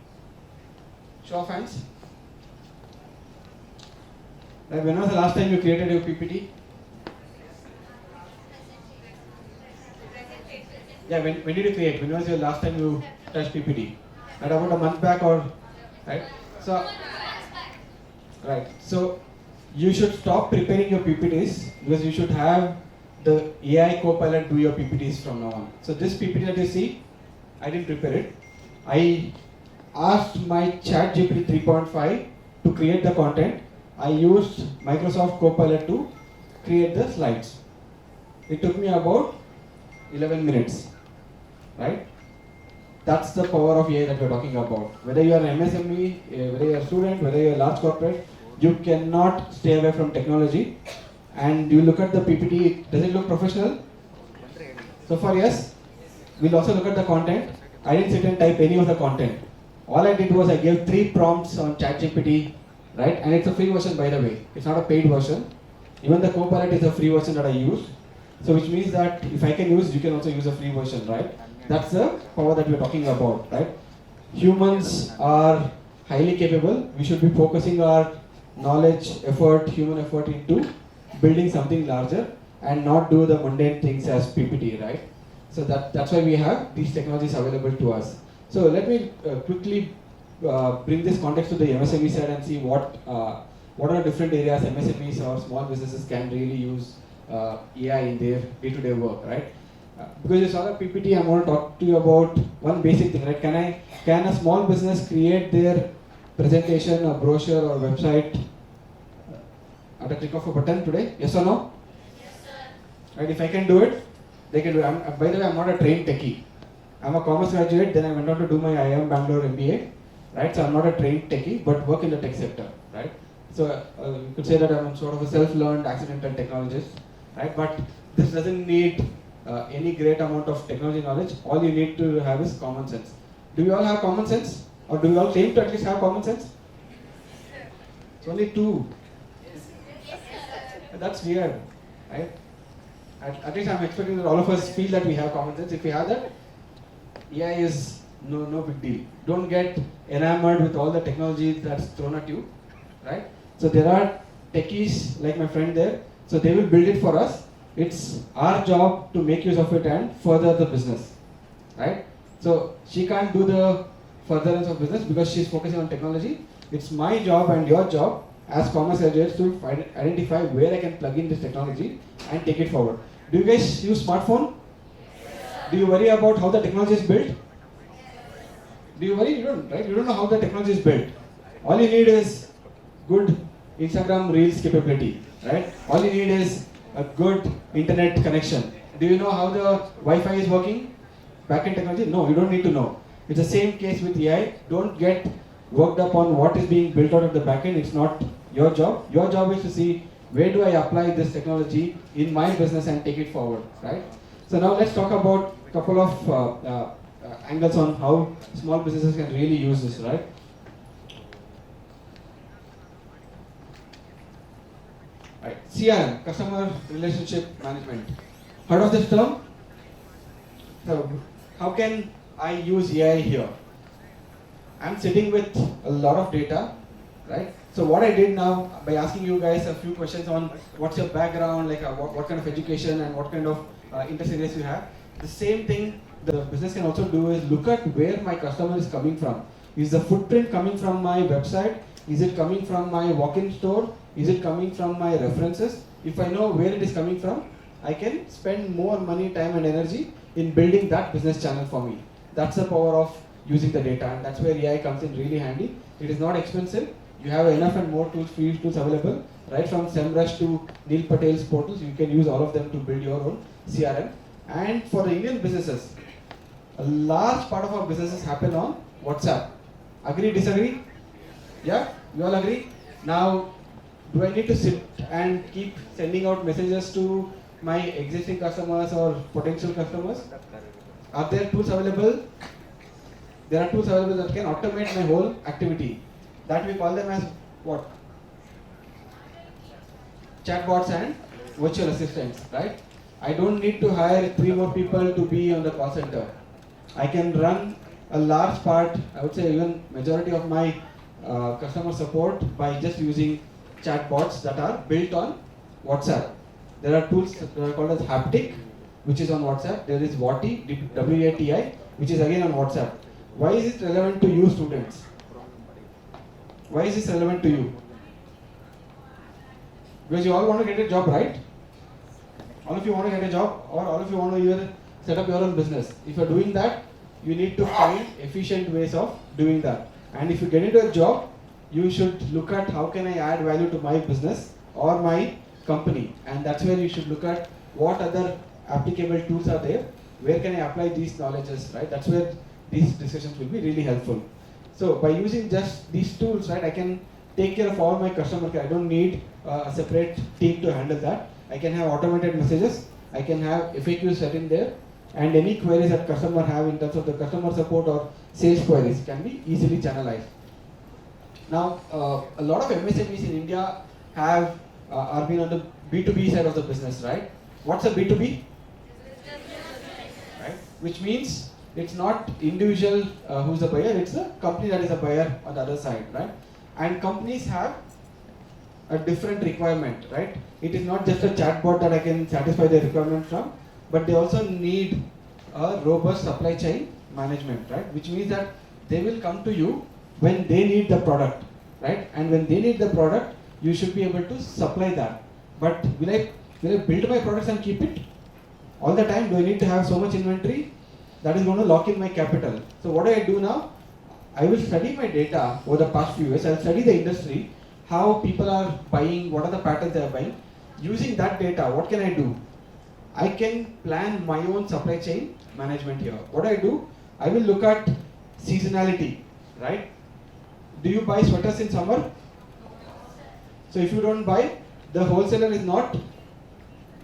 Show of hands. Like, when was the last time you created your PPT? Yeah, when did you create? When was your last time you touched PPT? Right, about a month back or, right? So, right. So, you should stop preparing your PPTs because you should have the AI Copilot do your PPTs from now on. So this PPT that you see, I didn't prepare it. I asked my ChatGPT 3.5 to create the content. I used Microsoft Copilot to create the slides. It took me about 11 minutes, right? That's the power of AI that we're talking about. Whether you are an MSME, whether you're a student, whether you're a large corporate, you cannot stay away from technology. And you look at the PPT, does it look professional? So far, yes. We'll also look at the content. I didn't sit and type any of the content. All I did was I gave 3 prompts on ChatGPT, right? And it's a free version, by the way. It's not a paid version. Even the Copilot is a free version that I use. So which means that if I can use, you can also use a free version, right? That's the power that we're talking about, right? Humans are highly capable. We should be focusing our knowledge, effort, human effort into building something larger and not do the mundane things as PPT, right? So that's why we have these technologies available to us. So let me quickly bring this context to the MSME side and see what are different areas MSMEs or small businesses can really use AI in their day-to-day work, right? Because you saw the PPT, I'm going to talk to you about one basic thing, right? Can a small business create their presentation, a brochure or website at a click of a button today? Yes or no? Yes, sir. Right, if I can do it, they can do it. By the way, I'm not a trained techie. I'm a commerce graduate, then I went on to do my IIM Bangalore MBA, right? So I'm not a trained techie, but work in the tech sector, right? So you could say that I'm sort of a self-learned accidental technologist, right? But this doesn't need any great amount of technology knowledge. All you need to have is common sense. Do we all have common sense? Or do we all claim to at least have common sense? It's only 2. That's weird, right? At least I'm expecting that all of us feel that we have common sense. If we have that, AI is no big deal. Don't get enamored with all the technology that's thrown at you, right? So there are techies like my friend there. So they will build it for us. It's our job to make use of it and further the business, right? So she can't do the furtherance of business because she's focusing on technology. It's my job and your job as commerce graduates to identify where I can plug in this technology and take it forward. Do you guys use smartphone? Do you worry about how the technology is built? Do you worry? You don't, right? You don't know how the technology is built. All you need is good Instagram Reels capability, right? All you need is a good internet connection. Do you know how the Wi-Fi is working? Backend technology? No, you don't need to know. It's the same case with AI. Don't get worked up on what is being built out of the backend. It's not your job. Your job is to see where do I apply this technology in my business and take it forward, right? So now let's talk about a couple of angles on how small businesses can really use this, right? Right. CRM, Customer Relationship Management. Heard of this term? So how can I use AI here? I'm sitting with a lot of data, right? So what I did now by asking you guys a few questions on what's your background, like what kind of education and what kind of interest areas you have. The same thing the business can also do is look at where my customer is coming from. Is the footprint coming from my website? Is it coming from my walk-in store? Is it coming from my references? If I know where it is coming from, I can spend more money, time and energy in building that business channel for me. That's the power of using the data, and that's where AI comes in really handy. It is not expensive. You have enough and more tools, free tools available, right from SEMrush to Neil Patel's portals. You can use all of them to build your own CRM. And for the Indian businesses, a large part of our businesses happen on WhatsApp. Agree, disagree? Yeah, you all agree? Now, do I need to sit and keep sending out messages to my existing customers or potential customers? Are there tools available? There are tools available that can automate my whole activity. That we call them as what? Chatbots and virtual assistants, right? I don't need to hire 3 more people to be on the call center. I can run a large part, I would say even majority of my customer support by just using chatbots that are built on WhatsApp. There are tools that are called as Haptic, which is on WhatsApp. There is WATI, WATI, which is again on WhatsApp. Why is it relevant to you students? Why is this relevant to you? Because you all want to get a job, right? All of you want to get a job, or all of you want to either set up your own business. If you're doing that, you need to find efficient ways of doing that. And if you get into a job, you should look at how can I add value to my business or my company. And that's where you should look at what other applicable tools are there, where can I apply these knowledges, right? That's where these discussions will be really helpful. So by using just these tools, right, I can take care of all my customer care. I don't need a separate team to handle that. I can have automated messages, I can have FAQs set in there, and any queries that customer have in terms of the customer support or sales queries can be easily channelized. Now, a lot of MSMEs in India have are been on the B2B side of the business, right? What's a B2B? Right? Which means it's not individual who's the buyer, it's the company that is a buyer on the other side, right? And companies have a different requirement, right? It is not just a chatbot that I can satisfy their requirement from, but they also need a robust supply chain management, right? Which means that they will come to you when they need the product, right? And when they need the product, you should be able to supply that. But will I build my products and keep it all the time? Do I need to have so much inventory? That is going to lock in my capital. So what do I do now? I will study my data over the past few years. I'll study the industry, how people are buying, what are the patterns they are buying. Using that data, what can I do? I can plan my own supply chain management here. What do? I will look at seasonality, right? Do you buy sweaters in summer? So if you don't buy, the wholesaler is not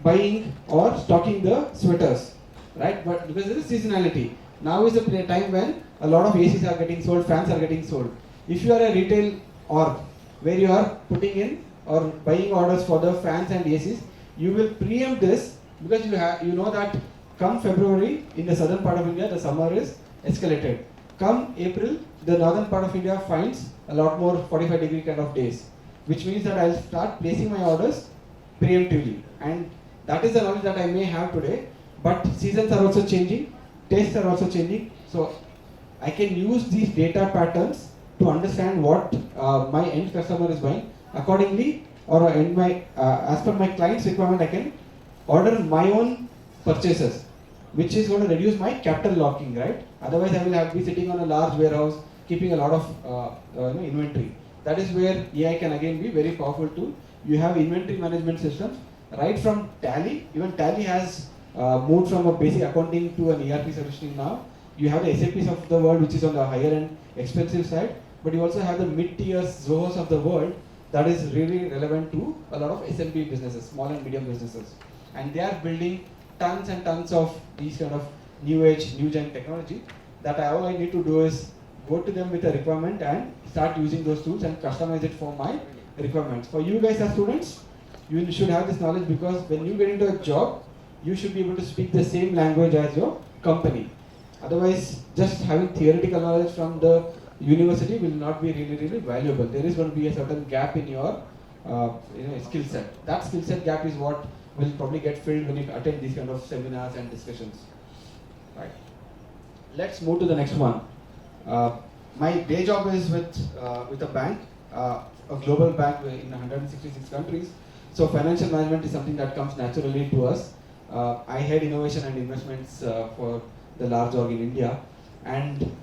buying or stocking the sweaters, right? But because there is seasonality. Now is the time when a lot of ACs are getting sold, fans are getting sold. If you are a retail org where you are putting in or buying orders for the fans and ACs, you will preempt this because you know that come February in the southern part of India the summer is escalated. Come April the northern part of India finds a lot more 45-degree kind of days, which means that I'll start placing my orders preemptively, and that is the knowledge that I may have today. But seasons are also changing, tastes are also changing, so I can use these data patterns to understand what my end customer is buying. Accordingly, or as per my client's requirement, I can order my own purchases, which is going to reduce my capital locking, right? Otherwise, I will be sitting on a large warehouse, keeping a lot of inventory. That is where AI can again be very powerful tool. You have inventory management systems, right from Tally. Even Tally has moved from a basic accounting to an ERP solution now. You have the SAPs of the world, which is on the higher end, expensive side, but you also have the mid-tier Zohos of the world that is really relevant to a lot of SMB businesses, small and medium businesses. And they are building tons and tons of these kind of new age, new gen technology that all I need to do is go to them with a requirement and start using those tools and customize it for my requirements. For you guys as students, you should have this knowledge because when you get into a job, you should be able to speak the same language as your company. Otherwise, just having theoretical knowledge from the university will not be really valuable. There is going to be a certain gap in your skill set. That skill set gap is what will probably get filled when you attend these kind of seminars and discussions. Right. Let's move to the next one. My day job is with a bank, a global bank in 166 countries. So financial management is something that comes naturally to us. I head innovation and investments for the large org in India, and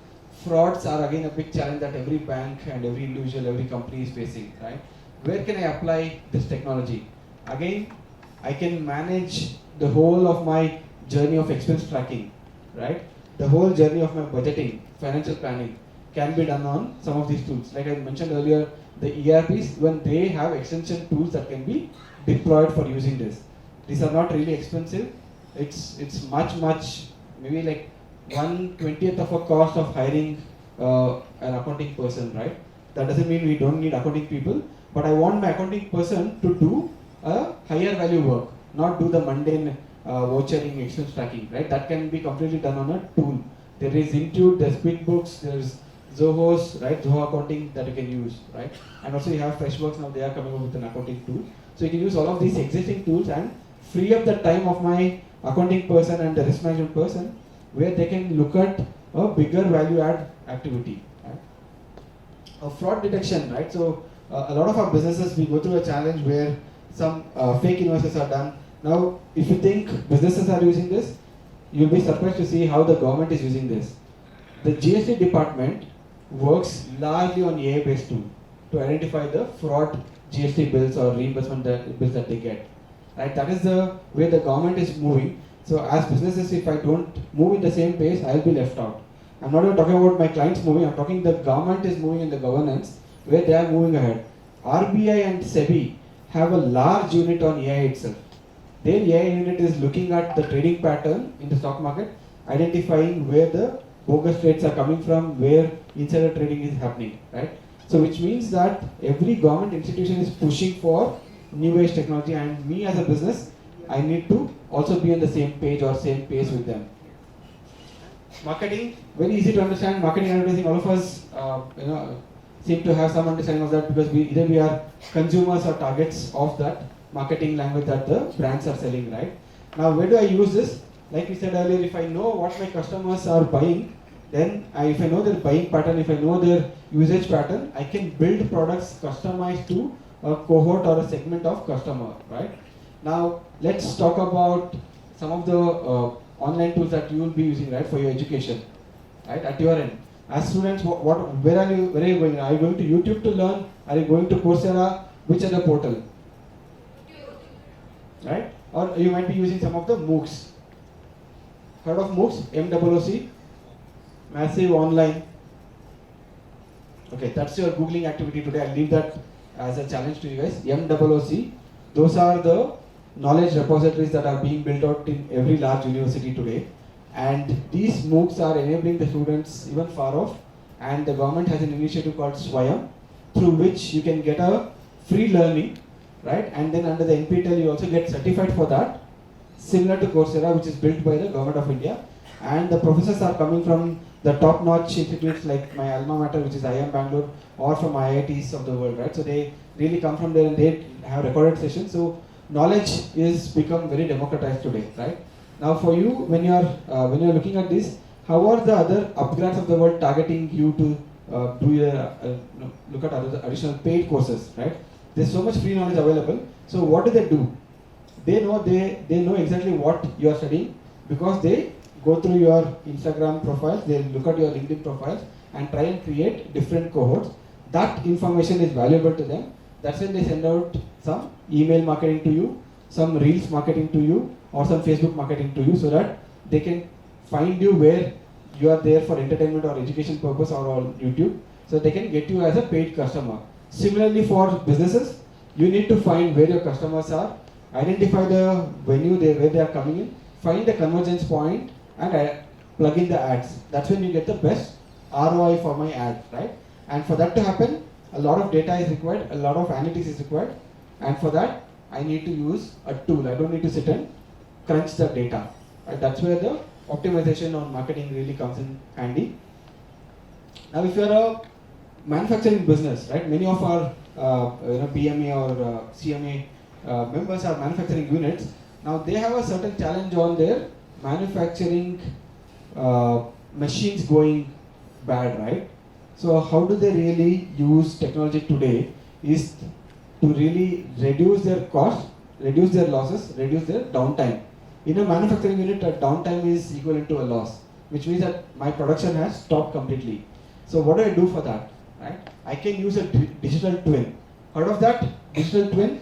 frauds are again a big challenge that every bank and every individual, every company is facing, right? Where can I apply this technology? Again, I can manage the whole of my journey of expense tracking, right? The whole journey of my budgeting, financial planning. can be done on some of these tools. Like I mentioned earlier, the ERPs, when they have extension tools that can be deployed for using this. These are not really expensive. It's much maybe like 1/20th of a cost of hiring an accounting person, right? That doesn't mean we don't need accounting people, but I want my accounting person to do a higher value work, not do the mundane vouchering, expense tracking, right? That can be completely done on a tool. There is Intuit, there's QuickBooks, there's Zoho's, right? Zoho accounting that you can use, right? And also you have Freshworks now, they are coming up with an accounting tool. So you can use all of these existing tools and free up the time of my accounting person and the risk management person, where they can look at a bigger value add activity. Right? Fraud detection, right? So a lot of our businesses, we go through a challenge where some fake invoices are done. Now, if you think businesses are using this, you'll be surprised to see how the government is using this. The GST department works largely on AI-based tool to identify the fraud GST bills or reimbursement bills that they get. Right? That is the way the government is moving. So as businesses, if I don't move in the same pace, I'll be left out. I'm not even talking about my clients moving, I'm talking the government is moving in the governance where they are moving ahead. RBI and SEBI have a large unit on AI itself. Their AI unit is looking at the trading pattern in the stock market, identifying where the bogus trades are coming from, where insider trading is happening, right? So which means that every government institution is pushing for new age technology, and me as a business, I need to also be on the same page or same pace with them. Marketing, very easy to understand. Marketing advertising, all of us, seem to have some understanding of that, because either we are consumers or targets of that marketing language that the brands are selling, right? Now, where do I use this? Like we said earlier, if I know what my customers are buying, then if I know their buying pattern, if I know their usage pattern, I can build products customized to a cohort or a segment of customer, right? Now, let's talk about some of the online tools that you will be using, right, for your education, right, at your end. As students, where are you going? Are you going to YouTube to learn? Are you going to Coursera? Which other portal? Right? Or you might be using some of the MOOCs. Heard of MOOCs? MOOC? Massive online. Okay, that's your Googling activity today. I'll leave that as a challenge to you guys. MOOC. Those are the knowledge repositories that are being built out in every large university today. And these MOOCs are enabling the students even far off. And the government has an initiative called Swayam, through which you can get a free learning, right? And then under the NPTEL, you also get certified for that, similar to Coursera, which is built by the government of India. And the professors are coming from the top-notch institutes like my alma mater, which is IIM Bangalore, or from IITs of the world, right? So they really come from there and they have recorded sessions. So knowledge is become very democratized today, right? Now for you, when you're looking at this, how are the other upgrades of the world targeting you to look at other additional paid courses, right? There's so much free knowledge available. So what do? They know exactly what you are studying, because they go through your Instagram profiles, they look at your LinkedIn profiles and try and create different cohorts. That information is valuable to them. That's when they send out some email marketing to you, some reels marketing to you, or some Facebook marketing to you, so that they can find you where you are there for entertainment or education purpose or on YouTube, so they can get you as a paid customer. Similarly for businesses, you need to find where your customers are, identify the venue where they are coming in, find the convergence point and plug in the ads. That's when you get the best ROI for my ad, right? And for that to happen, a lot of data is required, a lot of analytics is required, and for that, I need to use a tool. I don't need to sit and crunch the data. Right? That's where the optimization on marketing really comes in handy. Now, if you're a manufacturing business, right? Many of our PMA or CMA members are manufacturing units. Now, they have a certain challenge on their manufacturing machines going bad, right? So how do they really use technology today is to really reduce their cost, reduce their losses, reduce their downtime. In a manufacturing unit, a downtime is equivalent to a loss, which means that my production has stopped completely. So what do I do for that? Right? I can use a digital twin. Heard of that? Digital twin?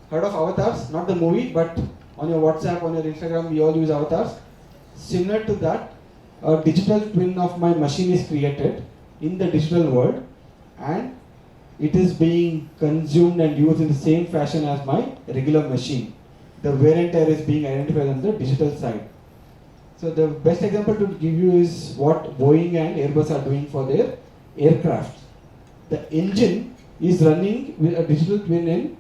Heard of avatars? Not the movie, but on your WhatsApp, on your Instagram, we all use avatars. Similar to that, a digital twin of my machine is created in the digital world, and it is being consumed and used in the same fashion as my regular machine. The wear and tear is being identified on the digital side. So the best example to give you is what Boeing and Airbus are doing for their aircraft. The engine is running with a digital twin in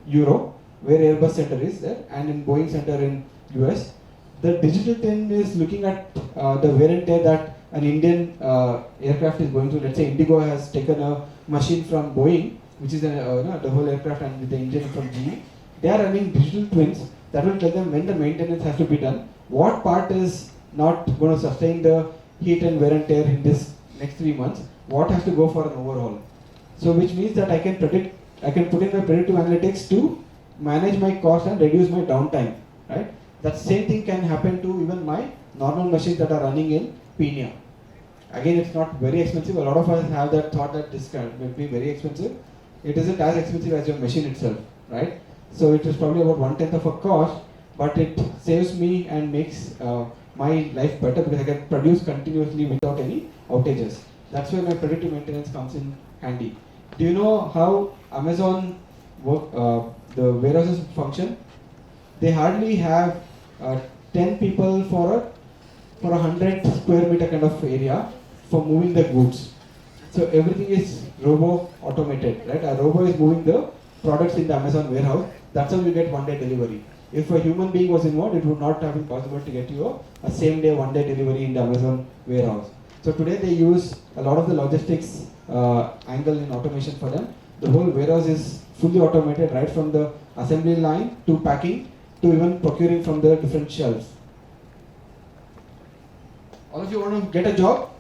Europe, where Airbus center is there, and in Boeing center in US. The digital twin is looking at the wear and tear that an Indian aircraft is going through. Let's say Indigo has taken a machine from Boeing, which is the whole aircraft, and the engine from GE. They are running digital twins that will tell them when the maintenance has to be done, what part is not going to sustain the heat and wear and tear in this next 3 months, what has to go for an overhaul. So which means that I can put in my predictive analytics to manage my cost and reduce my downtime, right? That same thing can happen to even my normal machines that are running in Pina. Again, it's not very expensive. A lot of us have that thought that this will be very expensive. It isn't as expensive as your machine itself, right? So it is probably about 1/10 of a cost, but it saves me and makes my life better because I can produce continuously without any outages. That's where my predictive maintenance comes in handy. Do you know how Amazon the warehouses function? They hardly have 10 people for a 100 square meter kind of area for moving the goods. So everything is robo automated, right? A robo is moving the products in the Amazon warehouse. That's how you get one day delivery. If a human being was involved, it would not have been possible to get you a same day, one day delivery in the Amazon warehouse. So today they use a lot of the logistics angle in automation for them. The whole warehouse is fully automated, right from the assembly line to packing to even procuring from the different shelves. All of you want to get a job?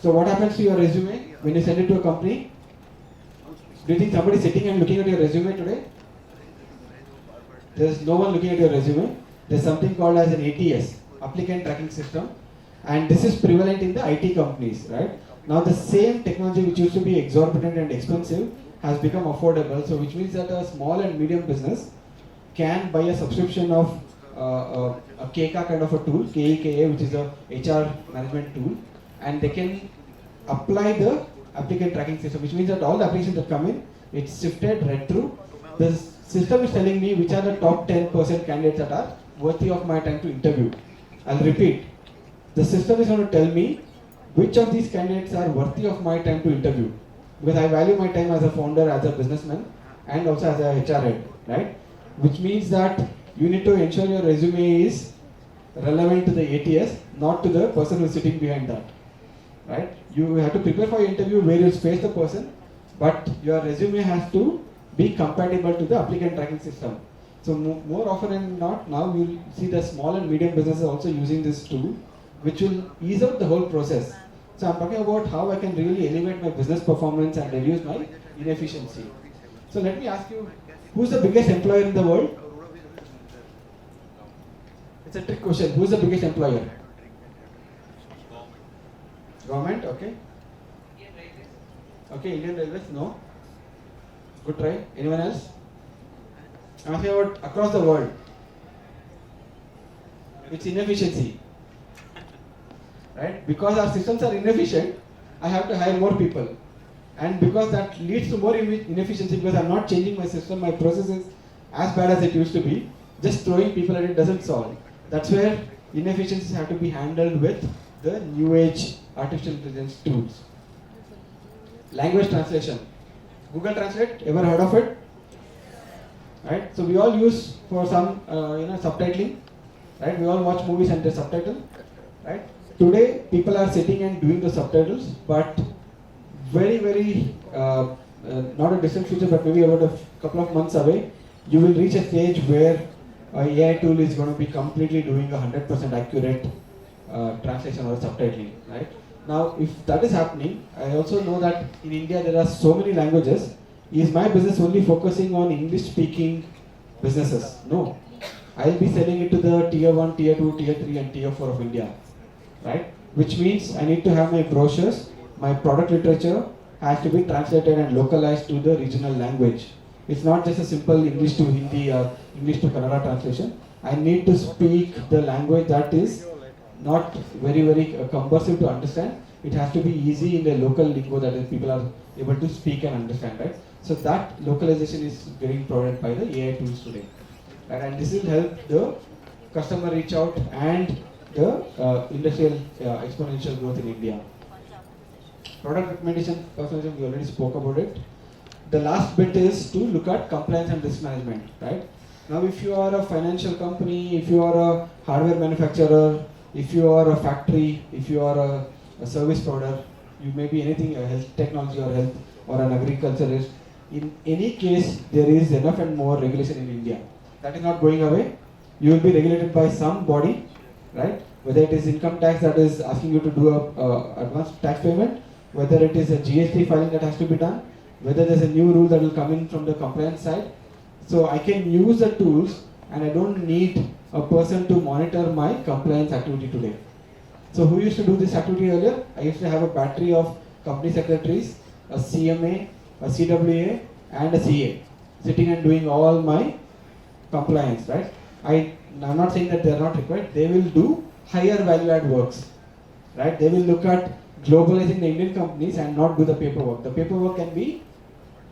So what happens to your resume when you send it to a company? Do you think somebody is sitting and looking at your resume today? There's no one looking at your resume. There's something called as an ATS, applicant tracking system, and this is prevalent in the IT companies, right? Now the same technology which used to be exorbitant and expensive has become affordable, so which means that a small and medium business can buy a subscription of a KEKA kind of a tool, KEKA, which is a HR management tool, and they can apply the applicant tracking system, which means that all the applications that come in, it's sifted, read through. The system is telling me which are the top 10% candidates that are worthy of my time to interview. I'll repeat. The system is going to tell me which of these candidates are worthy of my time to interview. Because I value my time as a founder, as a businessman, and also as a HR head, right? Which means that you need to ensure your resume is relevant to the ATS, not to the person who is sitting behind that, right? You have to prepare for your interview where you face the person, but your resume has to be compatible to the applicant tracking system. So more often than not, now you'll see the small and medium businesses also using this tool, which will ease out the whole process. So I'm talking about how I can really elevate my business performance and reduce my inefficiency. So let me ask you, who's the biggest employer in the world? It's a trick question. Who's the biggest employer? Government, okay. Okay, Indian Railways, no. Good try. Anyone else? I'm asking about across the world. It's inefficiency. Right? Because our systems are inefficient, I have to hire more people. And because that leads to more inefficiency, because I'm not changing my system, my process is as bad as it used to be, just throwing people at it doesn't solve. That's where inefficiencies have to be handled with the new age artificial intelligence tools. Language translation. Google Translate, ever heard of it? Right? So we all use for some subtitling. Right? We all watch movies and there's subtitle. Right? Today, people are sitting and doing the subtitles, but very, not a distant future, but maybe about a couple of months away, you will reach a stage where an AI tool is going to be completely doing 100% accurate translation or subtitling, right? Now, if that is happening, I also know that in India there are so many languages. Is my business only focusing on English-speaking businesses? No. I'll be selling it to the tier 1, tier 2, tier 3 and tier 4 of India. Right? Which means I need to have my brochures, my product literature has to be translated and localized to the regional language. It's not just a simple English to Hindi or English to Kannada translation. I need to speak the language that is not very cumbersome to understand. It has to be easy in the local lingo that is people are able to speak and understand, right? So that localization is getting provided by the AI tools today, right? And this will help the customer reach out and the industrial exponential growth in India. Product recommendation, personalization, we already spoke about it. The last bit is to look at compliance and risk management, right? Now, if you are a financial company, if you are a hardware manufacturer, if you are a factory, if you are a service provider, you may be anything, a health technology or health or an agriculturist. In any case, there is enough and more regulation in India. That is not going away. You will be regulated by some body, right? Whether it is income tax that is asking you to do a advanced tax payment, whether it is a GST filing that has to be done, whether there's a new rule that will come in from the compliance side. So I can use the tools and I don't need a person to monitor my compliance activity today. So who used to do this activity earlier? I used to have a battery of company secretaries, a CMA, a CWA and a CA sitting and doing all my compliance, right? I'm not saying that they are not required. They will do higher value add works, right? They will look at globalizing the Indian companies and not do the paperwork. The paperwork can be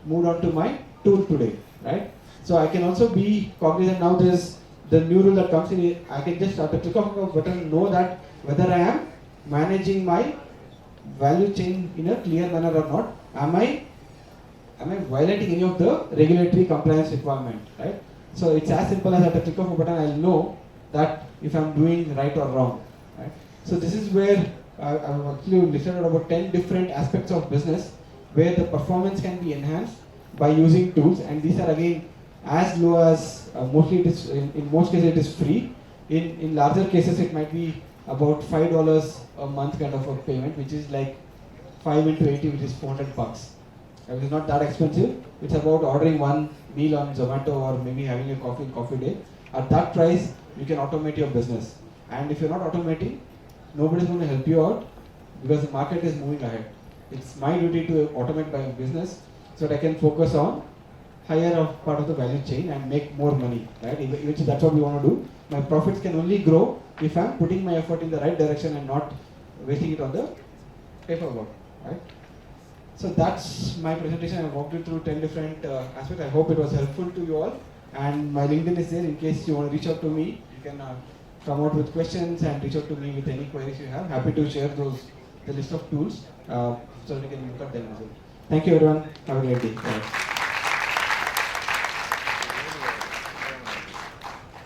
moved on to my tool today, right? So I can also be cognizant now. There's the new rule that comes in. I can just at the click of a button know that whether I am managing my value chain in a clear manner or not. Am I violating any of the regulatory compliance requirement, right? So it's as simple as at the click of a button I'll know that if I'm doing right or wrong, right? So this is where I've actually listed out about 10 different aspects of business where the performance can be enhanced by using tools, and these are again as low as mostly it is in most cases it is free. In larger cases it might be about $5 a month kind of a payment, which is like 5 into 80, which is $400. It is not that expensive. It's about ordering one meal on Zomato or maybe having a coffee day. At that price, you can automate your business. And if you're not automating, nobody's going to help you out because the market is moving ahead. It's my duty to automate my business so that I can focus on higher part of the value chain and make more money, right? Which that's what we want to do. My profits can only grow if I'm putting my effort in the right direction and not wasting it on the paperwork, right? So that's my presentation. I walked you through 10 different aspects. I hope it was helpful to you all. And my LinkedIn is there in case you want to reach out to me. You can come out with questions and reach out to me with any queries you have. Happy to share the list of tools so we can look at them as well. Thank you everyone. Have a great day. Bye.